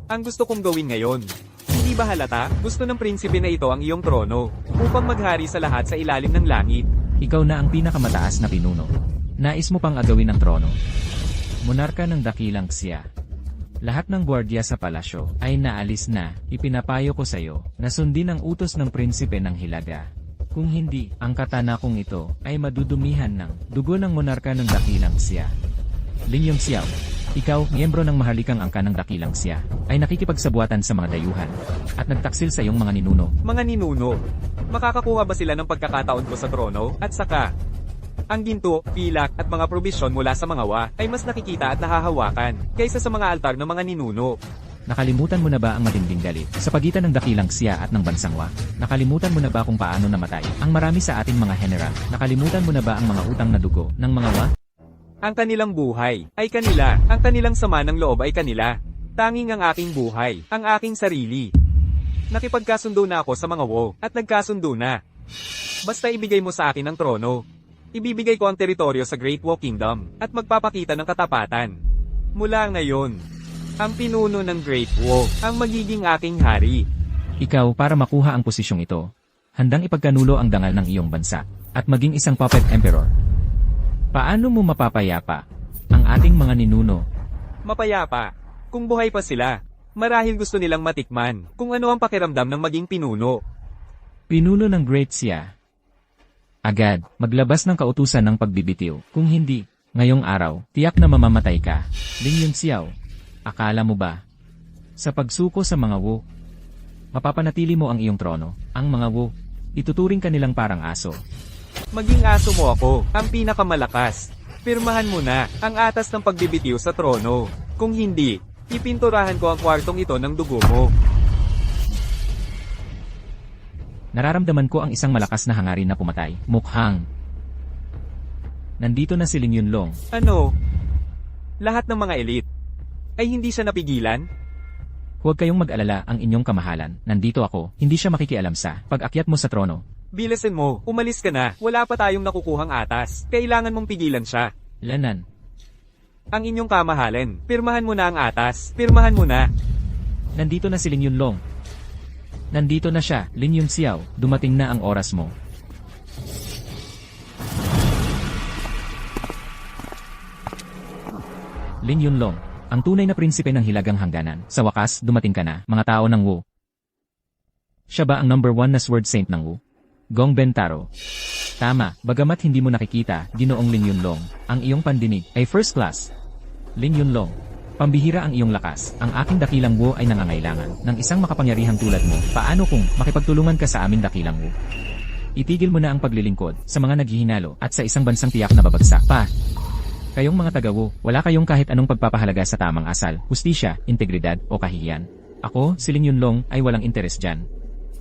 ang gusto kong gawin ngayon. Hindi ba halata? Gusto ng prinsipe na ito ang iyong trono upang maghari sa lahat sa ilalim ng langit. Ikaw na ang pinakamataas na pinuno. Nais mo pang agawin ang trono. Monarka ng dakilang Xia. Lahat ng gwardiya sa palasyo ay naalis na. Ipinapayo ko sa iyo na sundin ang utos ng prinsipe ng Hilaga. Kung hindi, ang katana kong ito ay madudumihan ng dugo ng monarka ng dakilang siya. Ling Yongxiao, ikaw, miyembro ng maharlikang angka ng dakilang siya, ay nakikipagsabuatan sa mga dayuhan at nagtaksil sa iyong mga ninuno. Mga ninuno, makakakuha ba sila ng pagkakataon ko sa trono? At saka, ang ginto, pilak at mga probisyon mula sa mga wa ay mas nakikita at nahahawakan kaysa sa mga altar ng mga ninuno. Nakalimutan mo na ba ang matinding galit sa pagitan ng dakilang siya at ng bansang wa? Nakalimutan mo na ba kung paano namatay ang marami sa ating mga general? Nakalimutan mo na ba ang mga utang na dugo ng mga wa? Ang kanilang buhay ay kanila, ang kanilang sama ng loob ay kanila. Tanging ang aking buhay, ang aking sarili. Nakipagkasundo na ako sa mga wo at nagkasundo na. Basta ibigay mo sa akin ang trono. Ibibigay ko ang teritoryo sa Great Wo Kingdom at magpapakita ng katapatan. Mula ngayon, ang pinuno ng Great Wo ang magiging aking hari. Ikaw, para makuha ang posisyong ito, handang ipagkanulo ang dangal ng iyong bansa at maging isang puppet emperor. Paano mo mapapayapa ang ating mga ninuno? Mapayapa, kung buhay pa sila. Marahil gusto nilang matikman kung ano ang pakiramdam ng maging pinuno. Pinuno ng Great Siya. Agad, maglabas ng kautusan ng pagbibitiw. Kung hindi, ngayong araw, tiyak na mamamatay ka. Ling Yongxiao, akala mo ba? Sa pagsuko sa mga wo, mapapanatili mo ang iyong trono. Ang mga wo, ituturing ka nilang parang aso. Maging aso mo ako, ang pinakamalakas. Pirmahan mo na ang atas ng pagbibitiw sa trono. Kung hindi, ipinturahan ko ang kwartong ito ng dugo mo. Nararamdaman ko ang isang malakas na hangarin na pumatay. Mukhang. Nandito na si Ling Yunlong. Ano? Lahat ng mga elite ay hindi siya napigilan? Huwag kayong mag-alala, ang inyong kamahalan. Nandito ako, hindi siya makikialam sa pag-akyat mo sa trono. Bilisin mo, umalis ka na. Wala pa tayong nakukuhang atas. Kailangan mong pigilan siya. Lanan. Ang inyong kamahalan, pirmahan mo na ang atas. Pirmahan mo na. Nandito na si Ling Yunlong. Nandito na siya, Ling Yongxiao, dumating na ang oras mo. Ling Yunlong, ang tunay na prinsipe ng hilagang hangganan. Sa wakas, dumating ka na, mga tao ng Wu. Siya ba ang number 1 na sword saint ng Wu? Gong Bentaro. Tama, bagamat hindi mo nakikita, Ginoong Ling Yunlong, ang iyong pandinig ay first class. Ling Yunlong, pambihira ang iyong lakas, ang aking dakilang Wu ay nangangailangan ng isang makapangyarihang tulad mo. Paano kung makipagtulungan ka sa aming dakilang Wu? Itigil mo na ang paglilingkod sa mga naghihinalo at sa isang bansang tiyak na babagsak pa. Kayong mga taga-Wu, wala kayong kahit anong pagpapahalaga sa tamang asal, hustisya, integridad o kahihiyan. Ako, si Ling Yunlong, ay walang interes dyan.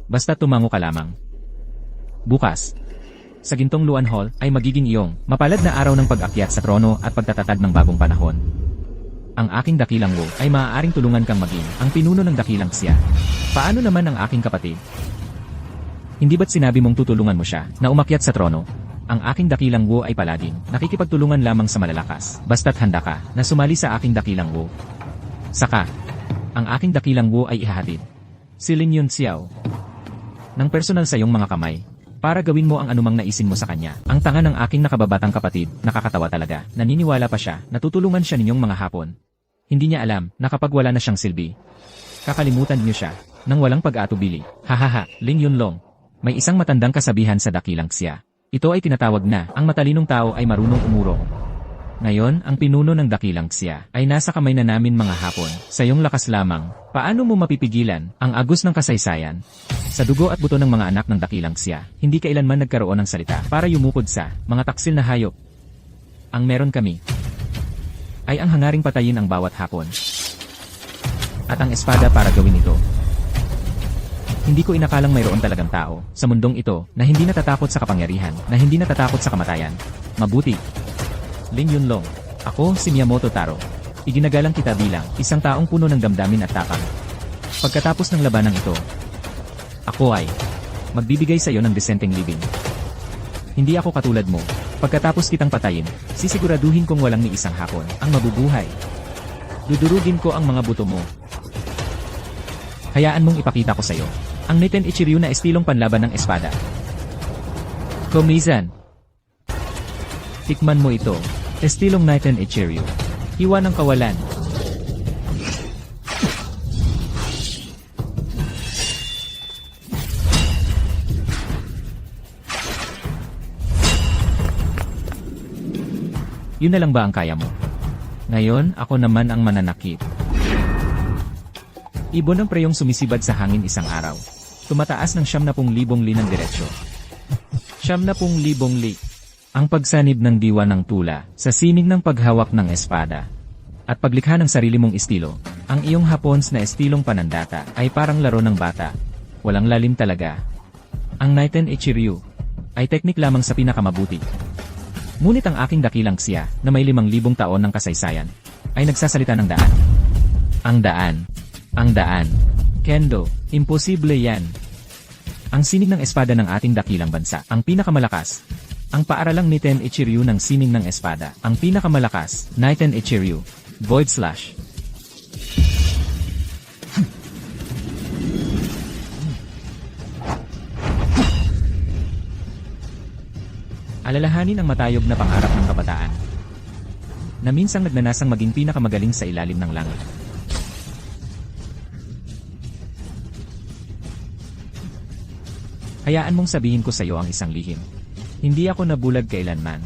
Basta tumango ka lamang. Bukas, sa Gintong Luan Hall ay magiging iyong mapalad na araw ng pag-akyat sa trono at pagtatatag ng bagong panahon. Ang aking dakilang Wu ay maaaring tulungan kang maging ang pinuno ng dakilang siya. Paano naman ang aking kapatid? Hindi ba't sinabi mong tutulungan mo siya na umakyat sa trono? Ang aking dakilang Wu ay palaging nakikipagtulungan lamang sa malalakas, basta't handa ka na sumali sa aking dakilang Wu. Saka, ang aking dakilang Wu ay ihahatid si Ling Yongxiao ng personal sa iyong mga kamay para gawin mo ang anumang naisin mo sa kanya. Ang tanga ng aking nakababatang kapatid, nakakatawa talaga. Naniniwala pa siya na tutulungan siya ninyong mga hapon. Hindi niya alam na kapag wala na siyang silbi, kakalimutan niyo siya nang walang pag-atubili. Hahaha, Ling Yunlong, may isang matandang kasabihan sa dakilang siya. Ito ay tinatawag na ang matalinong tao ay marunong umurong. Ngayon, ang pinuno ng dakilang siya ay nasa kamay na namin mga hapon. Sa iyong lakas lamang, paano mo mapipigilan ang agos ng kasaysayan? Sa dugo at buto ng mga anak ng dakilang siya, hindi kailanman nagkaroon ng salita para yumukod sa mga taksil na hayop. Ang meron kami ay ang hangaring patayin ang bawat hapon. At ang espada para gawin ito. Hindi ko inakalang mayroon talagang tao sa mundong ito na hindi natatakot sa kapangyarihan, na hindi natatakot sa kamatayan. Mabuti. Ling Yunlong, ako si Miyamoto Taro. Iginagalang kita bilang isang taong puno ng damdamin at tapang. Pagkatapos ng labanang ito, ako ay magbibigay sa iyo ng disenteng living. Hindi ako katulad mo. Pagkatapos kitang patayin, sisiguraduhin kong walang ni isang hapon ang mabubuhay. Dudurugin ko ang mga buto mo. Hayaan mong ipakita ko sa iyo ang Niten Ichiryu na estilong panlaban ng espada. Komisan. Tikman mo ito. Estilong Niten Ichiryu. Hiwa ng kawalan. Yun na lang ba ang kaya mo? Ngayon, ako naman ang mananakit. Ibon ng preyong sumisibad sa hangin isang araw. Tumataas ng 70,000 li ng diretsyo. 70,000 li. Ang pagsanib ng diwa ng tula, sa sining ng paghawak ng espada. At paglikha ng sarili mong estilo, ang iyong Hapons na estilong panandata ay parang laro ng bata. Walang lalim talaga. Ang Naiten Ichiryu ay teknik lamang sa pinakamabuti. Ngunit ang aking dakilang siya na may 5,000 taon ng kasaysayan ay nagsasalita ng daan. Ang daan. Ang daan. Kendo, imposible yan. Ang sinig ng espada ng ating dakilang bansa, ang pinakamalakas. Ang paaralang Naiten Ichiryu ng sining ng espada, ang pinakamalakas, Naiten Ichiryu. Void Slash. Alalahanin ang matayog na pangarap ng kabataan, na minsang nagnanasang maging pinakamagaling sa ilalim ng langit. Hayaan mong sabihin ko sa iyo ang isang lihim. Hindi ako nabulag kailanman.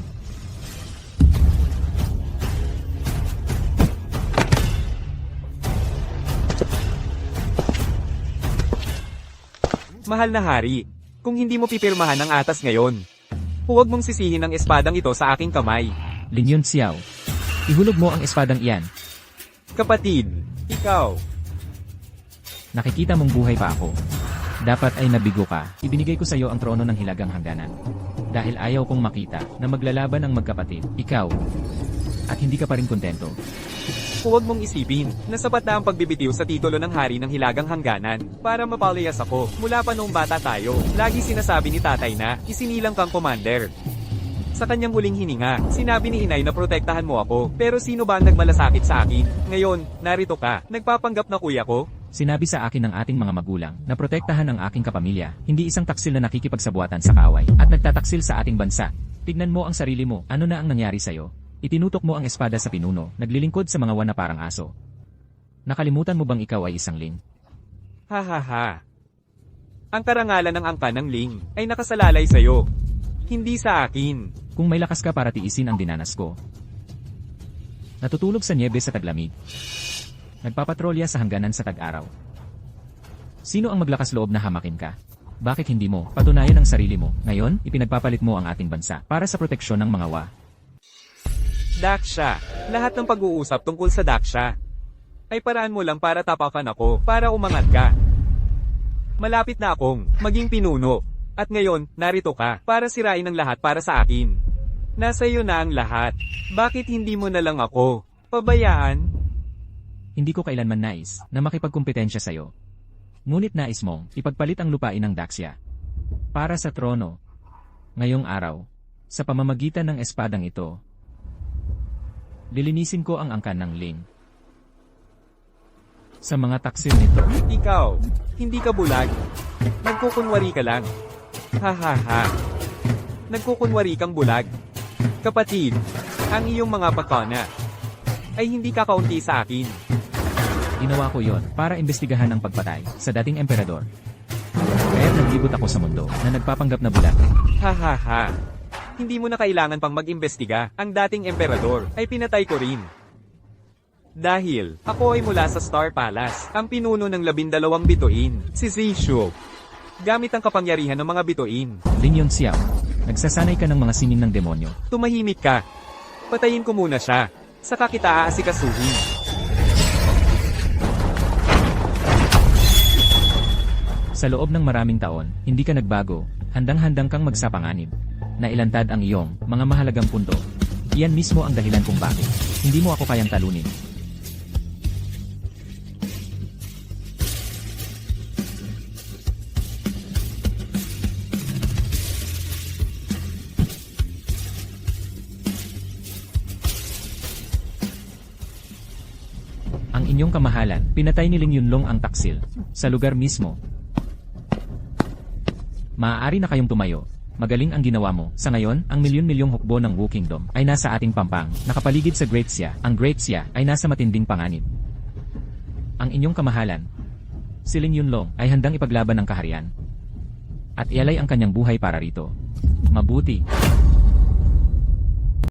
Mahal na hari, kung hindi mo pipirmahan ang atas ngayon, huwag mong sisihin ang espadang ito sa aking kamay. Lin Yun Xiao. Ihulog mo ang espadang iyan. Kapatid, ikaw. Nakikita mong buhay pa ako. Dapat ay nabigo ka. Ibinigay ko sa iyo ang trono ng hilagang hangganan. Dahil ayaw kong makita na maglalaban ang magkapatid, ikaw. At hindi ka pa rin kontento. Huwag mong isipin na sapat na ang pagbibitiw sa titulo ng hari ng hilagang hangganan para mapalayas ako. Mula pa noong bata tayo, lagi sinasabi ni tatay na isinilang kang commander. Sa kanyang huling hininga, sinabi ni inay na protektahan mo ako. Pero sino ba ang nagmalasakit sa akin? Ngayon, narito ka. Nagpapanggap na kuya ko? Sinabi sa akin ng ating mga magulang na protektahan ang aking kapamilya, hindi isang taksil na nakikipagsabuatan sa kaaway at nagtataksil sa ating bansa. Tignan mo ang sarili mo, ano na ang nangyari sa'yo? Itinutok mo ang espada sa pinuno, naglilingkod sa mga wan na parang aso. Nakalimutan mo bang ikaw ay isang ling? Ha ha ha. Ang karangalan ng angka ng ling ay nakasalalay sa'yo. Hindi sa akin. Kung may lakas ka para tiisin ang dinanas ko. Natutulog sa niebe sa taglamig. Nagpapatrolya sa hangganan sa tag-araw. Sino ang maglakas loob na hamakin ka? Bakit hindi mo patunayan ang sarili mo? Ngayon, ipinagpapalit mo ang ating bansa para sa proteksyon ng mga wa. Daksha. Lahat ng pag-uusap tungkol sa Daksha ay paraan mo lang para tapakan ako, para umangat ka. Malapit na akong maging pinuno. At ngayon, narito ka, para sirain ang lahat para sa akin. Nasa iyo na ang lahat. Bakit hindi mo na lang ako pabayaan? Hindi ko kailanman nais na makipagkumpetensya sa'yo. Ngunit nais mong ipagpalit ang lupain ng Daxia para sa trono. Ngayong araw, sa pamamagitan ng espadang ito, lilinisin ko ang angkan ng ling. Sa mga taksil nito. Ikaw, hindi ka bulag. Nagkukunwari ka lang. Ha ha ha. Nagkukunwari kang bulag. Kapatid, ang iyong mga pakana ay hindi kakaunti sa akin. Ginawa ko yon para imbestigahan ang pagpatay sa dating emperador. Kaya naglibot ako sa mundo na nagpapanggap na bulag. Ha ha ha. Hindi mo na kailangan pang mag-imbestiga. Ang dating emperador ay pinatay ko rin. Dahil ako ay mula sa Star Palace, ang pinuno ng 12 bituin, si Zishu. Gamit ang kapangyarihan ng mga bituin. Lin Yun Xiao, nagsasanay ka ng mga sining ng demonyo. Tumahimik ka. Patayin ko muna siya. Saka kita aasikasuhin. Sa loob ng maraming taon, hindi ka nagbago, handang-handang kang magsapanganib. Nailantad ang iyong mga mahalagang punto. Iyan mismo ang dahilan kung bakit hindi mo ako kayang talunin. Ang inyong kamahalan, pinatay ni Ling Yunlong ang taksil sa lugar mismo. Maaari na kayong tumayo. Magaling ang ginawa mo. Sa ngayon, ang milyon-milyong hukbo ng Wu Kingdom ay nasa ating pampang, nakapaligid sa Great Xia. Ang Great Xia ay nasa matinding panganib. Ang inyong kamahalan, si Ling Yunlong, ay handang ipaglaban ang kaharian. At ialay ang kanyang buhay para rito. Mabuti.